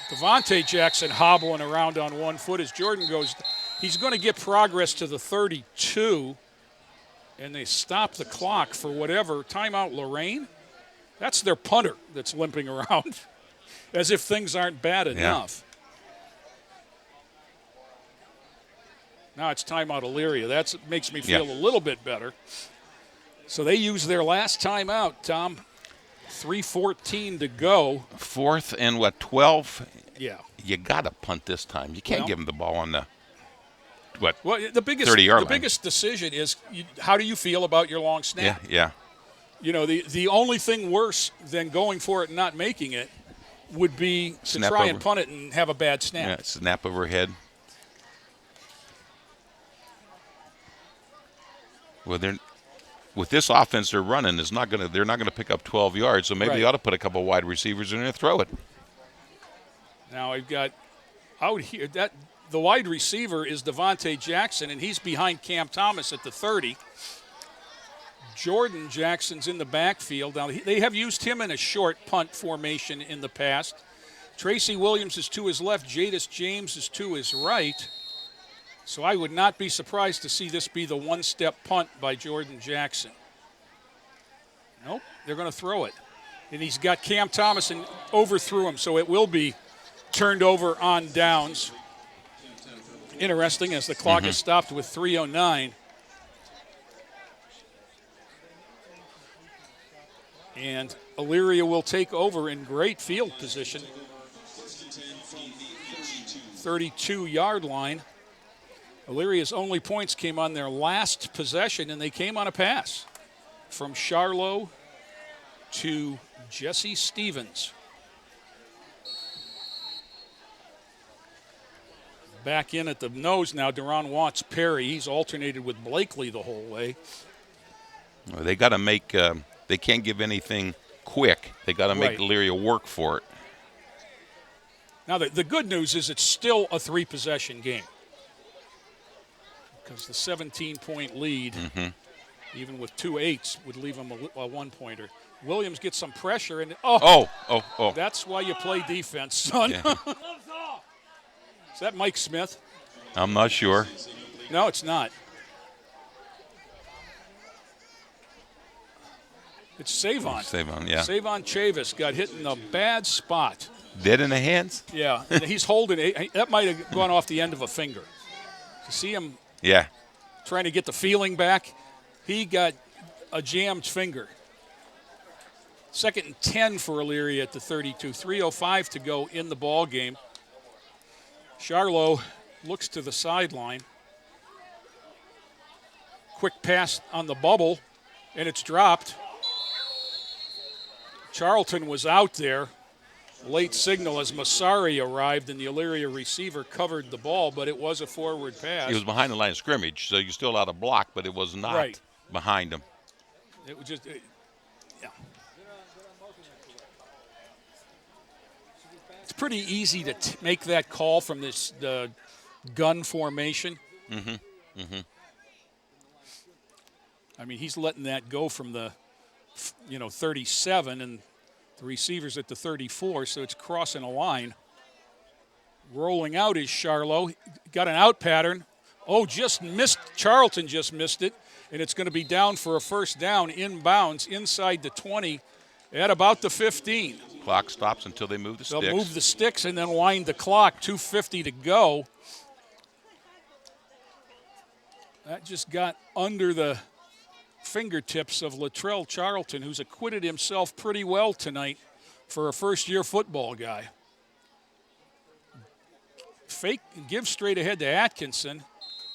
Devontae Jackson hobbling around on 1 foot as Jordan goes. He's going to get progress to the 32, and they stop the clock for whatever. Timeout, Lorain. That's their punter that's limping around as if things aren't bad enough. Now it's timeout, Elyria. That makes me feel a little bit better. So they use their last timeout, Tom. 3:14 to go. 4th and 12? Yeah. You got to punt this time. You can't give them the ball on the, the biggest 30-yard line. The biggest decision is how do you feel about your long snap? Yeah. You know, the only thing worse than going for it and not making it would be to try and punt it and have a bad snap. Yeah, snap overhead. Well, with this offense they're running, they're not gonna pick up 12 yards. So maybe they ought to put a couple wide receivers in there and throw it. Now I've got out here the wide receiver is Devontae Jackson, and he's behind Cam Thomas at the 30. Jordan Jackson's in the backfield. Now they have used him in a short punt formation in the past. Tracy Williams is to his left. Jadis James is to his right. So I would not be surprised to see this be the one-step punt by Jordan Jackson. Nope, they're going to throw it. And he's got Cam Thomas and overthrew him, so it will be turned over on downs. Interesting as the clock is stopped with 3:09. And Elyria will take over in great field position. 32-yard line. Illyria's only points came on their last possession, and they came on a pass from Charlo to Jesse Stevens. Back in at the nose now, Deron Watts-Perry. He's alternated with Blakely the whole way. Well, they got to make they can't give anything quick. They got to make Elyria work for it. Now, the good news is it's still a 3-possession game. Because the 17-point lead, even with 2 8s, would leave them a one-pointer. Williams gets some pressure, and that's why you play defense, son. Yeah. Is that Mike Smith? I'm not sure. No, it's not. It's Savon. Savon, yeah. Savon Chavis got hit in a bad spot. Dead in the hands? Yeah, and he's holding it. That might have gone off the end of a finger. You see him trying to get the feeling back? He got a jammed finger. 2nd and 10 for Elyria at the 32. 3:05 to go in the ball game. Charlo looks to the sideline. Quick pass on the bubble, and it's dropped. Charlton was out there. Late signal as Masari arrived, and the Elyria receiver covered the ball, but it was a forward pass. He was behind the line of scrimmage, so you still allowed a block, but it was not behind him. It was just, It's pretty easy to make that call from the gun formation. I mean, he's letting that go from the 37, and the receiver's at the 34, so it's crossing a line. Rolling out is Charlo. Got an out pattern. Just missed. Charlton just missed it, and it's going to be down for a first down inbounds inside the 20 at about the 15. Clock stops until they move the sticks. They'll move the sticks and then wind the clock. 2:50 to go. That just got under the fingertips of Latrell Charlton, who's acquitted himself pretty well tonight for a first-year football guy. Fake and give straight ahead to Atkinson,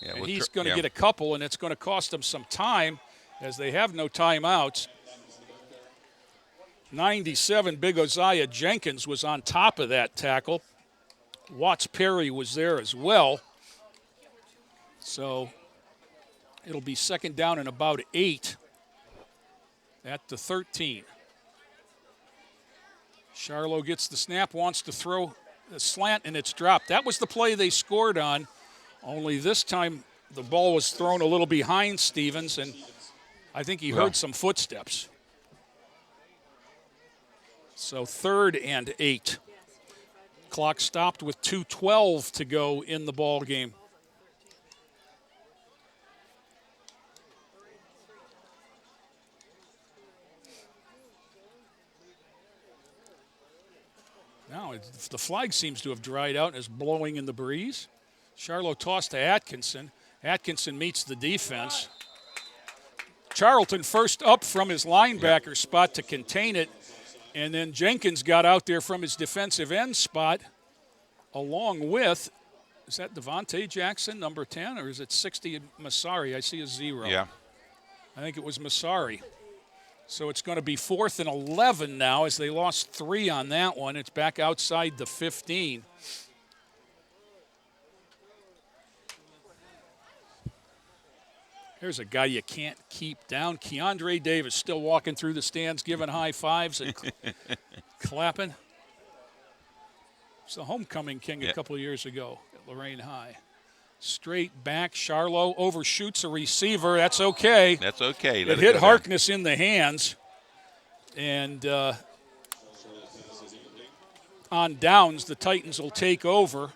and he's going to get a couple, and it's going to cost them some time as they have no timeouts. 97, Big Osiah Jenkins was on top of that tackle. Watts Perry was there as well. So it'll be second down and about 8 at the 13. Charlo gets the snap, wants to throw the slant, and it's dropped. That was the play they scored on, only this time the ball was thrown a little behind Stevens, and I think he heard some footsteps. So 3rd and 8. Clock stopped with 2:12 to go in the ball game. Now the flag seems to have dried out and is blowing in the breeze. Charlo tossed to Atkinson. Atkinson meets the defense. Charlton first up from his linebacker spot to contain it, and then Jenkins got out there from his defensive end spot along with, is that Devontae Jackson, number 10, or is it 60 Masari? I see a 0. Yeah. I think it was Masari. So it's going to be 4th and 11 now as they lost 3 on that one. It's back outside the 15. Here's a guy you can't keep down. Keandre Davis still walking through the stands, giving high fives and clapping. It's the homecoming king a couple of years ago at Lorain High. Straight back, Charlo overshoots a receiver. That's okay. That's okay. It hit Harkness in the hands. And on downs, the Titans will take over.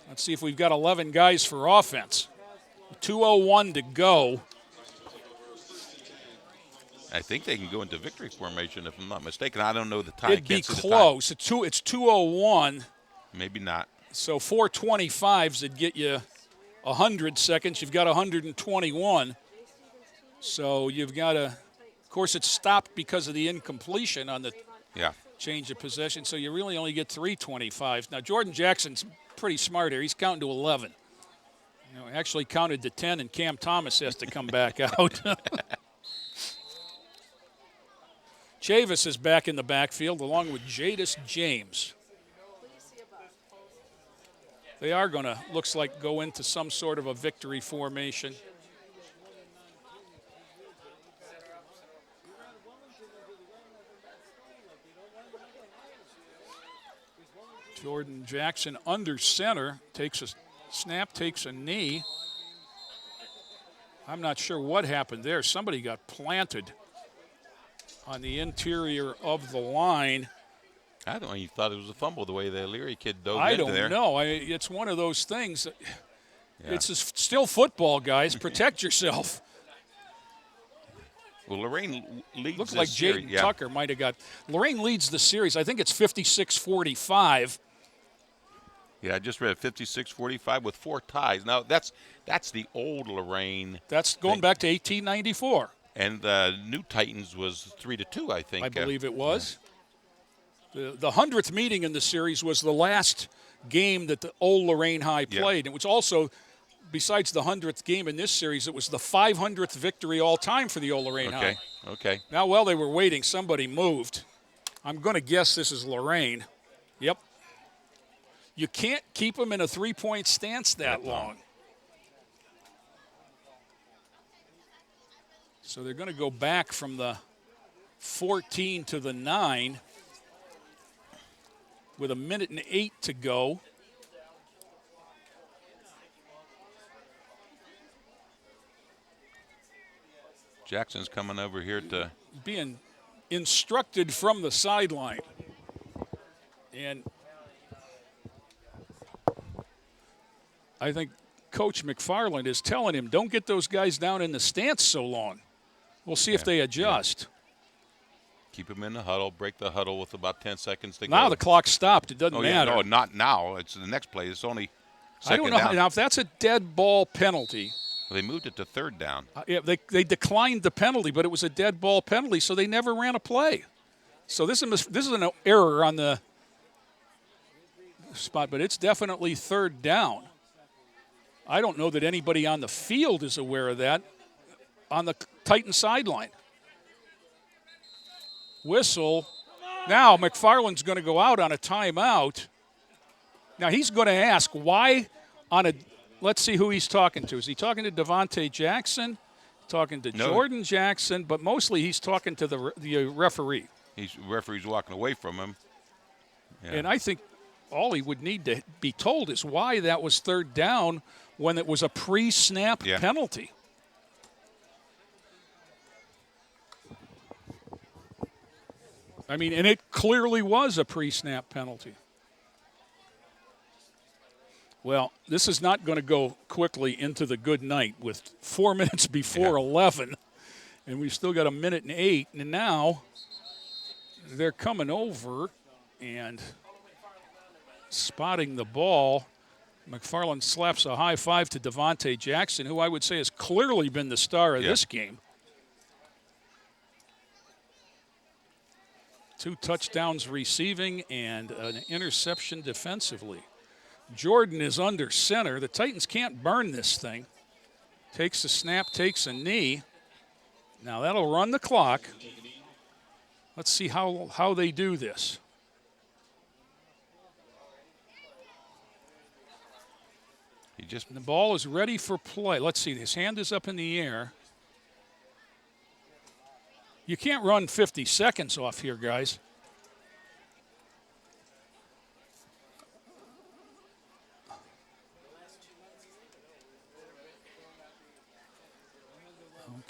Let's see if we've got 11 guys for offense. 2:01 to go. I think they can go into victory formation if I'm not mistaken. I don't know the time. It'd be close. It's 2:01. Maybe not. So 4:25s would get you 100 seconds. You've got 121. So you've got to, of course, it's stopped because of the incompletion on the change of possession. So you really only get 3:25s. Now Jordan Jackson's pretty smart here. He's counting to 11. You know, actually counted to 10, and Cam Thomas has to come back out. Chavis is back in the backfield along with Jadis James. They are going to, looks like, go into some sort of a victory formation. Jordan Jackson under center, takes a snap, takes a knee. I'm not sure what happened there. Somebody got planted on the interior of the line. I don't know. You thought it was a fumble the way the Elyria kid dove into there. I don't know. It's one of those things. It's still football, guys. Protect yourself. Well, Lorain leads Looks this like series. Jaden Tucker might have got. Lorain leads the series. I think it's 56-45. Yeah, I just read 56-45 with 4 ties. Now, that's the old Lorain. That's going back to 1894. And the new Titans was 3-2, I think. I believe it was. The 100th meeting in the series was the last game that the old Lorain High played. It was also, besides the 100th game in this series, it was the 500th victory all time for the old Lorain High. Okay. Now, while they were waiting, somebody moved. I'm going to guess this is Lorain. Yep. You can't keep them in a 3-point stance that long. So they're going to go back from the 14 to the 9 with 1:08 to go. Jackson's coming over here to being instructed from the sideline. And I think Coach McFarland is telling him, don't get those guys down in the stance so long. We'll see if they adjust. keep them in the huddle, break the huddle with about 10 seconds to go. Now the clock stopped. It doesn't matter. No, not now. It's the next play. It's only second down. I don't know. Now, if that's a dead ball penalty. Well, they moved it to third down. They declined the penalty, but it was a dead ball penalty, so they never ran a play. So this is an error on the spot, but it's definitely third down. I don't know that anybody on the field is aware of that on the Titan sideline. Whistle. Now McFarland's going to go out on a timeout. Now he's going to ask why on a – let's see who he's talking to. Is he talking to Devontae Jackson, talking to Jordan Jackson, but mostly he's talking to the referee. The referee's walking away from him. Yeah. And I think all he would need to be told is why that was third down when it was a pre-snap penalty. I mean, and it clearly was a pre-snap penalty. Well, this is not going to go quickly into the good night with 4 minutes before 11, and we've still got a minute and 8. And now they're coming over and spotting the ball. McFarland slaps a high five to Devontae Jackson, who I would say has clearly been the star of this game. 2 touchdowns receiving and an interception defensively. Jordan is under center. The Titans can't burn this thing. Takes a snap, takes a knee. Now that'll run the clock. Let's see how they do this. The ball is ready for play. Let's see. His hand is up in the air. You can't run 50 seconds off here, guys.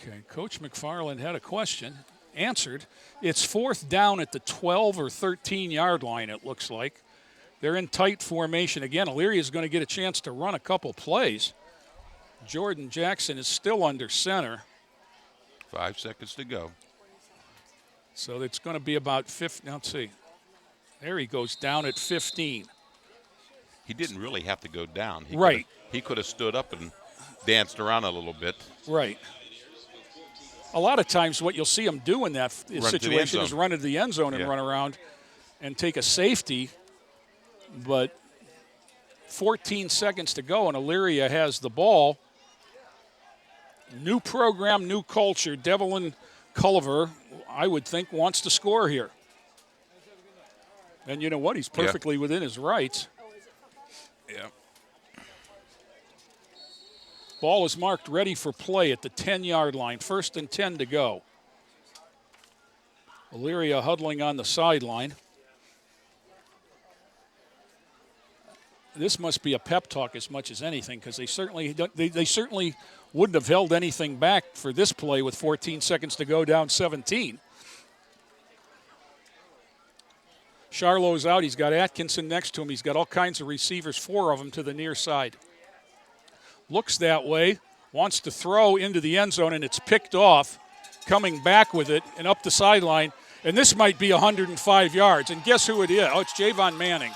Okay, Coach McFarland had a question, answered. It's 4th down at the 12 or 13-yard line, it looks like. They're in tight formation. Again, Elyria is going to get a chance to run a couple plays. Jordan Jackson is still under center. 5 seconds to go. So it's going to be about 15. Now, let's see. There he goes down at 15. He didn't really have to go down. He could have stood up and danced around a little bit. Right. A lot of times what you'll see him do in that situation is run into the end zone and run around and take a safety. But 14 seconds to go, and Elyria has the ball. New program, new culture. Devlin Culliver, I would think, wants to score here. And you know what? He's perfectly within his rights. Yeah. Ball is marked ready for play at the 10-yard line. 1st and 10 to go. Elyria huddling on the sideline. This must be a pep talk as much as anything, because they certainly wouldn't have held anything back for this play with 14 seconds to go, down 17. Charlot's out. He's got Atkinson next to him. He's got all kinds of receivers, 4 of them to the near side. Looks that way, wants to throw into the end zone, and it's picked off, coming back with it and up the sideline. And this might be 105 yards. And guess who it is? Oh, it's Javon Manning.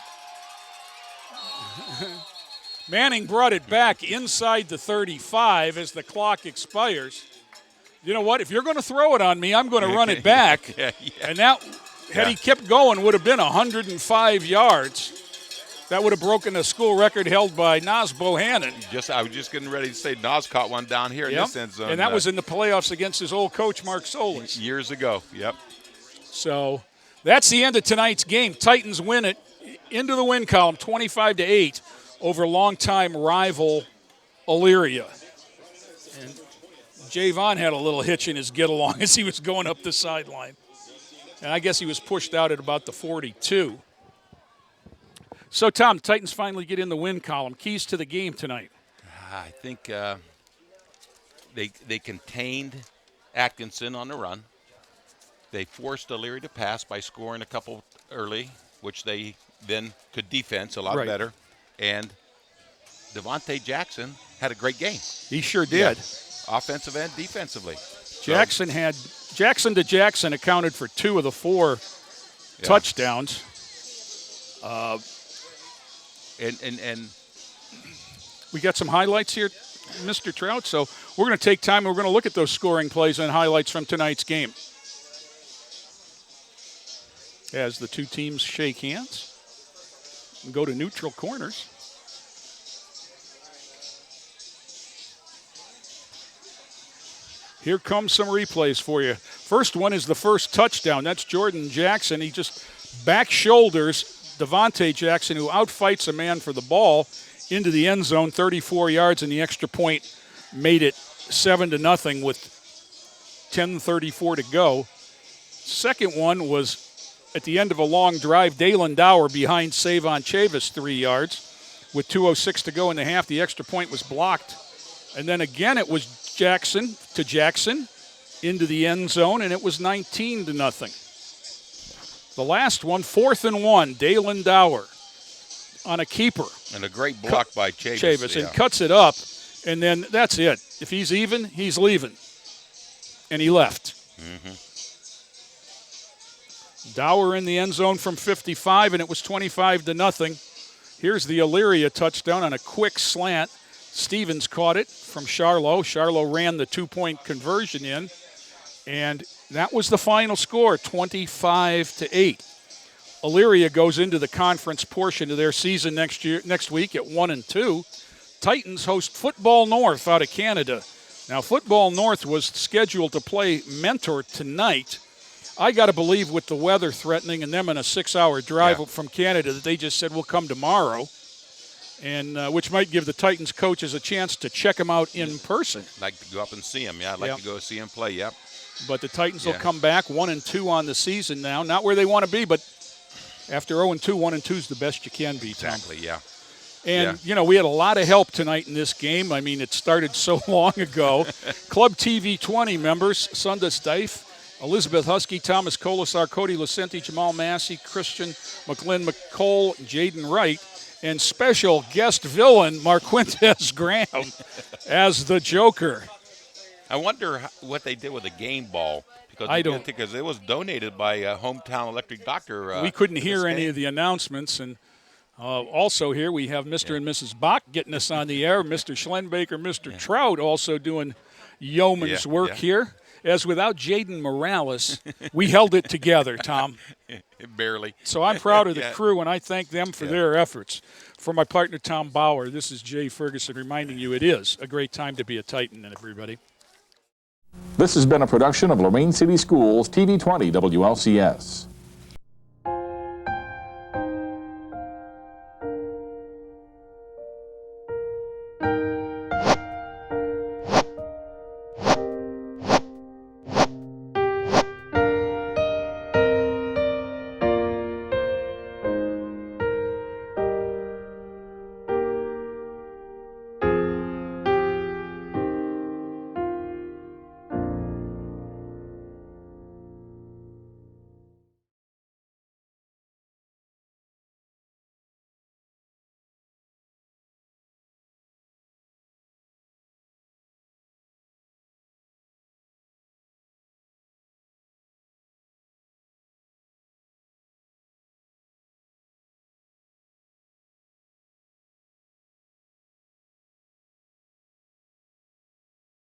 Manning brought it back inside the 35 as the clock expires. You know what? If you're going to throw it on me, I'm going to run it back. And that, had he kept going, would have been 105 yards. That would have broken the school record held by Nas Bohannon. I was just getting ready to say Nas caught one down here in this end zone. And that was in the playoffs against his old coach, Mark Solis. Years ago, So that's the end of tonight's game. Titans win it into the win column, 25-8 over longtime rival Elyria. And Javon had a little hitch in his get-along as he was going up the sideline. And I guess he was pushed out at about the 42. So, Tom, Titans finally get in the win column. Keys to the game tonight. I think they contained Atkinson on the run. They forced Elyria to pass by scoring a couple early, which they then could defense a lot better. And Devontae Jackson had a great game. He sure did. Offensive and defensively. Jackson to Jackson accounted for 2 of the 4 touchdowns. And we got some highlights here, Mr. Trout. So we're going to take time and we're going to look at those scoring plays and highlights from tonight's game. As the 2 teams shake hands and go to neutral corners. Here comes some replays for you. First one is the first touchdown. That's Jordan Jackson. He just back shoulders Devontae Jackson, who outfights a man for the ball into the end zone, 34 yards, and the extra point made it 7-0 with 10:34 to go. Second one was at the end of a long drive. Dalen Dower behind Savon Chavis, 3 yards. With 2:06 to go in the half, the extra point was blocked. And then again it was Jackson to Jackson into the end zone, and it was 19-0. The last one, 4th and 1, Dalen Dower on a keeper. And a great block by Chavis. And cuts it up, and then that's it. If he's even, he's leaving. And he left. Dower in the end zone from 55, and it was 25-0. Here's the Elyria touchdown on a quick slant. Stevens caught it from Charlo. Charlo ran the 2-point conversion in, and that was the final score, 25-8. Elyria goes into the conference portion of their season next week at 1-2. Titans host Football North out of Canada. Now, Football North was scheduled to play Mentor tonight. I got to believe with the weather threatening and them in a 6-hour drive from Canada that they just said, we'll come tomorrow, and which might give the Titans coaches a chance to check them out in person. Like to go up and see them, I'd like to go see them play, But the Titans will come back 1-2 on the season now. Not where they want to be, but after 0-2, 1-2 is the best you can be, Tom. Exactly, And, we had a lot of help tonight in this game. I mean, it started so long ago. Club TV 20 members, Sunda Stife, Elizabeth Husky, Thomas Colasar, Cody Lucenti, Jamal Massey, Christian McLean McCole, Jaden Wright, and special guest villain Marquintes Graham as the Joker. I wonder what they did with the game ball. Because it was donated by Hometown Electric Doctor. We couldn't hear any of the announcements. And also here we have Mr. and Mrs. Bach getting us on the air, Mr. Schlenbaker, Mr. Trout also doing yeoman's work here. As without Jaden Morales, we held it together, Tom. Barely. So I'm proud of the crew, and I thank them for their efforts. For my partner, Tom Bauer, this is Jay Ferguson reminding you it is a great time to be a Titan, everybody. This has been a production of Lorain City Schools TV 20 WLCS.